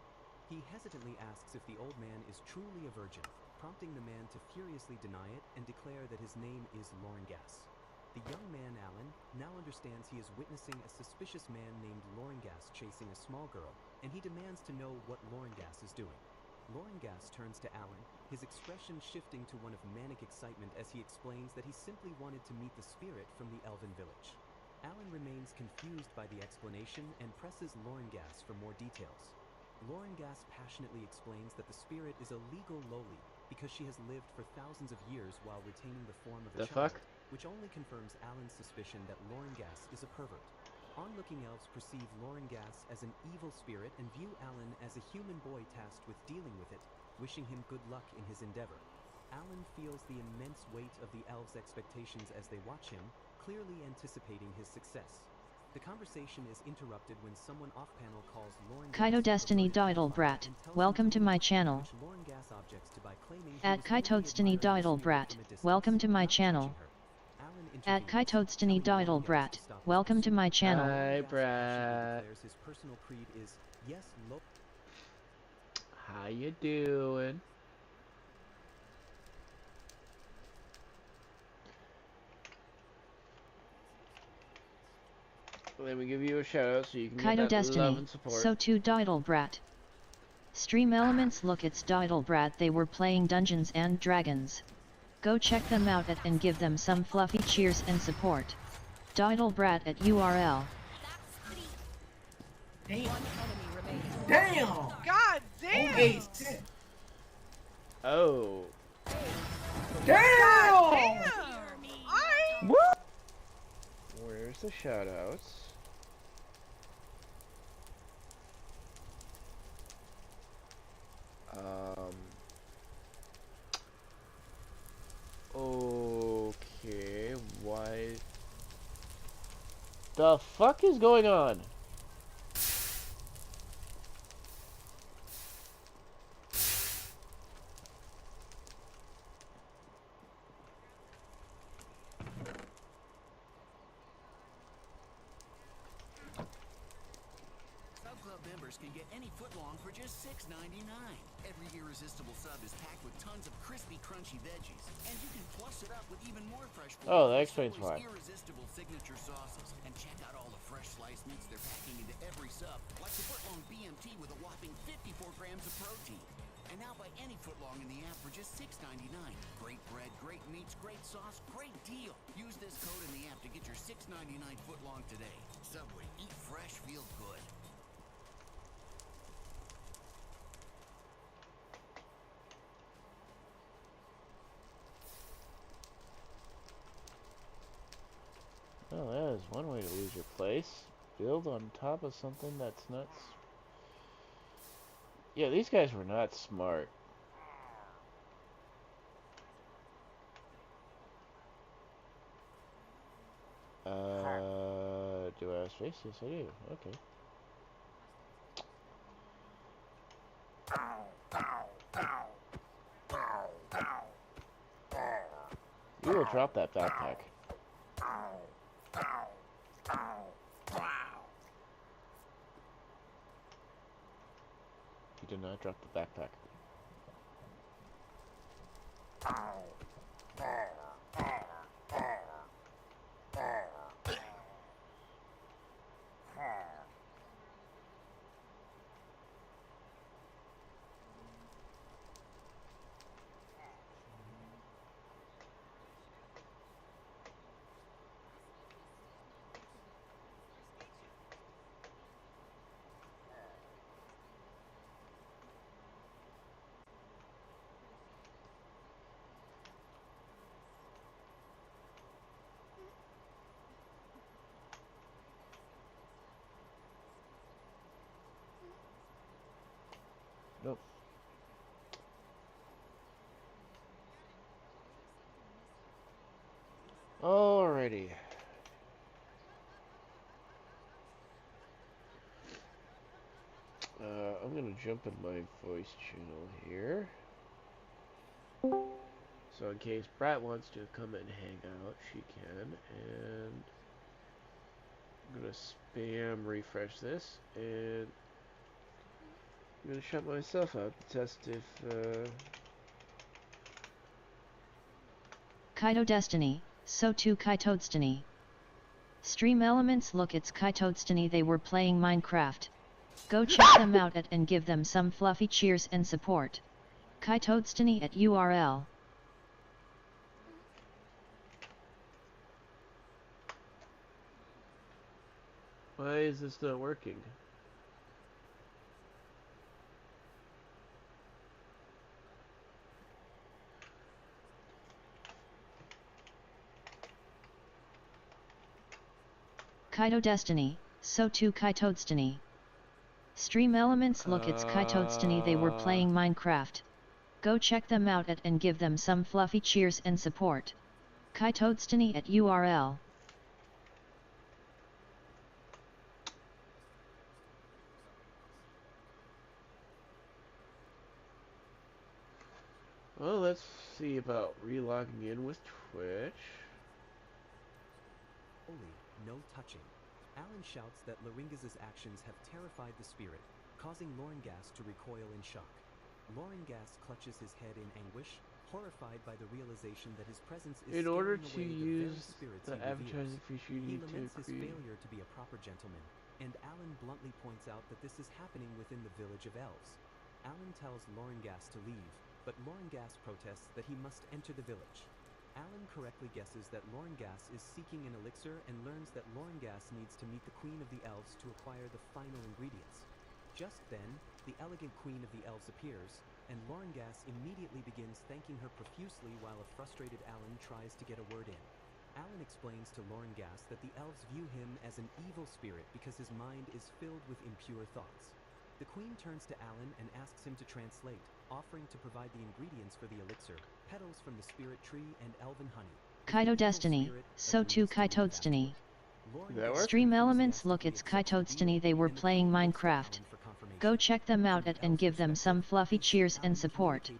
He hesitantly asks if the old man is truly a virgin, prompting the man to furiously deny it and declare that his name is Lorengas. The young man, Alan, now understands he is witnessing a suspicious man named Lorengas chasing a small girl, and he demands to know what Lorengas is doing. Lorengas turns to Alan, his expression shifting to one of manic excitement as he explains that he simply wanted to meet the spirit from the elven village. Alan remains confused by the explanation and presses Lorengas for more details. Lorengas passionately explains that the spirit is a legal loli because she has lived for thousands of years while retaining the form of a child, which only confirms Alan's suspicion that Lorengas is a pervert. Onlooking elves perceive Lorengas as an evil spirit and view Alan as a human boy tasked with dealing with it, wishing him good luck in his endeavor. Alan feels the immense weight of the elves' expectations as they watch him, clearly anticipating his success. The conversation is interrupted when someone off-panel calls Lorengas Kaito Destiny Diddle Brat, welcome to my channel. At Kaito Destiny Diddle Brat, welcome to my channel. At Kaito Destiny Diddle Brat, welcome to my channel. Hi, Brat. How you doing? Let me give you a shout out so you can Kaito get that Destiny, love and support. so too Diddle Brat. Stream Elements look it's Diddle Brat, they were playing Dungeons and Dragons. Go check them out and give them some fluffy cheers and support. Diddle Brat at URL. Damn! Damn! God damn! Okay, shit. Oh. Damn! God damn! What? Where's the shout outs? Okay, why? The fuck is going on? Can get any footlong for just $6.99. Every irresistible sub is packed with tons of crispy, crunchy veggies, and you can plus it up with even more fresh food. Oh, that explains why. Irresistible signature sauces, and check out all the fresh sliced meats they're packing into every sub, like the footlong BMT with a whopping 54 grams of protein. And now buy any footlong in the app for just $6.99. Great bread, great meats, great sauce, great deal. Use this code in the app to get your $6.99 footlong today. Subway, eat fresh, feel good. Oh, that is one way to lose your place. Build on top of something that's nuts. Yeah, these guys were not smart. Do I have space? Yes, I do. Okay. You will drop that backpack. You did not drop the backpack. Nope. Alrighty. I'm gonna jump in my voice channel here. So in case Brat wants to come and hang out, she can. And I'm gonna spam refresh this, and I'm gonna shut myself out to test if Kaito Destiny, so too Kaito Destiny. Stream Elements, look, it's Kaito Destiny, they were playing Minecraft. Go check them out and give them some fluffy cheers and support. Kaito Destiny at URL. why is this not working? Kaito Destiny, so too Kaito Destiny. Stream Elements, look, it's Kaito Destiny, they were playing Minecraft. Go check them out and give them some fluffy cheers and support. Kaito Destiny at URL. Well, let's see about relogging in with Twitch. Holy, no touching. Alan shouts that Laringas's actions have terrified the spirit, causing Loringas to recoil in shock. Loringas clutches his head in anguish, horrified by the realization that his presence is In order scaring to away the very use spirits the he reveres. advertising feature, you He need to laments his create. failure to be a proper gentleman, and Alan bluntly points out that this is happening within the village of elves. Alan tells Loringas to leave, but Loringas protests that he must enter the village. Alan correctly guesses that Loringas is seeking an elixir and learns that Loringas needs to meet the Queen of the Elves to acquire the final ingredients. Just then, the elegant Queen of the Elves appears, and Loringas immediately begins thanking her profusely while a frustrated Alan tries to get a word in. Alan explains to Loringas that the elves view him as an evil spirit because his mind is filled with impure thoughts. The Queen turns to Alan and asks him to translate, offering to provide the ingredients for the elixir, petals from the spirit tree and elven honey. Kaito Destiny, so too Kaito Destiny. That work? Stream Elements, look, it's Kaito Destiny, they were playing Minecraft. Go check them out and give them some fluffy cheers and support.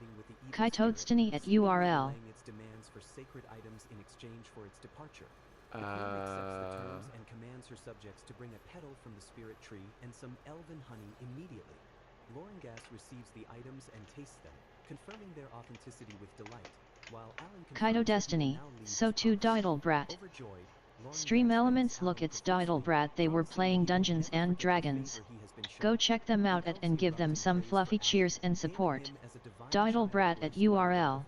Kaito Destiny at URL. Its demands for sacred items in exchange for its departure. The Queen accepts the terms and commands her subjects to bring a petal from the spirit tree and some elven honey immediately. Loringas receives the items and tastes them, confirming their authenticity with delight, while Alan Kaito Destiny, so too Diddlebrat. Stream Elements, look, it's Diddlebrat, they were playing Dungeons and Dragons. Go check them out and give them some fluffy cheers and support. Diddlebrat at URL.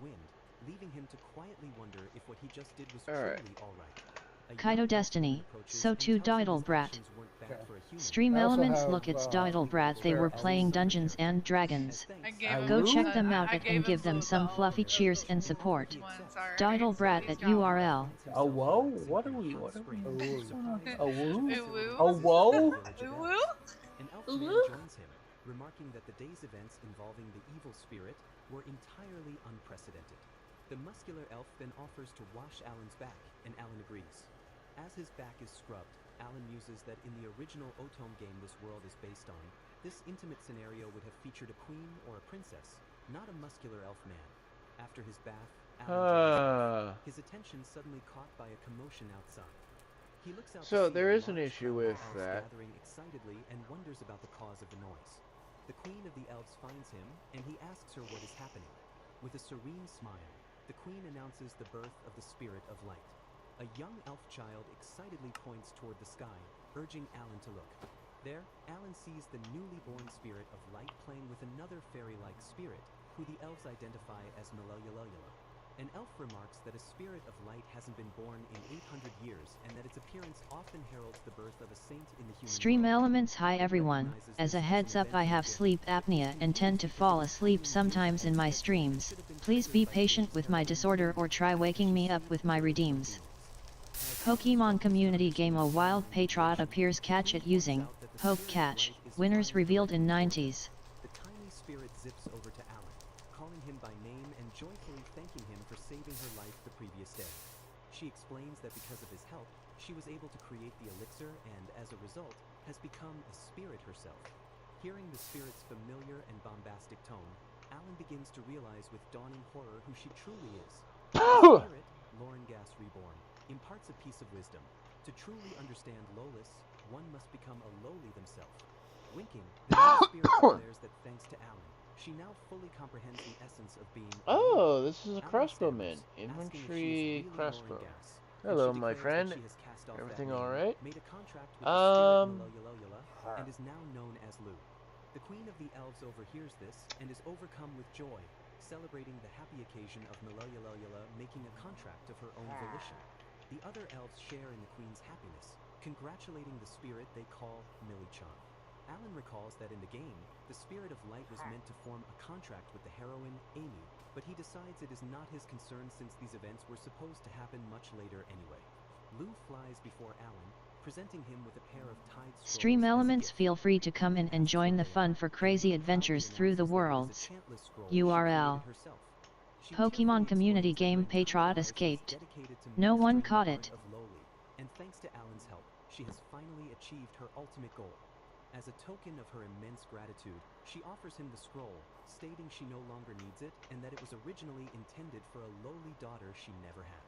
Leaving him to quietly wonder if what he just did was Alright. truly all right. Kaito Destiny, so too Diddlebrat. Stream Elements, look, it's Diddlebrat, they were playing Dungeons and Dragons. Go check them out and give them some fluffy cheers and support. Diddlebrat at URL. Oh, whoa? What are we? Oh, woo? Ooh, Oh, whoa? Ooh, An elf Ooh. man joins him, remarking that the day's events involving the evil spirit were entirely unprecedented. The muscular elf then offers to wash Alan's back, and Alan agrees. As his back is scrubbed, Alan muses that in the original Otome game this world is based on, this intimate scenario would have featured a queen or a princess, not a muscular elf man. After his bath, Alan his attention suddenly caught by a commotion outside. He looks out So to see there a is an large issue crowd of with elves that. gathering excitedly and wonders about the cause of the noise. The Queen of the Elves finds him, and he asks her what is happening. With a serene smile, the Queen announces the birth of the Spirit of Light. A young elf child excitedly points toward the sky, urging Alan to look. There, Alan sees the newly born Spirit of Light playing with another fairy-like spirit, who the elves identify as Meluyaluyala. An elf remarks that a spirit of light hasn't been born in 800 years, and that its appearance often heralds the birth of a saint in the human Stream world. Elements, hi everyone, as a heads up, I have sleep apnea and tend to fall asleep sometimes in my streams. Please be patient with my disorder or try waking me up with my redeems. Pokemon Community Game, a wild Patriot appears, catch it using Poke Catch, winners revealed in 90s. The tiny spirit zips over to Alan, calling him by name and joyfully thanking him for saving her life the previous day. She explains that because of his help, she was able to create the elixir and, as a result, has become a spirit herself. Hearing the spirit's familiar and bombastic tone, Alan begins to realize with dawning horror who she truly is. The spirit, Lauren Gass Reborn, imparts a piece of wisdom. To truly understand Lolis, one must become a lowly themselves. Winking, the new spirit declares that thanks to Alan, she now fully comprehends the essence of being a lowly. Oh, this is a Alan crossbowman. stammers, asking if she is Infantry really crossbow. Lauren Gass, and Hello, she my declares friend. that she has cast off Everything that name, alright? made a contract with the spirit Meloyaloyala, and is now known as Lou. The Queen of the Elves overhears this and is overcome with joy, celebrating the happy occasion of Meloyaloyala making a contract of her own volition. The other elves share in the Queen's happiness, congratulating the spirit they call Millie-chan. Alan recalls that in the game, the Spirit of Light was meant to form a contract with the heroine, Amy, but he decides it is not his concern since these events were supposed to happen much later anyway. Lou flies before Alan, presenting him with a pair of tied scrolls. Stream elements, feel free to come in and join the fun for crazy adventures through the worlds. URL. Pokemon Community Game Patriot escaped. No one caught it. And thanks to Alan's help, she has finally achieved her ultimate goal. As a token of her immense gratitude, she offers him the scroll, stating she no longer needs it and that it was originally intended for a lowly daughter she never had.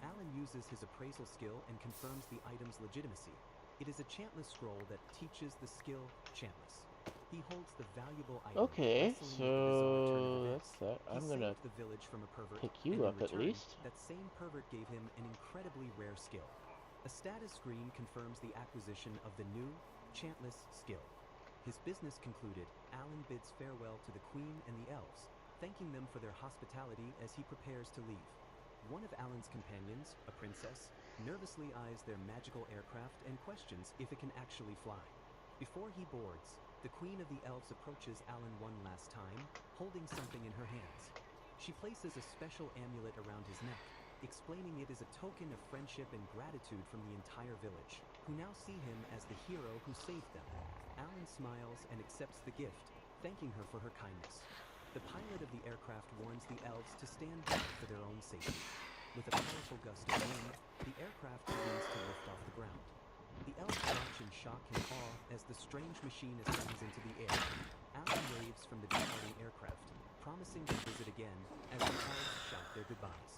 Alan uses his appraisal skill and confirms the item's legitimacy. It is a chantless scroll that teaches the skill Chantless. He holds the valuable item. Okay, so that's that. I'm gonna the village from a pervert, pick you up at return, least. That same pervert gave him an incredibly rare skill. A status screen confirms the acquisition of the new Chantless skill. His business concluded, Alan bids farewell to the Queen and the elves, thanking them for their hospitality as he prepares to leave. One of Alan's companions, a princess, nervously eyes their magical aircraft and questions if it can actually fly. Before he boards, the Queen of the Elves approaches Alan one last time, holding something in her hands. She places a special amulet around his neck, explaining it is a token of friendship and gratitude from the entire village, who now see him as the hero who saved them. Alan smiles and accepts the gift, thanking her for her kindness. The pilot of the aircraft warns the elves to stand back for their own safety. With a powerful gust of wind, the aircraft begins to lift off the ground. The elves watch in shock and awe as the strange machine ascends into the air. Alan waves from the departing aircraft, promising to visit again as the elves shout their goodbyes.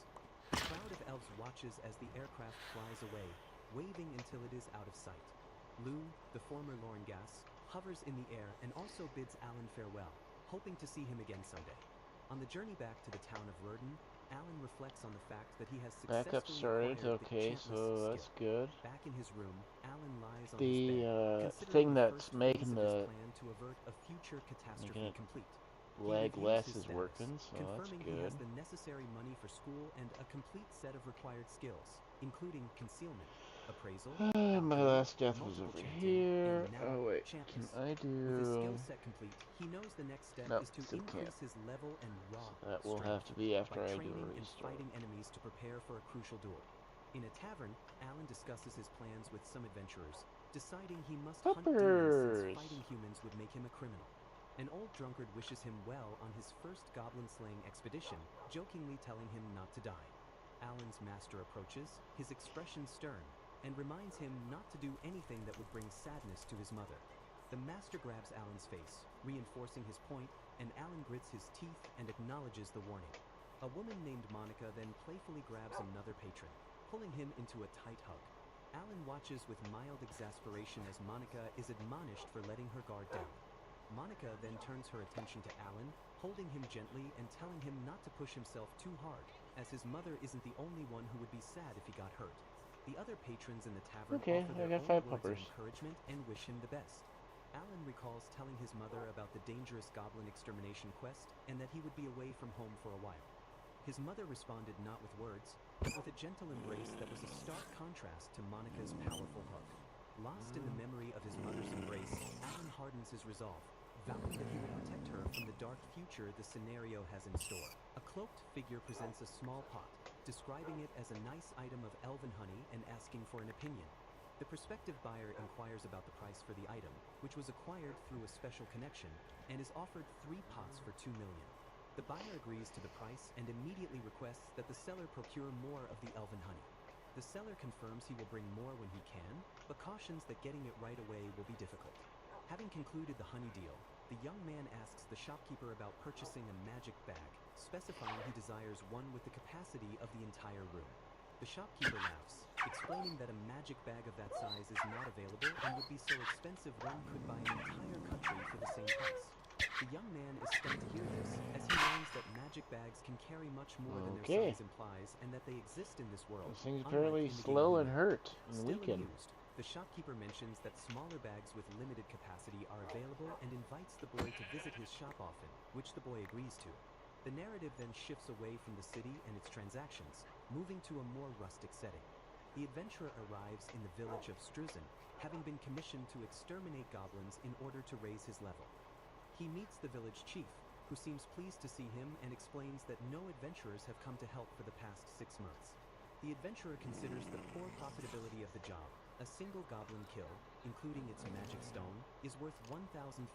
The crowd of elves watches as the aircraft flies away, waving until it is out of sight. Lou, the former Lauren Gass, hovers in the air and also bids Alan farewell, hoping to see him again someday. On the journey back to the town of Rurden, Alan reflects on the fact that he has Backup successfully started, acquired okay, the so that's good. Back in his room, Alan lies on The his bed, thing considering the that's first phase making of his the plan to avert a future catastrophe making it complete. lag He reviews less his is status, working, so that's confirming he good. has the necessary money for school and a complete set of required skills, including concealment, appraisal, My alchemy, last death was multiple over chanting, here. and now Oh wait, Chantless. can I With his skill do? set complete, he knows the next step No, is to still can't. increase his level and raw That will strength have to be after by I do training a and restore. fighting enemies to prepare for a crucial duel. In a tavern, Alan discusses his plans with some adventurers, deciding he must hunt demons since fighting humans would make him a criminal. An old drunkard wishes him well on his first goblin-slaying expedition, jokingly telling him not to die. Alan's master approaches, his expression stern, and reminds him not to do anything that would bring sadness to his mother. The master grabs Alan's face, reinforcing his point, and Alan grits his teeth and acknowledges the warning. A woman named Monica then playfully grabs another patron, pulling him into a tight hug. Alan watches with mild exasperation as Monica is admonished for letting her guard down. Monica then turns her attention to Alan, holding him gently and telling him not to push himself too hard, as his mother isn't the only one who would be sad if he got hurt. The other patrons in the tavern offer their own words of encouragement and wish him the best. Alan recalls telling his mother about the dangerous goblin extermination quest and that he would be away from home for a while. His mother responded not with words, but with a gentle embrace that was a stark contrast to Monica's powerful hug. Lost in the memory of his mother's embrace, Alan hardens his resolve, vowing that he will protect her from the dark future the scenario has in store. A cloaked figure presents a small pot, describing it as a nice item of elven honey and asking for an opinion. The prospective buyer inquires about the price for the item, which was acquired through a special connection, and is offered 3 pots for 2 million. The buyer agrees to the price and immediately requests that the seller procure more of the elven honey. The seller confirms he will bring more when he can, but cautions that getting it right away will be difficult. Having concluded the honey deal, the young man asks the shopkeeper about purchasing a magic bag, specifying he desires one with the capacity of the entire room. The shopkeeper laughs, explaining that a magic bag of that size is not available and would be so expensive one could buy an entire country for the same price. The young man is stunned to hear this, as he learns that magic bags can carry much more than their size implies, and that they exist in this world. This thing's fairly slow and hurt and Still weakened. amused, the shopkeeper mentions that smaller bags with limited capacity are available and invites the boy to visit his shop often, which the boy agrees to. The narrative then shifts away from the city and its transactions, moving to a more rustic setting. The adventurer arrives in the village of Struzen, having been commissioned to exterminate goblins in order to raise his level. He meets the village chief, who seems pleased to see him and explains that no adventurers have come to help for the past 6 months. The adventurer considers the poor profitability of the job. A single goblin kill, including its magic stone, is worth 1,500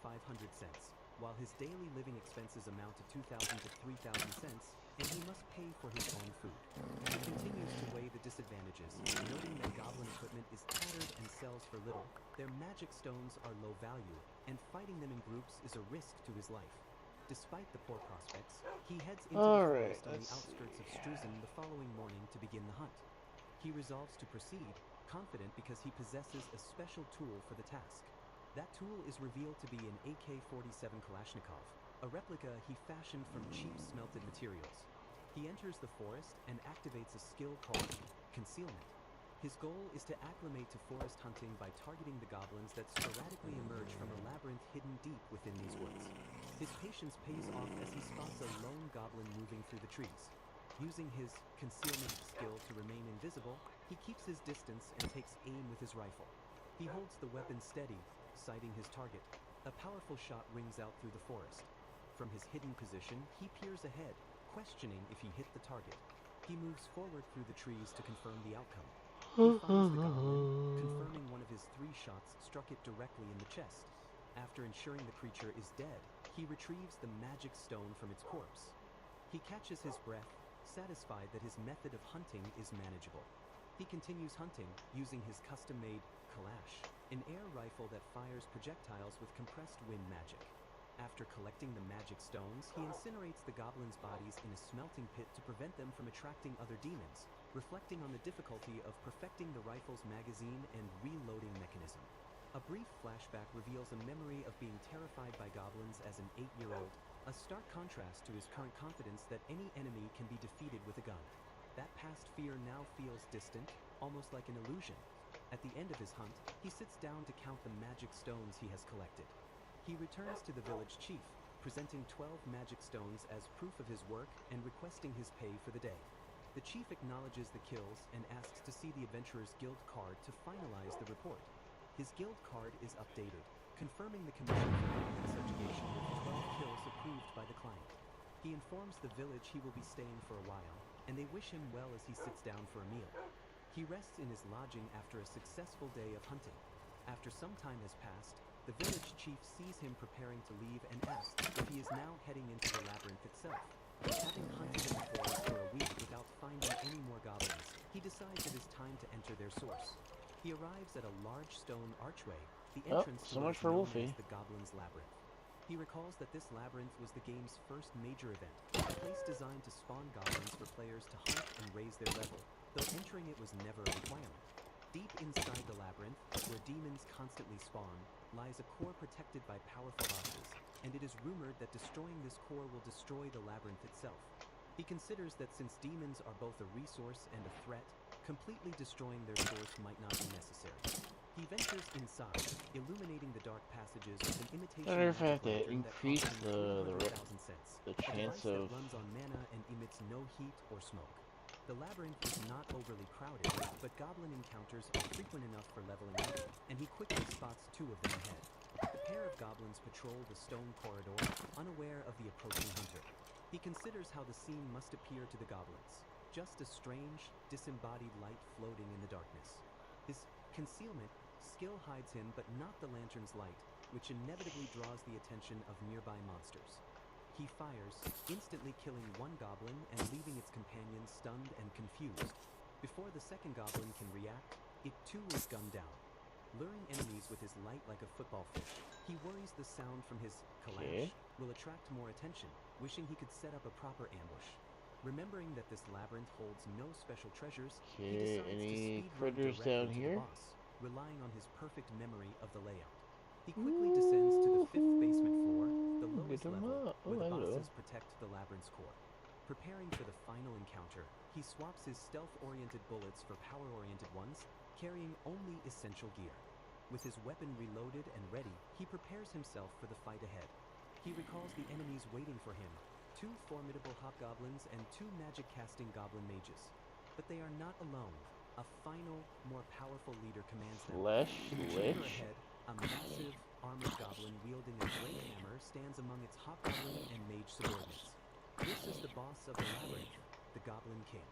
cents, while his daily living expenses amount to 2,000 to 3,000 cents, and he must pay for his own food. He continues to weigh the disadvantages, noting that goblin equipment is tattered and sells for little, their magic stones are low value, and fighting them in groups is a risk to his life. Despite the poor prospects, he heads into the forest on the outskirts of Struzen the following morning to begin the hunt. He resolves to proceed, confident because he possesses a special tool for the task. That tool is revealed to be an AK-47 Kalashnikov, a replica he fashioned from cheap smelted materials. He enters the forest and activates a skill called Concealment. His goal is to acclimate to forest hunting by targeting the goblins that sporadically emerge from a labyrinth hidden deep within these woods. His patience pays off as he spots a lone goblin moving through the trees. Using his concealment skill to remain invisible, he keeps his distance and takes aim with his rifle. He holds the weapon steady, sighting his target. A powerful shot rings out through the forest. From his hidden position, he peers ahead, questioning if he hit the target. He moves forward through the trees to confirm the outcome. He finds the goblin, confirming one of his 3 shots struck it directly in the chest. After ensuring the creature is dead, he retrieves the magic stone from its corpse. He catches his breath, satisfied that his method of hunting is manageable. He continues hunting, using his custom-made Kalash, an air rifle that fires projectiles with compressed wind magic. After collecting the magic stones, he incinerates the goblins' bodies in a smelting pit to prevent them from attracting other demons, reflecting on the difficulty of perfecting the rifle's magazine and reloading mechanism. A brief flashback reveals a memory of being terrified by goblins as an 8-year-old, a stark contrast to his current confidence that any enemy can be defeated with a gun. That past fear now feels distant, almost like an illusion. At the end of his hunt, he sits down to count the magic stones he has collected. He returns to the village chief, presenting 12 magic stones as proof of his work and requesting his pay for the day. The chief acknowledges the kills and asks to see the adventurer's guild card to finalize the report. His guild card is updated, confirming the commission for goblin subjugation with 12 kills approved by the client. He informs the village he will be staying for a while, and they wish him well as he sits down for a meal. He rests in his lodging after a successful day of hunting. After some time has passed, the village chief sees him preparing to leave and asks if he is now heading into the labyrinth itself. Having hunted in the forest for a week without finding any more goblins, he decides it is time to enter their source. He arrives at a large stone archway, the entrance to what is known as the Goblin's Labyrinth. He recalls that this labyrinth was the game's first major event, a place designed to spawn goblins for players to hunt and raise their level, though entering it was never a requirement. Deep inside the labyrinth, where demons constantly spawn, lies a core protected by powerful bosses, and it is rumored that destroying this core will destroy the labyrinth itself. He considers that since demons are both a resource and a threat, completely destroying their source might not be necessary. He ventures inside, illuminating the dark passages with an imitation magic lantern that costs him 400,000 cents, a device that runs on mana and emits no heat or smoke. The labyrinth is not overly crowded, but goblin encounters are frequent enough for leveling up, and he quickly spots 2 of them ahead. The pair of goblins patrol the stone corridor, unaware of the approaching hunter. He considers how the scene must appear to the goblins, just a strange, disembodied light floating in the darkness. His concealment skill hides him, but not the lantern's light, which inevitably draws the attention of nearby monsters. He fires, instantly killing 1 goblin and leaving its companions stunned and confused. Before Before the second goblin can react, it too is gunned down. Luring enemies with his light like a football fish, he worries the sound from his kalash will attract more attention, wishing he could set up a proper ambush. Remembering that this labyrinth holds no special treasures, he decides to speed run directly to the boss, relying on his perfect memory of the layout. He quickly descends to the 5th basement floor, the lowest level, where the bosses protect the labyrinth's core. Preparing for the final encounter, he swaps his stealth-oriented bullets for power-oriented ones, carrying only essential gear. With his weapon reloaded and ready, he prepares himself for the fight ahead. He recalls the enemies waiting for him, 2 formidable hobgoblins and 2 magic-casting goblin mages. But they are not alone. A final, more powerful leader commands them. In the chamber ahead, a massive, armored goblin wielding a great hammer stands among its hobgoblin and mage subordinates. This is the boss of the labyrinth, the Goblin King.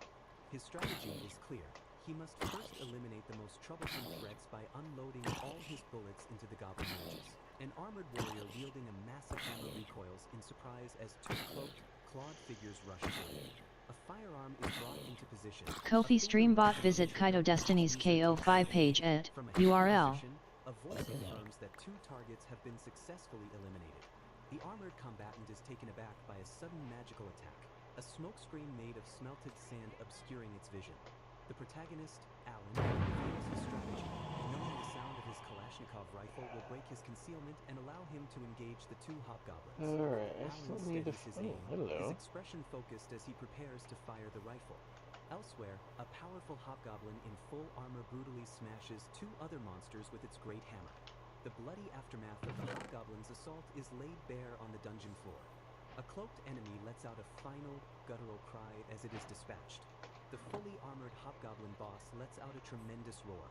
His strategy is clear. He must first eliminate the most troublesome threats by unloading all his bullets into the goblin mages. An armored warrior wielding a massive hammer recoils in surprise as 2 cloaked, clawed figures rush forward. A firearm is brought into position. Ko-fi stream bot visit Kaito Destiny's KO5 page at URL. A voice confirms that 2 targets have been successfully eliminated. The armored combatant is taken aback by a sudden magical attack, a smokescreen made of smelted sand obscuring its vision. The protagonist, Alan, reveals his strategy, knowing the sound of his Kalashnikov rifle will break his concealment and allow him to engage the 2 hobgoblins. Alright, Alan steadies his aim, his expression focused as he prepares to fire the rifle. Elsewhere, a powerful hobgoblin in full armor brutally smashes 2 other monsters with its great hammer. The bloody aftermath of the hobgoblin's assault is laid bare on the dungeon floor. A cloaked enemy lets out a final, guttural cry as it is dispatched. The fully armored hobgoblin boss lets out a tremendous roar.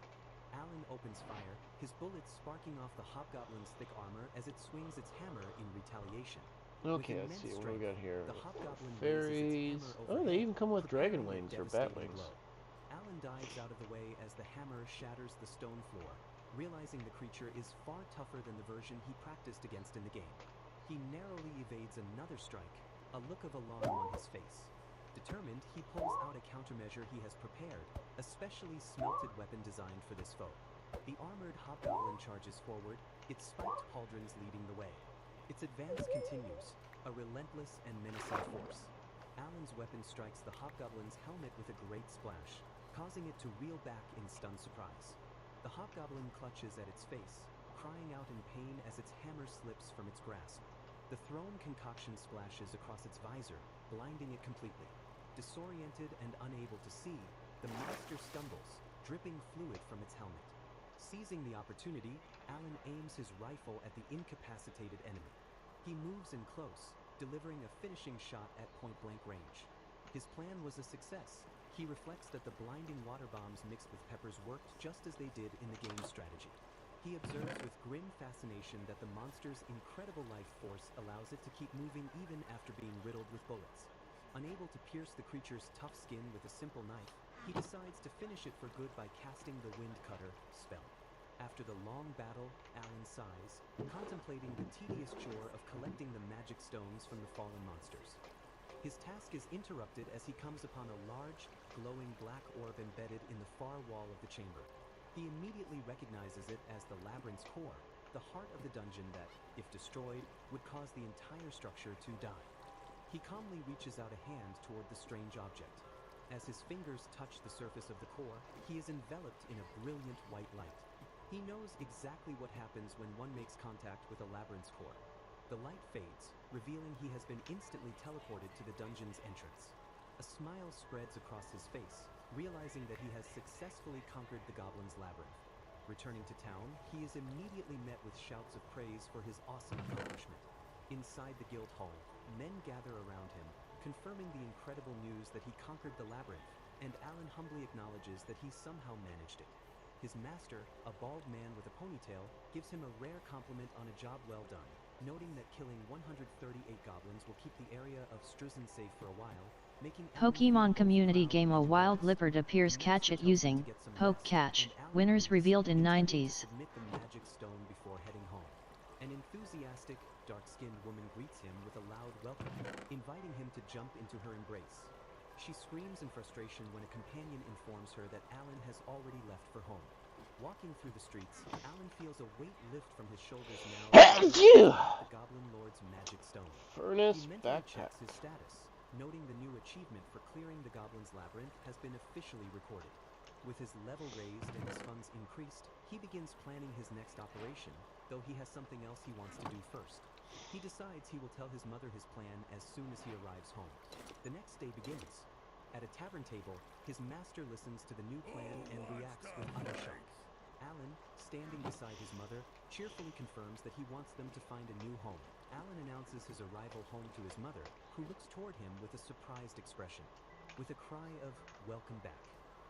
Alan opens fire, his bullets sparking off the hobgoblin's thick armor as it swings its hammer in retaliation. Okay, let's see what we got here. Fairies. Oh, they even come with dragon wings or bat wings. Alan dives out of the way as the hammer shatters the stone floor, realizing the creature is far tougher than the version he practiced against in the game. He narrowly evades another strike, a look of alarm on his face. Determined, he pulls out a countermeasure he has prepared, a specially smelted weapon designed for this foe. The armored hobgoblin charges forward, its spiked pauldrons leading the way. Its advance continues, a relentless and menacing force. Alan's weapon strikes the hobgoblin's helmet with a great splash, causing it to reel back in stunned surprise. The hobgoblin clutches at its face, crying out in pain as its hammer slips from its grasp. The thrown concoction splashes across its visor, blinding it completely. Disoriented and unable to see, the monster stumbles, dripping fluid from its helmet. Seizing the opportunity, Alan aims his rifle at the incapacitated enemy. He moves in close, delivering a finishing shot at point-blank range. His plan was a success. He reflects that the blinding water bombs mixed with peppers worked just as they did in the game's strategy. He observes with grim fascination that the monster's incredible life force allows it to keep moving even after being riddled with bullets. Unable to pierce the creature's tough skin with a simple knife, he decides to finish it for good by casting the Wind Cutter spell. After the long battle, Alan sighs, contemplating the tedious chore of collecting the magic stones from the fallen monsters. His task is interrupted as he comes upon a large, glowing black orb embedded in the far wall of the chamber. He immediately recognizes it as the labyrinth's core, the heart of the dungeon that, if destroyed, would cause the entire structure to die. He calmly reaches out a hand toward the strange object. As his fingers touch the surface of the core, he is enveloped in a brilliant white light. He knows exactly what happens when one makes contact with a labyrinth's core. The light fades, revealing he has been instantly teleported to the dungeon's entrance. A smile spreads across his face, realizing that he has successfully conquered the goblin's labyrinth. Returning to town, he is immediately met with shouts of praise for his awesome accomplishment. Inside the guild hall, men gather around him, confirming the incredible news that he conquered the labyrinth, and Alan humbly acknowledges that he somehow managed it. His master, a bald man with a ponytail, gives him a rare compliment on a job well done, noting that killing 138 goblins will keep the area of Struzen safe for a while, making Pokemon Community Game A Wild Lippard appears catch it using Poke Catch. Winners revealed in 90s. Submit the magic stone before heading home. An enthusiastic, dark-skinned woman greets him with a loud welcome, inviting him to jump into her embrace. She screams in frustration when a companion informs her that Alan has already left for home. Walking through the streets, Alan feels a weight lift from his shoulders now that he knows about the Goblin Lord's magic stone. Furnace He mentally backpack. checks his status, noting the new achievement for clearing the Goblin's Labyrinth has been officially recorded. With his level raised and his funds increased, he begins planning his next operation, though he has something else he wants to do first. He decides he will tell his mother his plan as soon as he arrives home. The next day begins. At a tavern table, his master listens to the new plan and reacts with utter shock. Alan, standing beside his mother, cheerfully confirms that he wants them to find a new home. Alan announces his arrival home to his mother, who looks toward him with a surprised expression. With a cry of, "Welcome back,"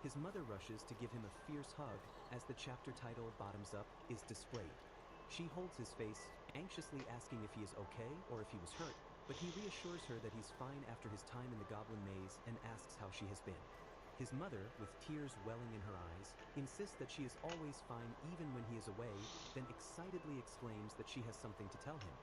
his mother rushes to give him a fierce hug as the chapter title, Bottoms Up, is displayed. She holds his face, anxiously asking if he is okay or if he was hurt, but he reassures her that he's fine after his time in the Goblin Maze and asks how she has been. His mother, with tears welling in her eyes, insists that she is always fine even when he is away, then excitedly exclaims that she has something to tell him.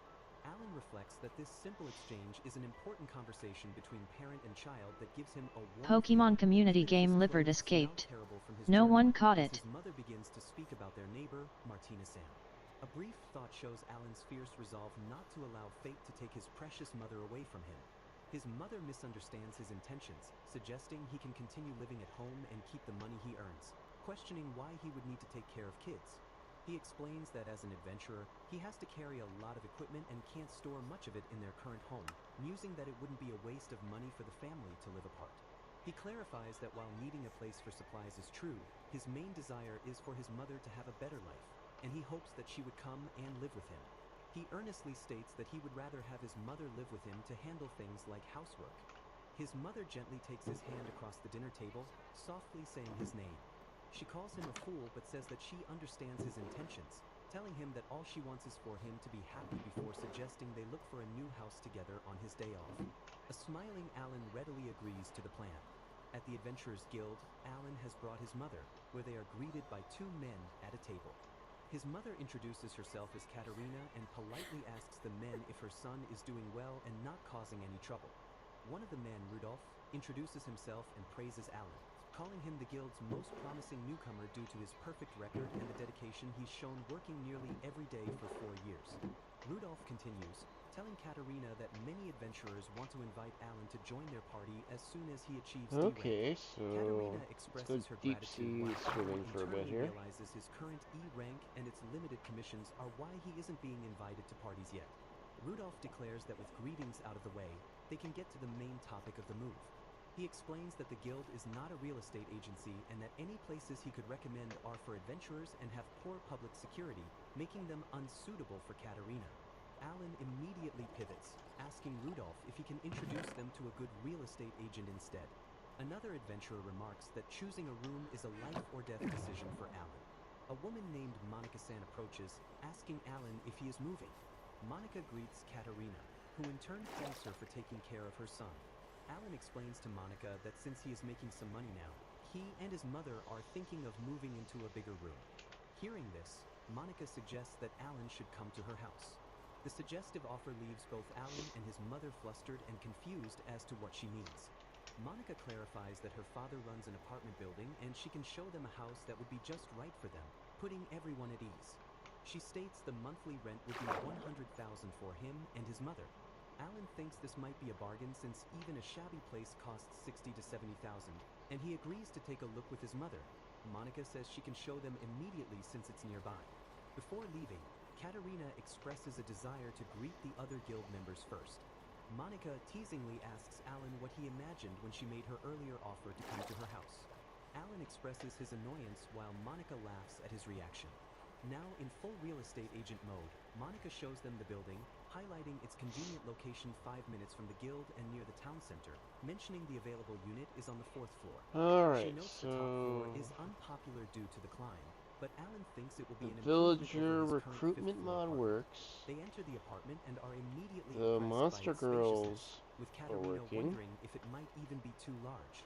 Alan reflects that this simple exchange is an important conversation between parent and child that gives him a warm Pokemon community game Lizard escaped. No one caught it. his mother begins to speak about their neighbor, Martina-san. A brief thought shows Alan's fierce resolve not to allow fate to take his precious mother away from him. His mother misunderstands his intentions, suggesting he can continue living at home and keep the money he earns, questioning why he would need to take care of kids. He explains that as an adventurer, he has to carry a lot of equipment and can't store much of it in their current home, musing that it wouldn't be a waste of money for the family to live apart. He clarifies that while needing a place for supplies is true, his main desire is for his mother to have a better life, and he hopes that she would come and live with him. He earnestly states that he would rather have his mother live with him to handle things like housework. His mother gently takes his hand across the dinner table, softly saying his name. She calls him a fool but says that she understands his intentions, telling him that all she wants is for him to be happy before suggesting they look for a new house together on his day off. A smiling Alan readily agrees to the plan. At the Adventurers Guild, Alan has brought his mother, where they are greeted by two men at a table. His mother introduces herself as Katarina and politely asks the men if her son is doing well and not causing any trouble. One of the men, Rudolph, introduces himself and praises Alan, calling him the guild's most promising newcomer due to his perfect record and the dedication he's shown working nearly every day for 4 years. Rudolph continues, telling Katarina that many adventurers want to invite Alan to join their party as soon as he achieves D rank. Okay, so Katarina let's expresses go her deep gratitude sea while swimming Alan for a bit internally here. realizes his current E rank and its limited commissions are why he isn't being invited to parties yet. Rudolph declares that with greetings out of the way, they can get to the main topic of the move. He explains that the guild is not a real estate agency and that any places he could recommend are for adventurers and have poor public security, making them unsuitable for Katarina. Alan immediately pivots, asking Rudolph if he can introduce them to a good real estate agent instead. Another adventurer remarks that choosing a room is a life or death decision for Alan. A woman named Monica-san approaches, asking Alan if he is moving. Monica greets Katarina, who in turn thanks her for taking care of her son. Alan explains to Monica that since he is making some money now, he and his mother are thinking of moving into a bigger room. Hearing this, Monica suggests that Alan should come to her house. The suggestive offer leaves both Alan and his mother flustered and confused as to what she means. Monica clarifies that her father runs an apartment building and she can show them a house that would be just right for them, putting everyone at ease. She states the monthly rent would be $100,000 for him and his mother. Alan thinks this might be a bargain since even a shabby place costs $60,000 to $70,000, and he agrees to take a look with his mother. Monica says she can show them immediately since it's nearby. Before leaving, Katarina expresses a desire to greet the other guild members first. Monica teasingly asks Alan what he imagined when she made her earlier offer to come to her house. Alan expresses his annoyance while Monica laughs at his reaction. Now in full real estate agent mode, Monica shows them the building, highlighting its convenient location 5 minutes from the guild and near the town center, mentioning the available unit is on the 4th floor. She Alright, notes so the top floor is unpopular due to the climb, but Alan thinks it will be the an improvement villager over his current recruitment 5th floor mod apartment. works. They enter the apartment and are immediately The impressed monster by its spaciousness, girls with are Katarina working. wondering if it might even be too large.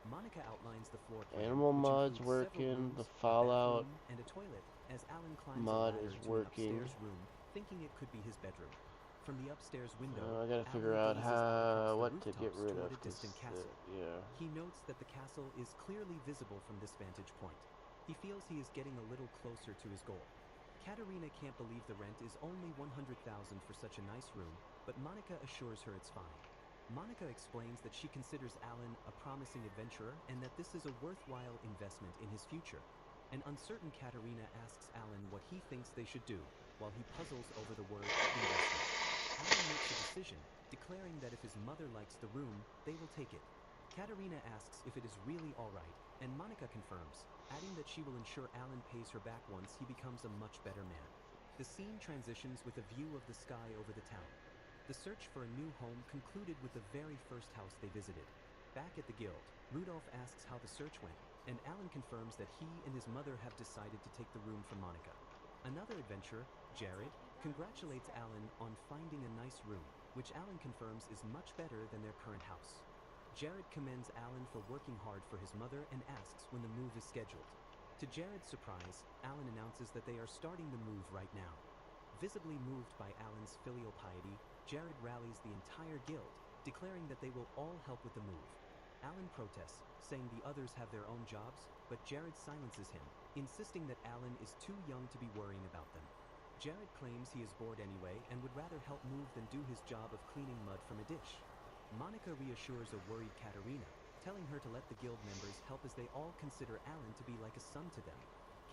Monica outlines the floor plan, Animal which mod's includes several working. rooms, The a Fallout bathroom, and a toilet, as Alan climbs a mod ladder is to an working. upstairs room, thinking it could be his bedroom. From the upstairs window, I gotta figure Alan out gazes out across the what to get rooftops rid toward of. a distant 'Cause, castle. yeah. He notes that the castle is clearly visible from this vantage point. He feels he is getting a little closer to his goal. Katerina can't believe the rent is only $100,000 for such a nice room, but Monica assures her it's fine. Monica explains that she considers Alan a promising adventurer and that this is a worthwhile investment in his future. An uncertain Katerina asks Alan what he thinks they should do, while he puzzles over the word investment. Alan makes a decision, declaring that if his mother likes the room, they will take it. Katerina asks if it is really alright, and Monica confirms, adding that she will ensure Alan pays her back once he becomes a much better man. The scene transitions with a view of the sky over the town. The search for a new home concluded with the very first house they visited. Back at the guild, Rudolph asks how the search went, and Alan confirms that he and his mother have decided to take the room from Monica. Another adventurer, Jared, congratulates Alan on finding a nice room, which Alan confirms is much better than their current house. Jared commends Alan for working hard for his mother and asks when the move is scheduled. To Jared's surprise, Alan announces that they are starting the move right now. Visibly moved by Alan's filial piety, Jared rallies the entire guild, declaring that they will all help with the move. Alan protests, saying the others have their own jobs, but Jared silences him, insisting that Alan is too young to be worrying about them. Jared claims he is bored anyway and would rather help move than do his job of cleaning mud from a dish. Monica reassures a worried Katerina, telling her to let the guild members help as they all consider Alan to be like a son to them.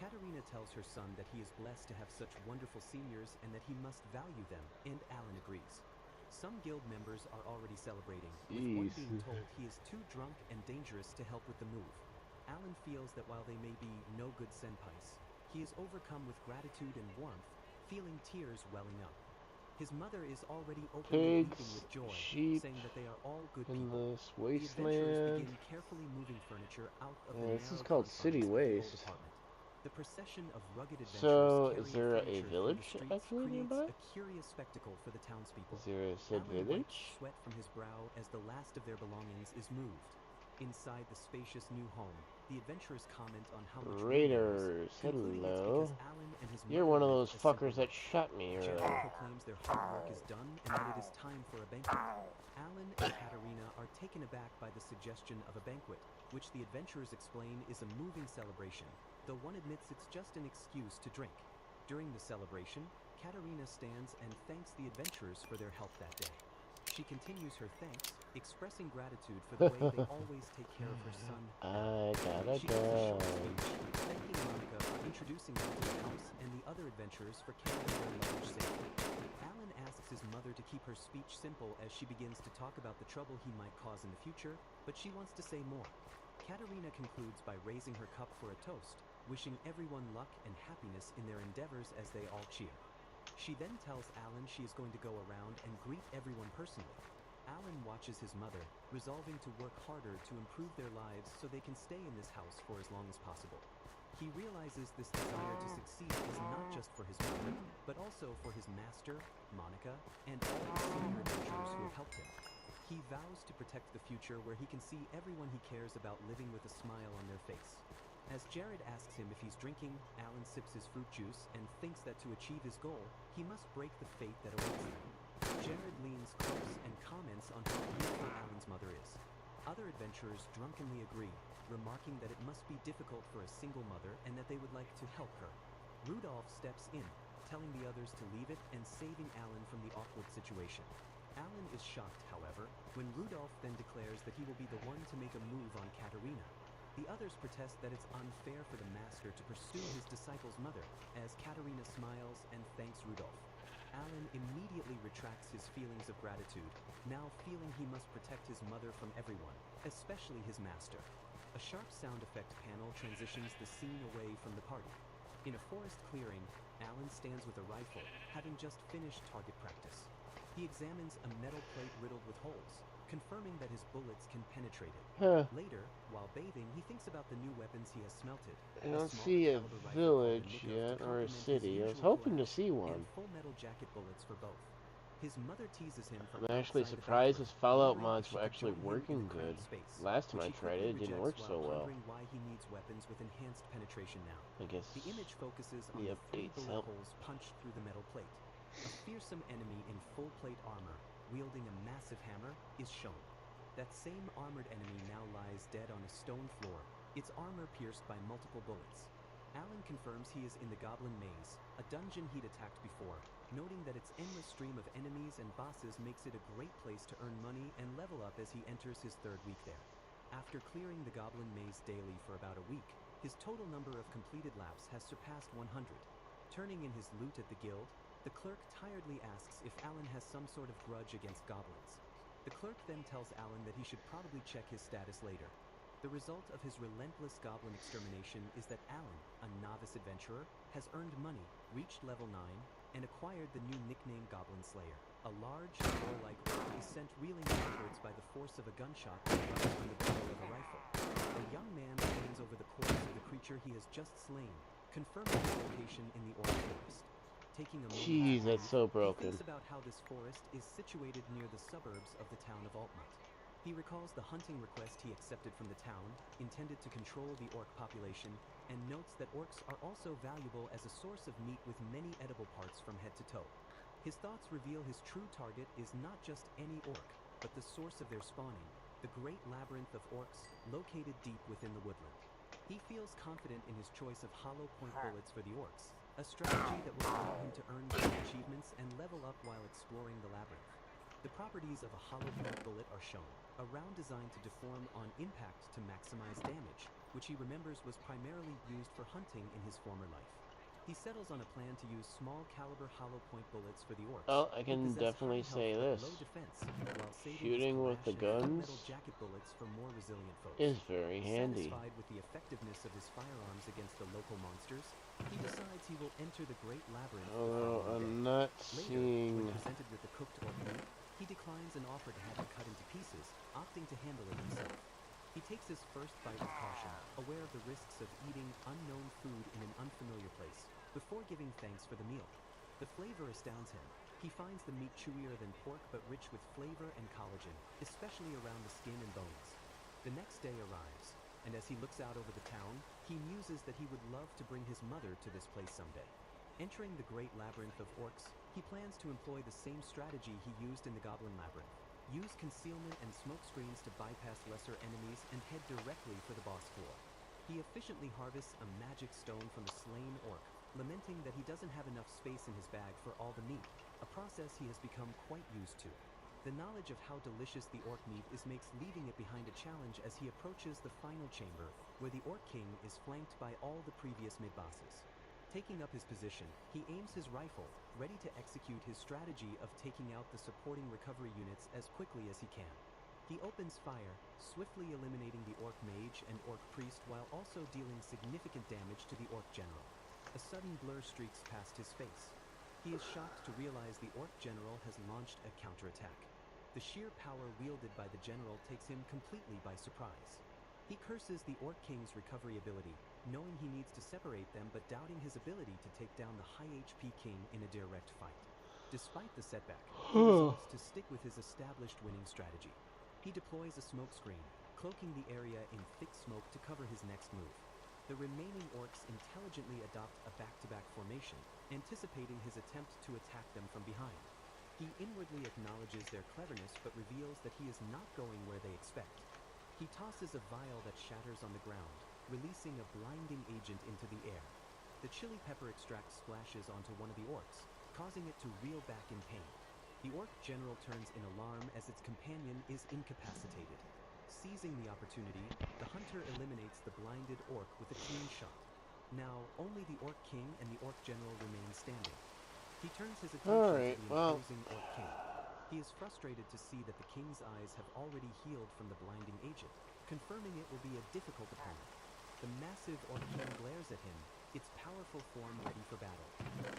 Katerina tells her son that he is blessed to have such wonderful seniors and that he must value them, and Alan agrees. Some guild members are already celebrating, with one being told he is too drunk and dangerous to help with the move. Alan feels that while they may be no good senpais, he is overcome with gratitude and warmth, feeling tears welling up. His mother is already openly weeping with joy, saying that they are all good people. The adventurers begin carefully moving furniture out of the This is narrow called confines City of the old Waste. apartment. The procession of rugged adventurers So, is carrying there a furniture through the village streets actually creates nearby? a curious spectacle for the townspeople. Is there a said Alan wipes village? sweat from his brow as the last of their belongings is moved. Inside the spacious new home, the adventurers comment on how much room there is, Raiders, concluding it's hello. because Alan and his You're mother one of live those a simple fuckers that life. shot me Jared earlier. proclaims their hard work is done and that it is time for a banquet. Alan and Katerina are taken aback by the suggestion of a banquet, which the adventurers explain is a moving celebration, though one admits it's just an excuse to drink. During the celebration, Katerina stands and thanks the adventurers for their help that day. She continues her thanks, expressing gratitude for the way they always take care of her son. I got a She gives a short gun. speech, thanking Monica for introducing them to the house and the other adventurers for carrying their luggage safely. Alan asks his mother to keep her speech simple as she begins to talk about the trouble he might cause in the future, but she wants to say more. Katerina concludes by raising her cup for a toast, wishing everyone luck and happiness in their endeavors as they all cheer. She then tells Alan she is going to go around and greet everyone personally. Alan watches his mother, resolving to work harder to improve their lives so they can stay in this house for as long as possible. He realizes this desire to succeed is not just for his mother, but also for his master, Monica, and all the senior adventurers who have helped him. He vows to protect the future where he can see everyone he cares about living with a smile on their face. As Jared asks him if he's drinking, Alan sips his fruit juice and thinks that to achieve his goal, he must break the fate that awaits them. Jared leans close and comments on how beautiful Alan's mother is. Other adventurers drunkenly agree, remarking that it must be difficult for a single mother and that they would like to help her. Rudolph steps in, telling the others to leave it and saving Alan from the awkward situation. Alan is shocked, however, when Rudolph then declares that he will be the one to make a move on Katerina. The others protest that it's unfair for the master to pursue his disciple's mother, as Katerina smiles and thanks Rudolph. Alan immediately retracts his feelings of gratitude, now feeling he must protect his mother from everyone, especially his master. A sharp sound effect panel transitions the scene away from the party. In a forest clearing, Alan stands with a rifle, having just finished target practice. He examines a metal plate riddled with holes, confirming that his bullets can penetrate it. Later, while bathing, he thinks about the new weapons he has smelted. I don't see a village yet, or a city. I was hoping to see one. And full metal jacket bullets for both. His mother teases him from I'm actually outside the surprised bathroom, his Fallout wondering mods if she were could actually join him in working the good. cramped space, Last time which I he tried quickly it, it didn't rejects work so while well. wondering why he needs weapons with enhanced penetration now. I guess The image focuses on the the 3 updates bullet help. holes punched through the metal plate. A fearsome enemy in full plate armor, wielding a massive hammer, is shown. That same armored enemy now lies dead on a stone floor, its armor pierced by multiple bullets. Alan confirms he is in the Goblin Maze, a dungeon he'd attacked before, noting that its endless stream of enemies and bosses makes it a great place to earn money and level up as he enters his 3rd week there. After clearing the Goblin Maze daily for about a week, his total number of completed laps has surpassed 100. Turning in his loot at the guild, the clerk tiredly asks if Alan has some sort of grudge against goblins. The clerk then tells Alan that he should probably check his status later. The result of his relentless goblin extermination is that Alan, a novice adventurer, has earned money, reached level 9, and acquired the new nickname Goblin Slayer. A large, warlike orc is sent reeling backwards by the force of a gunshot from the barrel of a rifle. A young man stands over the corpse of the creature he has just slain, confirming his location in the orc forest. Taking a moment Jeez, to that's breathe, so he broken. thinks about how this forest is situated near the suburbs of the town of Altmont. He recalls the hunting request he accepted from the town, intended to control the orc population, and notes that orcs are also valuable as a source of meat with many edible parts from head to toe. His thoughts reveal his true target is not just any orc, but the source of their spawning, the great labyrinth of orcs located deep within the woodland. He feels confident in his choice of hollow point bullets for the orcs, a strategy that will allow him to earn great achievements and level up while exploring the labyrinth. The properties of a hollow point bullet are shown, a round designed to deform on impact to maximize damage, which he remembers was primarily used for hunting in his former life. He settles on a plan to use small caliber hollow point bullets for the orcs. Well, I who can possess definitely high say health but this. low defense, while saving Shooting his with the brash and thick guns metal jacket bullets for more resilient foes. is very handy. Satisfied with the effectiveness of his firearms against the local monsters, he decides he will enter the Great Labyrinth the Although following I'm day. not Later, seeing... when presented with the cooked orc meat, he declines an offer to have it cut into pieces, opting to handle it himself. He takes his first bite with caution, aware of the risks of eating unknown food in an unfamiliar place, before giving thanks for the meal. The flavor astounds him. He finds the meat chewier than pork but rich with flavor and collagen, especially around the skin and bones. The next day arrives, and as he looks out over the town, he muses that he would love to bring his mother to this place someday. Entering the Great Labyrinth of Orcs, he plans to employ the same strategy he used in the Goblin Labyrinth. Use concealment and smoke screens to bypass lesser enemies and head directly for the boss floor. He efficiently harvests a magic stone from a slain orc, lamenting that he doesn't have enough space in his bag for all the meat, a process he has become quite used to. The knowledge of how delicious the orc meat is makes leaving it behind a challenge as he approaches the final chamber, where the Orc King is flanked by all the previous mid-bosses. Taking up his position, he aims his rifle, ready to execute his strategy of taking out the supporting recovery units as quickly as he can. He opens fire, swiftly eliminating the Orc Mage and Orc Priest while also dealing significant damage to the Orc General. A sudden blur streaks past his face. He is shocked to realize the Orc General has launched a counterattack. The sheer power wielded by the General takes him completely by surprise. He curses the Orc King's recovery ability, knowing he needs to separate them but doubting his ability to take down the high HP King in a direct fight. Despite the setback, he resolves to stick with his established winning strategy. He deploys a smoke screen, cloaking the area in thick smoke to cover his next move. The remaining orcs intelligently adopt a back-to-back formation, anticipating his attempt to attack them from behind. He inwardly acknowledges their cleverness but reveals that he is not going where they expect. He tosses a vial that shatters on the ground, releasing a blinding agent into the air. The chili pepper extract splashes onto one of the orcs, causing it to reel back in pain. The Orc General turns in alarm as its companion is incapacitated. Seizing the opportunity, the hunter eliminates the blinded orc with a clean shot. Now, only the Orc King and the Orc General remain standing. He turns his attention to the imposing Orc King. He is frustrated to see that the King's eyes have already healed from the blinding agent, confirming it will be a difficult opponent. The massive Orc King glares at him, its powerful form ready for battle.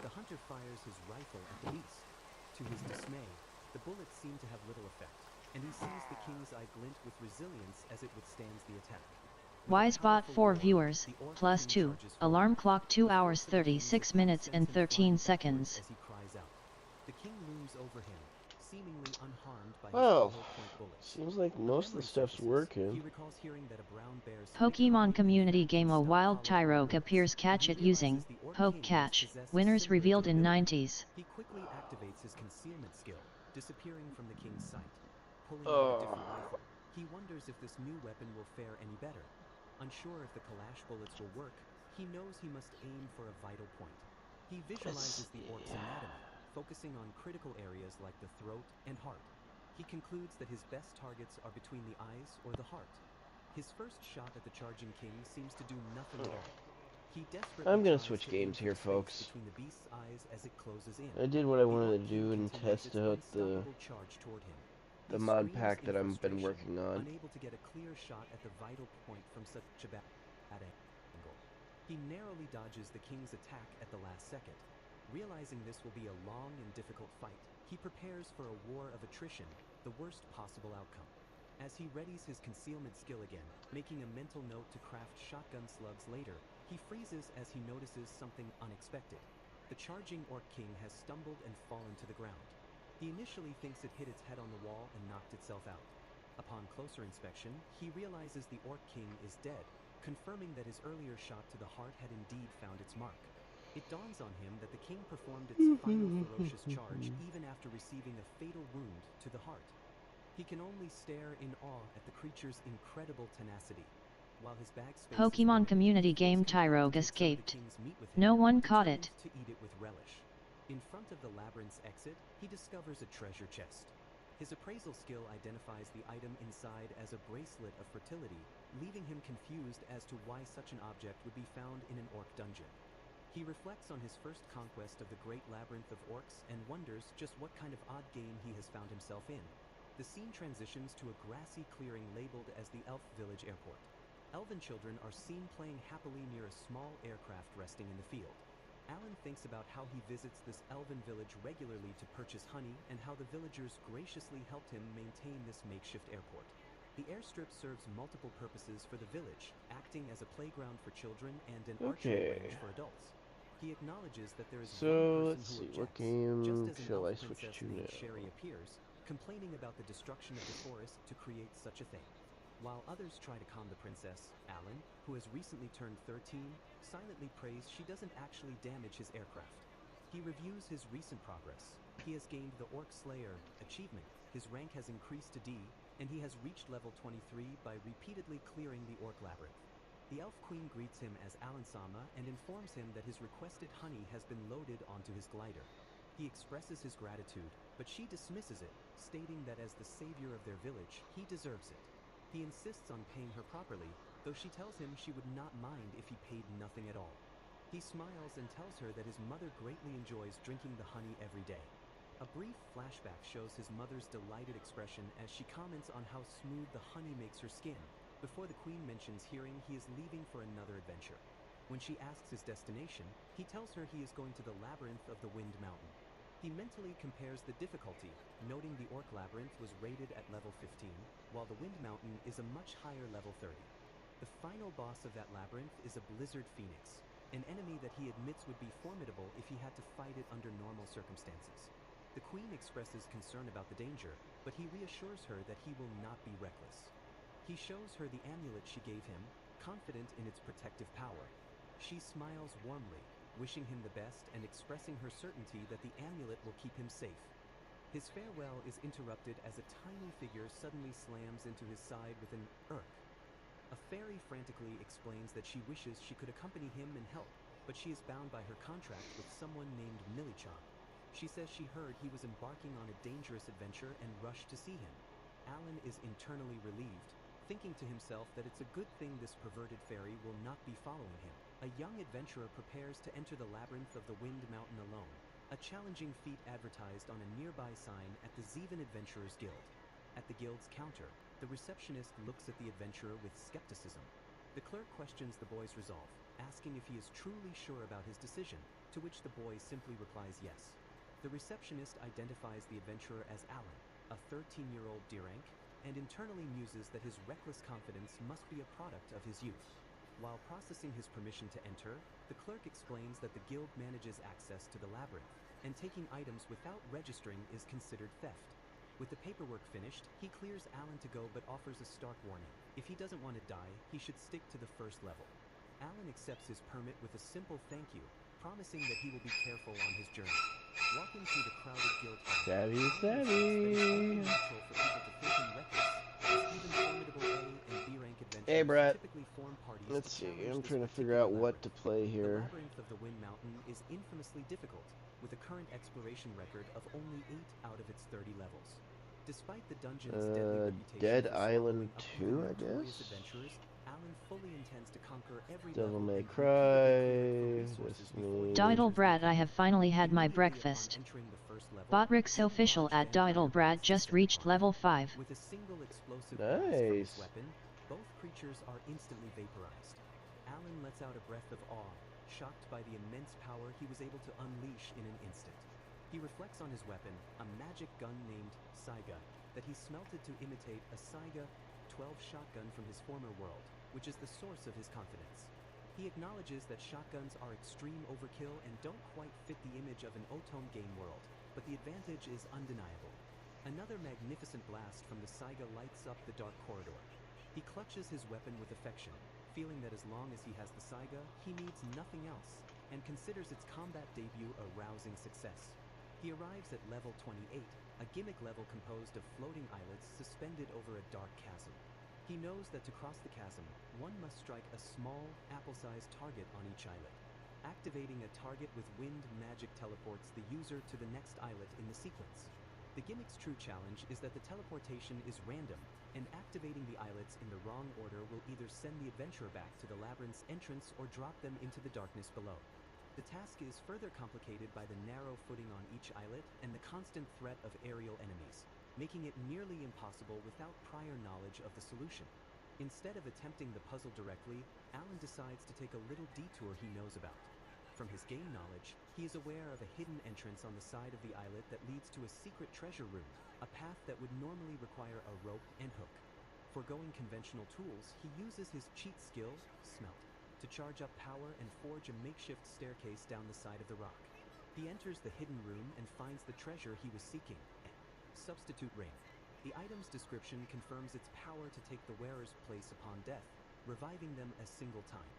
The hunter fires his rifle at the beast. To his dismay, the bullets seem to have little effect, and he sees the King's eye glint with resilience as it withstands the attack. Wisebot 4 viewers, plus 2, alarm clock 2 hours 36 minutes and 13 seconds. As he cries out. The King looms over him, seemingly unharmed by his Well, hollow point bullets. seems like A most of the memory stuff's surfaces. working. He recalls hearing that a brown bear's Pokemon community game A Wild Tyrogue appears catch it using Poke Catch, winners revealed in 90s. He quickly activates concealment skill, disappearing from the king's sight. Pulling out a different rifle, he wonders if this new weapon will fare any better. Unsure if the Kalash bullets will work, he knows he must aim for a vital point. He visualizes the orc's anatomy, focusing on critical areas like the throat and heart. He concludes that his best targets are between the eyes or the heart. His first shot at the charging king seems to do nothing at all. He desperately I'm gonna tries switch to aim games for here, the space folks. between the beast's eyes as it closes in. I did what I The wanted orc to king do and continues test its out the unstoppable charge toward him. He mod screams pack in that I've been frustration, working on. unable to get a clear shot at the vital point from such a bad angle. He narrowly dodges the king's attack at the last second. Realizing this will be a long and difficult fight, he prepares for a war of attrition, the worst possible outcome. As he readies his concealment skill again, making a mental note to craft shotgun slugs later, he freezes as he notices something unexpected. The charging orc king has stumbled and fallen to the ground. He initially thinks it hit its head on the wall and knocked itself out. Upon closer inspection, he realizes the orc king is dead, confirming that his earlier shot to the heart had indeed found its mark. It dawns on him that the king performed its final ferocious charge even after receiving a fatal wound to the heart. He can only stare in awe at the creature's incredible tenacity. While his bag space Pokemon community game Tyrogue escaped. No one caught it. To eat it with relish. In front of the labyrinth's exit, he discovers a treasure chest. His appraisal skill identifies the item inside as a bracelet of fertility, leaving him confused as to why such an object would be found in an orc dungeon. He reflects on his first conquest of the great labyrinth of orcs and wonders just what kind of odd game he has found himself in. The scene transitions to a grassy clearing labeled as the Elf Village Airport. Elven children are seen playing happily near a small aircraft resting in the field. Alan thinks about how he visits this elven village regularly to purchase honey and how the villagers graciously helped him maintain this makeshift airport. The airstrip serves multiple purposes for the village, acting as a playground for children and an archery range for adults. He acknowledges that there is one person who objects, just as an elf princess named Sherry appears, complaining about the destruction of the forest to create such a thing. While others try to calm the princess, Alan, who has recently turned 13, silently prays she doesn't actually damage his aircraft. He reviews his recent progress. He has gained the Orc Slayer achievement, his rank has increased to D, and he has reached level 23 by repeatedly clearing the Orc Labyrinth. The Elf Queen greets him as Alan Sama and informs him that his requested honey has been loaded onto his glider. He expresses his gratitude, but she dismisses it, stating that as the savior of their village, he deserves it. He insists on paying her properly, though she tells him she would not mind if he paid nothing at all. He smiles and tells her that his mother greatly enjoys drinking the honey every day. A brief flashback shows his mother's delighted expression as she comments on how smooth the honey makes her skin, before the queen mentions hearing he is leaving for another adventure. When she asks his destination, he tells her he is going to the labyrinth of the Wind Mountain. He mentally compares the difficulty, noting the Orc Labyrinth was rated at level 15, while the Wind Mountain is a much higher level 30. The final boss of that labyrinth is a Blizzard Phoenix, an enemy that he admits would be formidable if he had to fight it under normal circumstances. The queen expresses concern about the danger, but he reassures her that he will not be reckless. He shows her the amulet she gave him, confident in its protective power. She smiles warmly, wishing him the best and expressing her certainty that the amulet will keep him safe. His farewell is interrupted as a tiny figure suddenly slams into his side with an "Urk." A fairy frantically explains that she wishes she could accompany him and help, but she is bound by her contract with someone named Millichan. She says she heard he was embarking on a dangerous adventure and rushed to see him. Alan is internally relieved, thinking to himself that it's a good thing this perverted fairy will not be following him. A young adventurer prepares to enter the labyrinth of the Wind Mountain alone, a challenging feat advertised on a nearby sign at the Zeven Adventurers Guild. At the guild's counter, the receptionist looks at the adventurer with skepticism. The clerk questions the boy's resolve, asking if he is truly sure about his decision, to which the boy simply replies yes. The receptionist identifies the adventurer as Alan, a 13-year-old D-rank, and internally muses that his reckless confidence must be a product of his youth. While processing his permission to enter, the clerk explains that the guild manages access to the labyrinth, and taking items without registering is considered theft. With the paperwork finished, he clears Alan to go but offers a stark warning. If he doesn't want to die, he should stick to the first level. Alan accepts his permit with a simple thank you, promising that he will be careful on his journey. Walking through the crowded guild hall, Savvy, Alan savvy. realizes that it's only natural for people to think him reckless, as even formidable A and B rank Hey, adventurers Brett. typically form parties Let's to see. challenge I'm this trying to figure particular out what to labyrinth. play The here. labyrinth of the Wind Mountain is infamously difficult, with a current exploration record of only 8 out of its 30 levels. Despite the dungeon's deadly reputation Dead for Island swallowing 2, up I even notorious guess. adventurers, Alan fully intends to conquer every Devil level May and repeatedly clear for Cry. resources before he Diddle ventures Brat, I within. have finally had my Immediately upon breakfast. entering the first level, Botrix Jim official Lodge at Vampire Diddle Brat bites just descend reached upon him. level 5. With a single explosive blast from his Nice. weapon, both creatures are instantly vaporized. Alan lets out a breath of awe, shocked by the immense power he was able to unleash in an instant. He reflects on his weapon, a magic gun named Saiga, that he smelted to imitate a Saiga 12 shotgun from his former world, which is the source of his confidence. He acknowledges that shotguns are extreme overkill and don't quite fit the image of an Otome game world, but the advantage is undeniable. Another magnificent blast from the Saiga lights up the dark corridor. He clutches his weapon with affection, feeling that as long as he has the Saiga, he needs nothing else, and considers its combat debut a rousing success. He arrives at level 28, a gimmick level composed of floating islets suspended over a dark chasm. He knows that to cross the chasm, one must strike a small, apple-sized target on each islet. Activating a target with wind magic teleports the user to the next islet in the sequence. The gimmick's true challenge is that the teleportation is random, and activating the islets in the wrong order will either send the adventurer back to the labyrinth's entrance or drop them into the darkness below. The task is further complicated by the narrow footing on each islet and the constant threat of aerial enemies, making it nearly impossible without prior knowledge of the solution. Instead of attempting the puzzle directly, Alan decides to take a little detour he knows about. From his game knowledge, he is aware of a hidden entrance on the side of the islet that leads to a secret treasure room, a path that would normally require a rope and hook. Foregoing conventional tools, he uses his cheat skill, Smelt, to charge up power and forge a makeshift staircase down the side of the rock. He enters the hidden room and finds the treasure he was seeking, Substitute Ring. The item's description confirms its power to take the wearer's place upon death, reviving them a single time.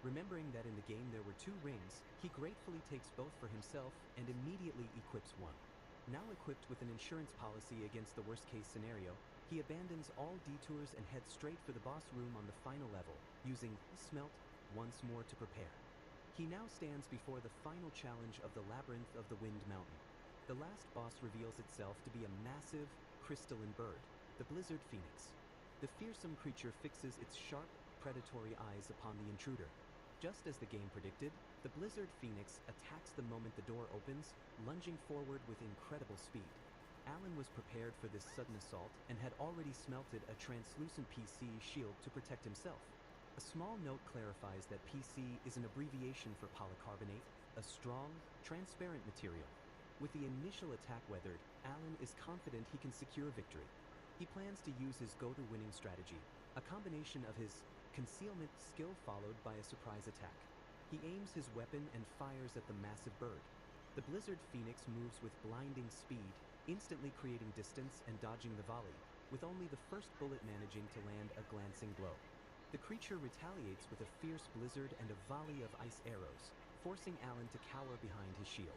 Remembering that in the game there were 2 rings, he gratefully takes both for himself and immediately equips one. Now equipped with an insurance policy against the worst-case scenario, he abandons all detours and heads straight for the boss room on the final level, using Smelt once more to prepare. He now stands before the final challenge of the Labyrinth of the Wind Mountain. The last boss reveals itself to be a massive, crystalline bird, the Blizzard Phoenix. The fearsome creature fixes its sharp, predatory eyes upon the intruder. Just as the game predicted, the Blizzard Phoenix attacks the moment the door opens, lunging forward with incredible speed. Alan was prepared for this sudden assault and had already smelted a translucent PC shield to protect himself. A small note clarifies that PC is an abbreviation for polycarbonate, a strong, transparent material. With the initial attack weathered, Alan is confident he can secure victory. He plans to use his go-to-winning strategy, a combination of his concealment skill followed by a surprise attack. He aims his weapon and fires at the massive bird. The Blizzard Phoenix moves with blinding speed, instantly creating distance and dodging the volley, with only the first bullet managing to land a glancing blow. The creature retaliates with a fierce blizzard and a volley of ice arrows, forcing Alan to cower behind his shield.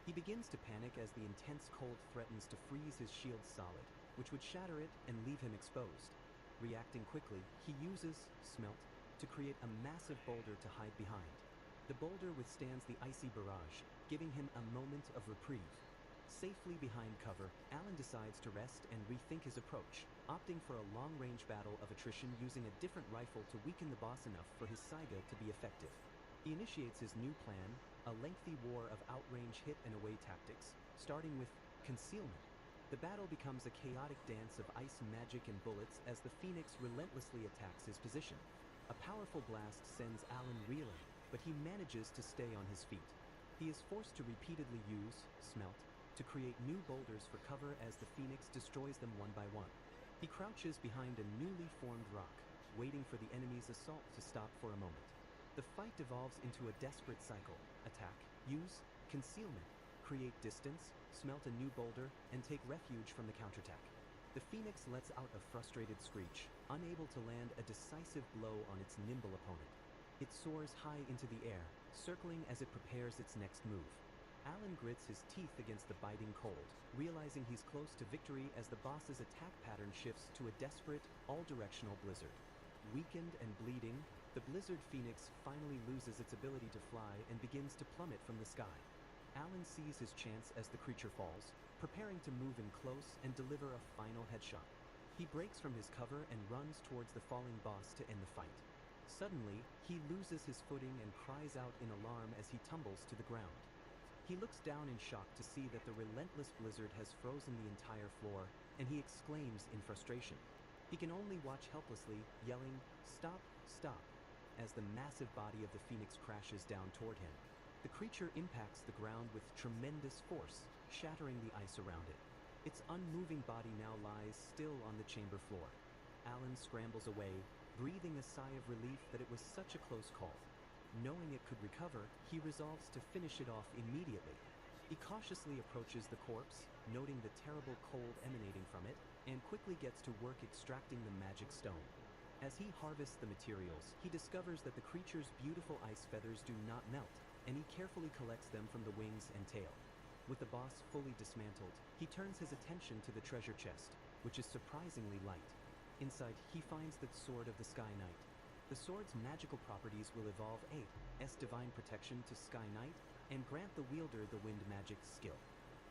He begins to panic as the intense cold threatens to freeze his shield solid, which would shatter it and leave him exposed. Reacting quickly, he uses Smelt to create a massive boulder to hide behind. The boulder withstands the icy barrage, giving him a moment of reprieve. Safely behind cover, Alan decides to rest and rethink his approach, opting for a long-range battle of attrition using a different rifle to weaken the boss enough for his Saiga to be effective. He initiates his new plan, a lengthy war of outrange hit-and-away tactics, starting with concealment. The battle becomes a chaotic dance of ice magic and bullets as the Phoenix relentlessly attacks his position. A powerful blast sends Alan reeling, but he manages to stay on his feet. He is forced to repeatedly use Smelt to create new boulders for cover as the Phoenix destroys them one by one. He crouches behind a newly formed rock, waiting for the enemy's assault to stop for a moment. The fight devolves into a desperate cycle: attack, use, concealment, create distance, smelt a new boulder, and take refuge from the counterattack. The Phoenix lets out a frustrated screech, unable to land a decisive blow on its nimble opponent. It soars high into the air, circling as it prepares its next move. Alan grits his teeth against the biting cold, realizing he's close to victory as the boss's attack pattern shifts to a desperate, all-directional blizzard. Weakened and bleeding, the Blizzard Phoenix finally loses its ability to fly and begins to plummet from the sky. Alan sees his chance as the creature falls, preparing to move in close and deliver a final headshot. He breaks from his cover and runs towards the falling boss to end the fight. Suddenly, he loses his footing and cries out in alarm as he tumbles to the ground. He looks down in shock to see that the relentless blizzard has frozen the entire floor, and he exclaims in frustration. He can only watch helplessly, yelling, "Stop, stop," as the massive body of the Phoenix crashes down toward him. The creature impacts the ground with tremendous force, shattering the ice around it. Its unmoving body now lies still on the chamber floor. Alan scrambles away, breathing a sigh of relief that it was such a close call. Knowing it could recover, he resolves to finish it off immediately. He cautiously approaches the corpse, noting the terrible cold emanating from it, and quickly gets to work extracting the magic stone. As he harvests the materials, he discovers that the creature's beautiful ice feathers do not melt, and he carefully collects them from the wings and tail. With the boss fully dismantled, he turns his attention to the treasure chest, which is surprisingly light. Inside, he finds the Sword of the Sky Knight. The sword's magical properties will evolve A's divine protection to Sky Knight and grant the wielder the wind magic skill.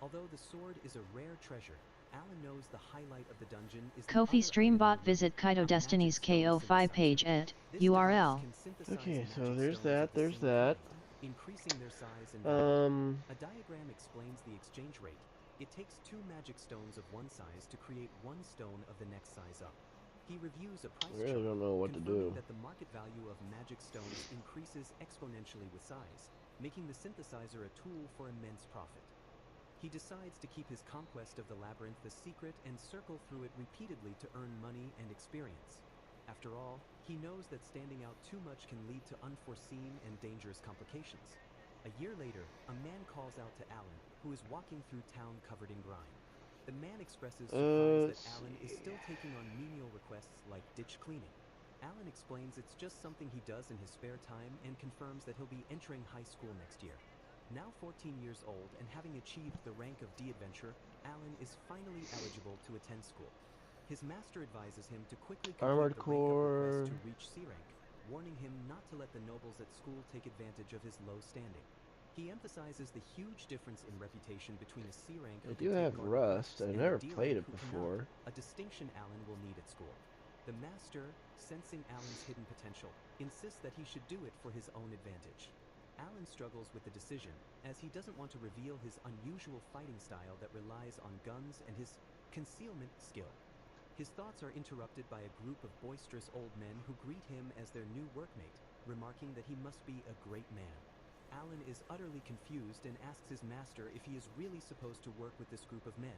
Although the sword is a rare treasure, Alan knows the highlight of the dungeon is the Ko-fi other Streambot item visit Kaito a magic Destiny's stone KO5 synthesizer. page at This URL. device can synthesize Okay, so magic there's stones of that, the there's same that. kind, increasing their size and value. Um, A diagram explains the exchange rate. It takes 2 magic stones of one size to create 1 stone of the next size up. He reviews a price I really chart, don't know what to confirming do. that the market value of magic stones increases exponentially with size, making the synthesizer a tool for immense profit. He decides to keep his conquest of the labyrinth a secret and circle through it repeatedly to earn money and experience. After all, he knows that standing out too much can lead to unforeseen and dangerous complications. A year later, a man calls out to Alan, who is walking through town covered in grime. The man expresses surprise that let's Alan is see. still taking on menial requests like ditch cleaning. Alan explains it's just something he does in his spare time and confirms that he'll be entering high school next year. Now 14 years old and having achieved the rank of D-Adventure, Alan is finally eligible to attend school. His master advises him to quickly complete Armored the rank-up request Core. to reach C rank, warning him not to let the nobles at school take advantage of his low standing. He emphasizes the huge difference in reputation between a C rank I who do can take have guarded Rust. quests I and never a D played rank it who before. cannot, a distinction Alan will need at school. The master, sensing Alan's hidden potential, insists that he should do it for his own advantage. Alan struggles with the decision, as he doesn't want to reveal his unusual fighting style that relies on guns and his concealment skill. His thoughts are interrupted by a group of boisterous old men who greet him as their new workmate, remarking that he must be a great man. Alan is utterly confused and asks his master if he is really supposed to work with this group of men.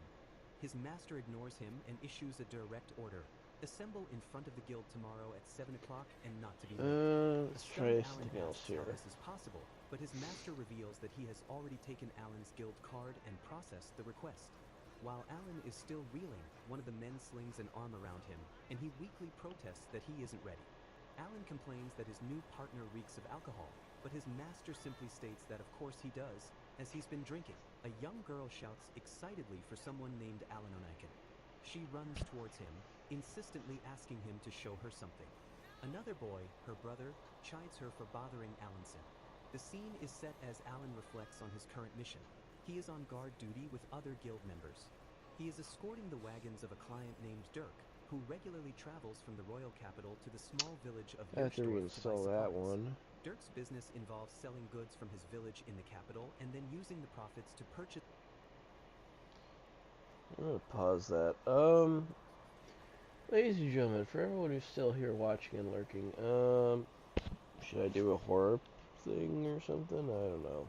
His master ignores him and issues a direct order. Assemble in front of the guild tomorrow at 7 o'clock and not to be late. Let's try Alan something else asks how here. this is possible, but his master reveals that he has already taken Alan's guild card and processed the request. While Alan is still reeling, one of the men slings an arm around him, and he weakly protests that he isn't ready. Alan complains that his new partner reeks of alcohol, but his master simply states that of course he does, as he's been drinking. A young girl shouts excitedly for someone named Alan Onaiken. She runs towards him, insistently asking him to show her something. Another boy, her brother, chides her for bothering Alanson. The scene is set as Alan reflects on his current mission. He is on guard duty with other guild members. He is escorting the wagons of a client named Dirk, who regularly travels from the royal capital to the small village of I have to Yerstorf to buy reinstall that supplies. one. Dirk's business involves selling goods from his village in the capital and then using the profits to purchase. I'm gonna pause that. Ladies and gentlemen, for everyone who's still here watching and lurking, should I do a horror thing or something? I don't know.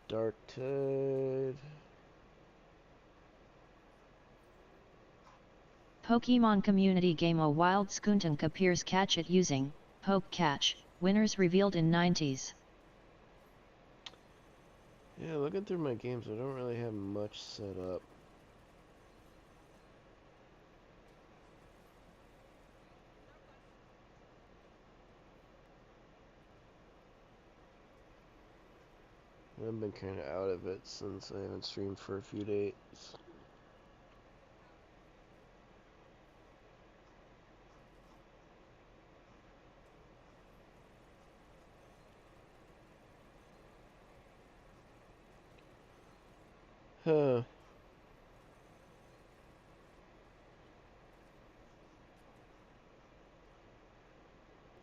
Dark Tide. Pokemon community game A Wild Skuntank appears catch it using Poke Catch, winners revealed in 90s. Yeah, looking through my games, I don't really have much set up. I've been kind of out of it since I haven't streamed for a few days. Huh.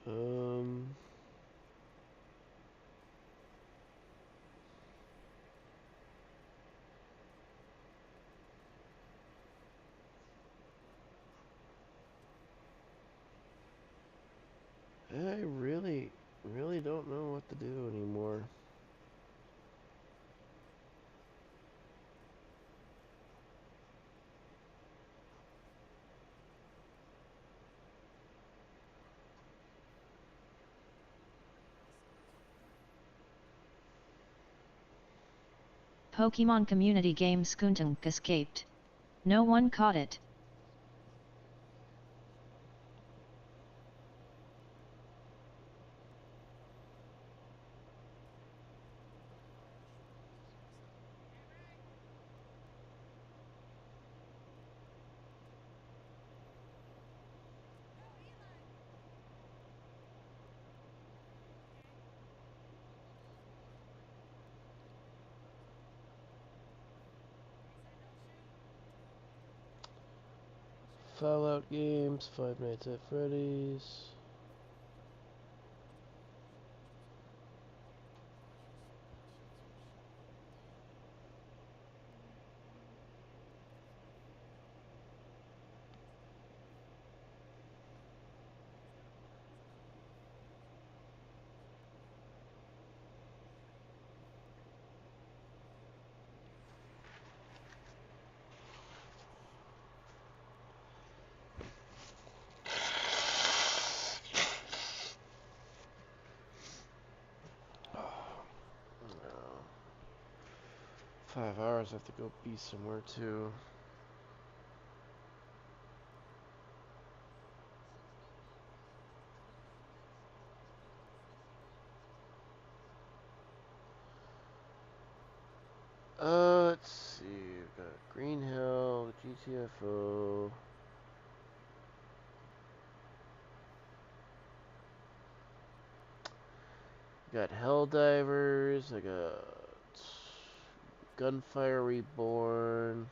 Um... I really don't know what to do anymore. Pokemon community game Skuntank escaped. No one caught it. Fallout games, Five Nights at Freddy's. Oh, no. 5 hours, I have to go be somewhere too. Let's see. We've got Green Hill, GTFO. Got Helldivers. I got Gunfire Reborn.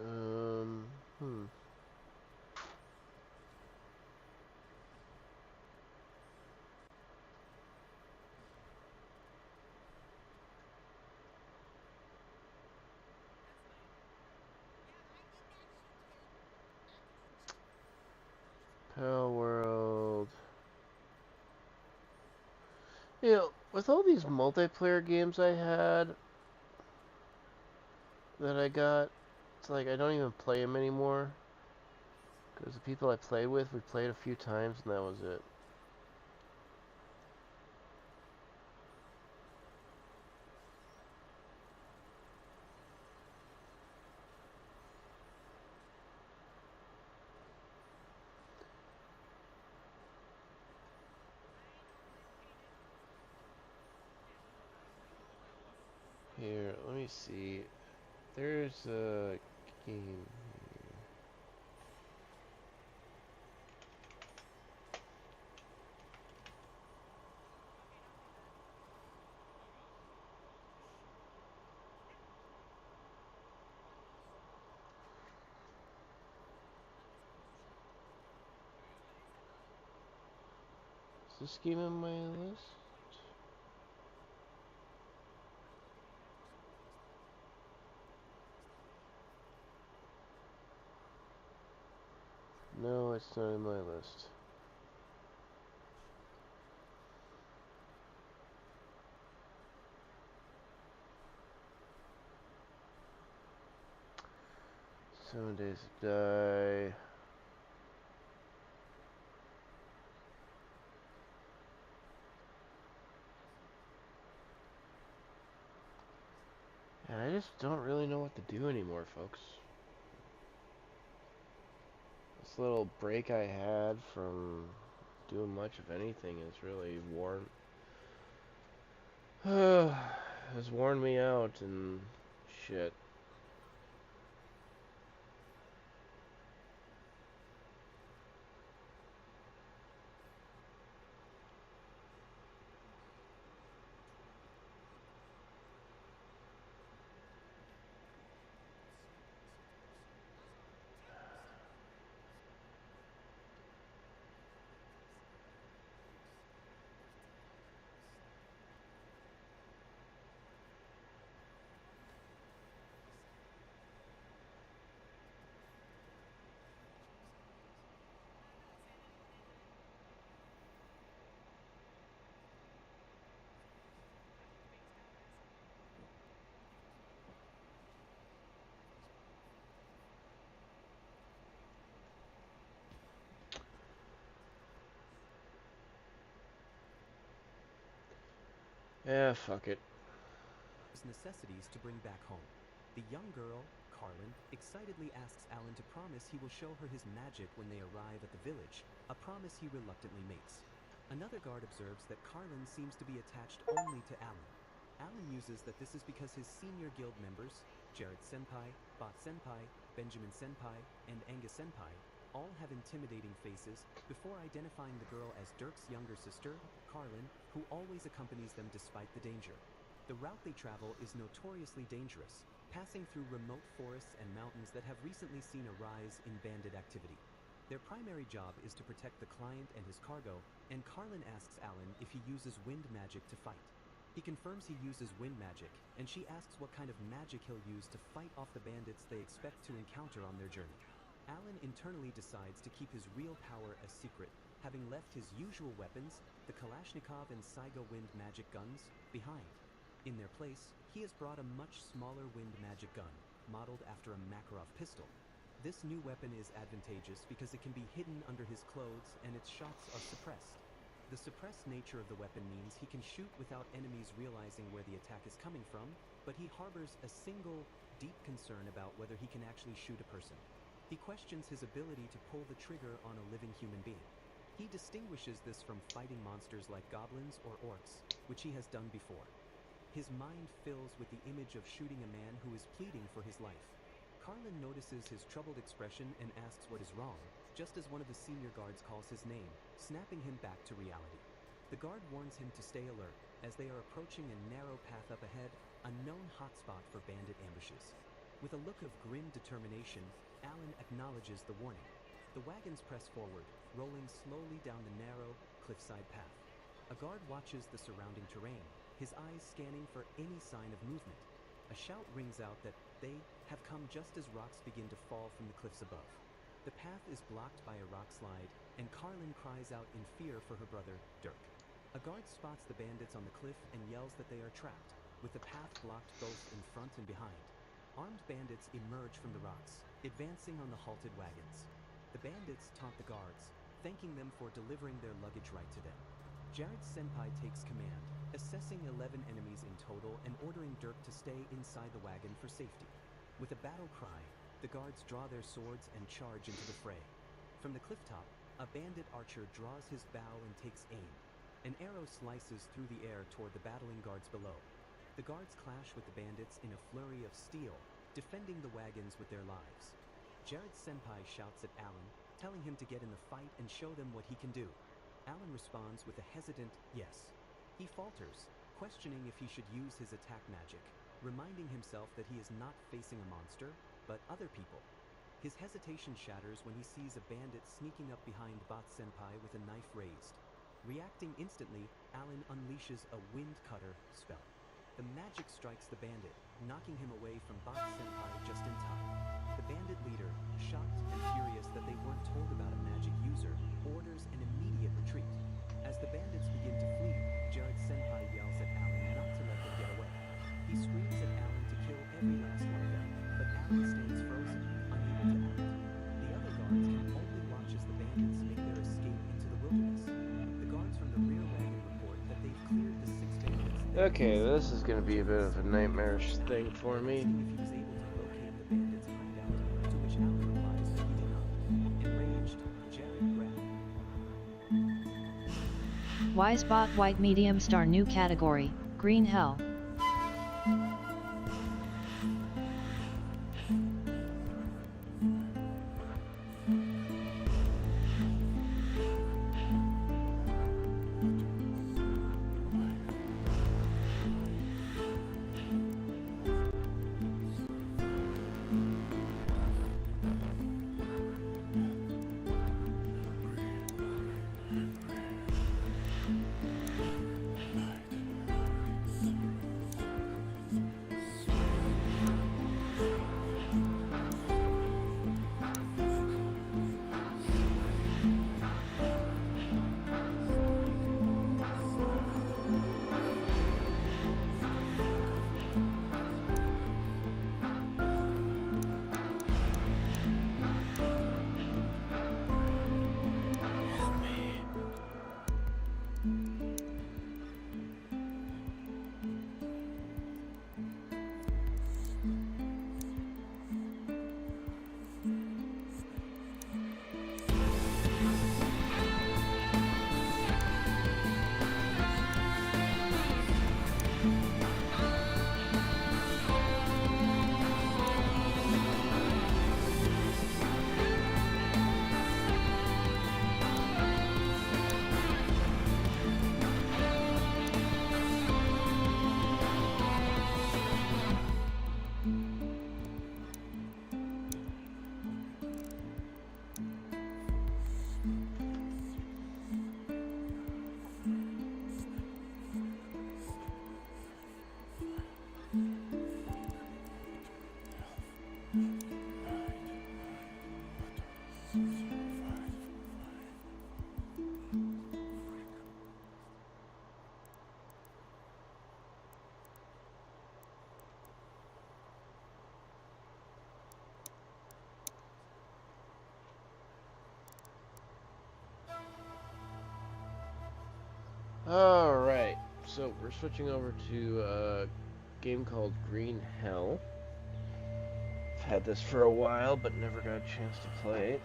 Um, hmm. Pal World. You know, with all these multiplayer games I had that I got, it's like I don't even play them anymore. Because the people I played with, we played a few times and that was it. Here, let me see. There's a game here. Is this game on my list? No, it's not on my list. Seven Days to Die. And I just don't really know what to do anymore, folks. This little break I had from doing much of anything has really has worn me out and shit. Yeah, fuck it. Necessities to bring back home. The young girl, Carlin, excitedly asks Alan to promise he will show her his magic when they arrive at the village, a promise he reluctantly makes. Another guard observes that Carlin seems to be attached only to Alan. Alan muses that this is because his senior guild members, Jared Senpai, Bot Senpai, Benjamin Senpai, and Angus Senpai, all have intimidating faces before identifying the girl as Dirk's younger sister, Carlin, who always accompanies them despite the danger. The route they travel is notoriously dangerous, passing through remote forests and mountains that have recently seen a rise in bandit activity. Their primary job is to protect the client and his cargo, and Carlin asks Alan if he uses wind magic to fight. He confirms he uses wind magic, and she asks what kind of magic he'll use to fight off the bandits they expect to encounter on their journey. Alan internally decides to keep his real power a secret, having left his usual weapons, the Kalashnikov and Saiga wind magic guns, behind. In their place, he has brought a much smaller wind magic gun, modeled after a Makarov pistol. This new weapon is advantageous because it can be hidden under his clothes and its shots are suppressed. The suppressed nature of the weapon means he can shoot without enemies realizing where the attack is coming from, but he harbors a single, deep concern about whether he can actually shoot a person. He questions his ability to pull the trigger on a living human being. He distinguishes this from fighting monsters like goblins or orcs, which he has done before. His mind fills with the image of shooting a man who is pleading for his life. Carlin notices his troubled expression and asks what is wrong, just as one of the senior guards calls his name, snapping him back to reality. The guard warns him to stay alert, as they are approaching a narrow path up ahead, a known hotspot for bandit ambushes. With a look of grim determination, Alan acknowledges the warning. The wagons press forward, rolling slowly down the narrow, cliffside path. A guard watches the surrounding terrain, his eyes scanning for any sign of movement. A shout rings out that they have come just as rocks begin to fall from the cliffs above. The path is blocked by a rock slide, and Carlin cries out in fear for her brother, Dirk. A guard spots the bandits on the cliff and yells that they are trapped, with the path blocked both in front and behind. Armed bandits emerge from the rocks, advancing on the halted wagons. The bandits taunt the guards, thanking them for delivering their luggage right to them. Jared Senpai takes command, assessing 11 enemies in total and ordering Dirk to stay inside the wagon for safety. With a battle cry, the guards draw their swords and charge into the fray. From the clifftop, a bandit archer draws his bow and takes aim. An arrow slices through the air toward the battling guards below. The guards clash with the bandits in a flurry of steel, defending the wagons with their lives. Jared Senpai shouts at Alan, telling him to get in the fight and show them what he can do. Alan responds with a hesitant yes. He falters, questioning if he should use his attack magic, reminding himself that he is not facing a monster, but other people. His hesitation shatters when he sees a bandit sneaking up behind Bot Senpai with a knife raised. Reacting instantly, Alan unleashes a wind cutter spell. The magic strikes the bandit, knocking him away from Bot Senpai just in time. The bandit leader, shocked and furious that they weren't told about a magic user, orders an immediate retreat. As the bandits begin to flee, Jared Senpai yells at Alan not to let them get away. He screams at Alan to kill every last one of them, but Alan stands frozen, unable to act. The other guards can only watch as the bandits make their escape into the wilderness. The guards from the rear wagon report that they've cleared the 6 bandits. Okay, this is gonna be a bit of a nightmarish thing for me. If he was able to locate the bandits' hideout, to which Alan replies that he did not. Enraged, Jared grabbed. Wisebot White Medium Star New Category, Green Hell. Alright, so we're switching over to a game called Green Hell. I've had this for a while, but never got a chance to play it.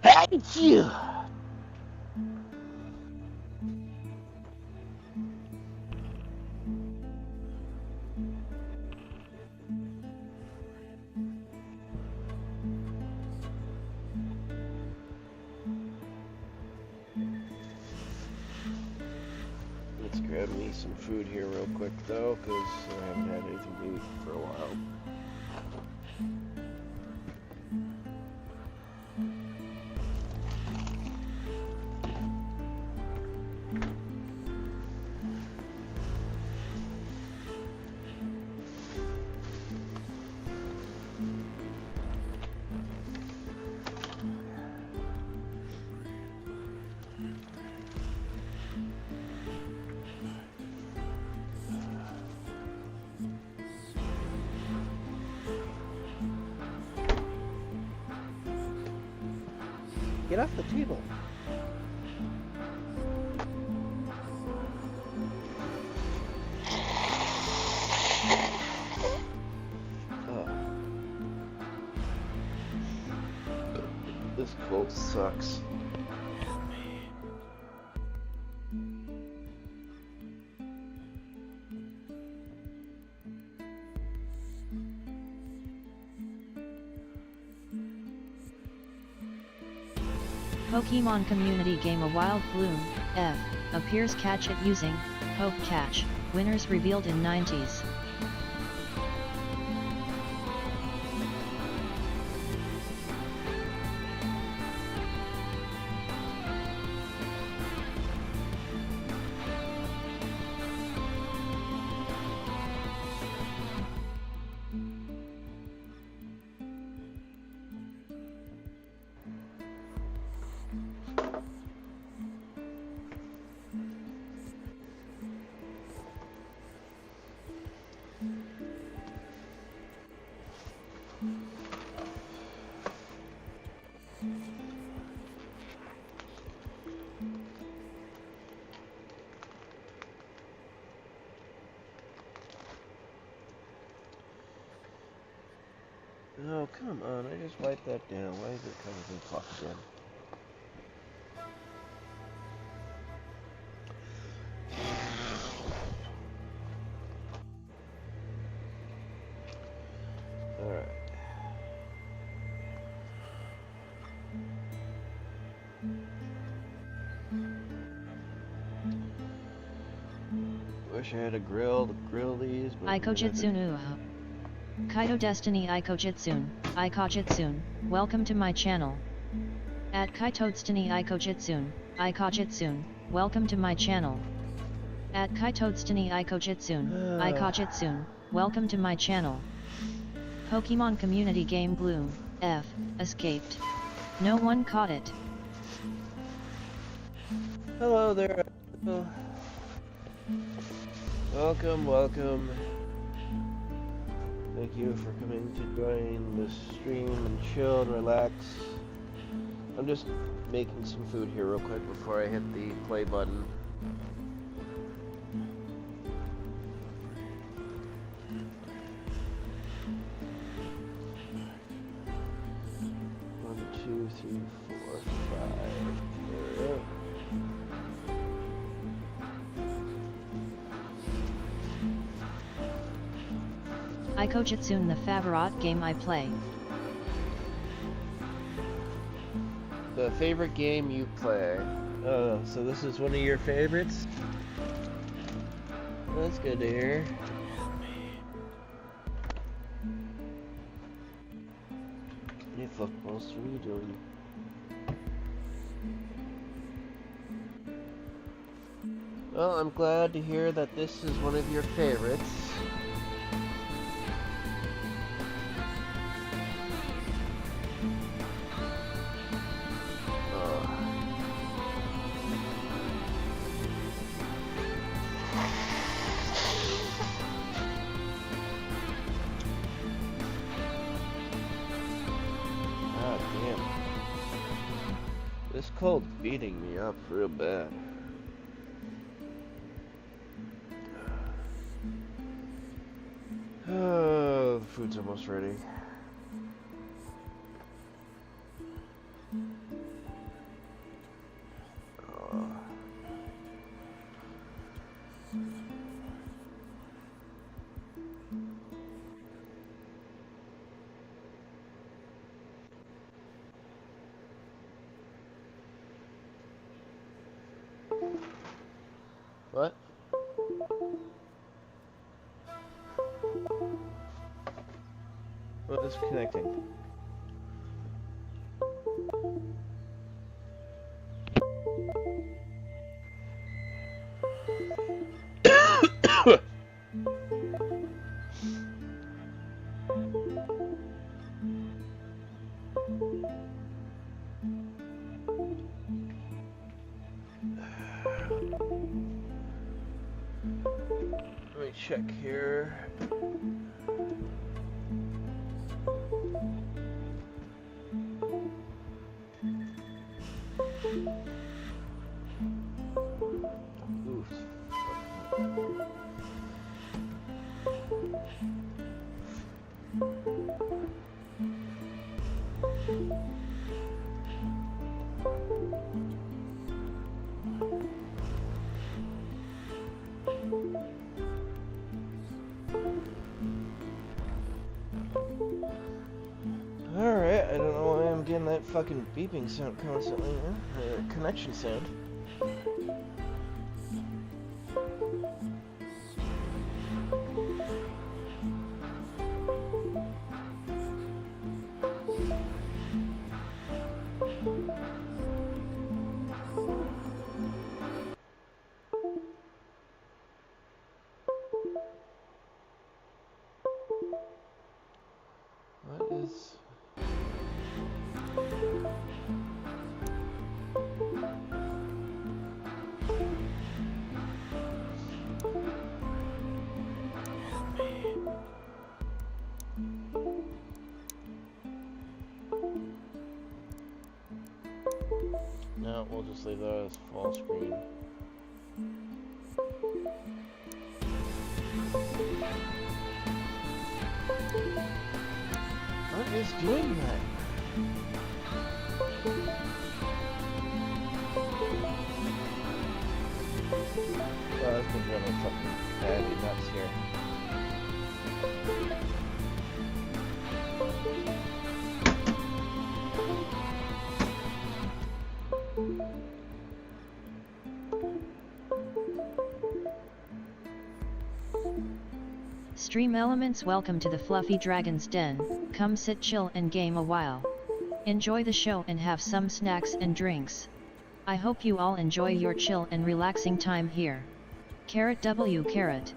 Achoo! Let's grab me some food here real quick though, because I haven't had anything to eat for a while. Get off the table. Oh. This cold sucks. Pokemon Community Game A Wild Bloom, F, appears catch it using, Poke Catch, winners revealed in 90s. come on, I just wiped that down. Why is it coming from clock again? Alright. Wish I had a grill to grill these, but Ikojitsun Uho. Kaito Destiny Ikojitsun, Ikojitsun, welcome to my channel. At Kaito Destiny Ikojitsun, welcome to my channel. At Kaito Destiny Ikojitsun, welcome to my channel. Pokemon Community Game Blue, F, escaped. No one caught it. Hello there. Welcome, welcome. Thank you for coming to join the stream and chill and relax. I'm just making some food here real quick before I hit the play button. One, two, three, four, five. There. Ikojitsun the favorite game I play. The favorite game you play. Oh, so this is one of your favorites? That's good to hear. Hey, Fuckballs, what are you doing? Well, I'm glad to hear that this is one of your favorites. This cold's beating me up real bad. Oh, the food's almost ready. Oh. What? What is connecting? Let me check here. Oof. Alright, I don't know why I'm getting that fucking beeping sound constantly, connection sound. What is... No, we'll just leave that as full screen. What is doing that? Well, this one's running fucking badly nuts here. Stream Elements, welcome to the Fluffy Dragon's Den. Come sit, chill and game a while. Enjoy the show and have some snacks and drinks. I hope you all enjoy your chill and relaxing time here. Carrot W carrot.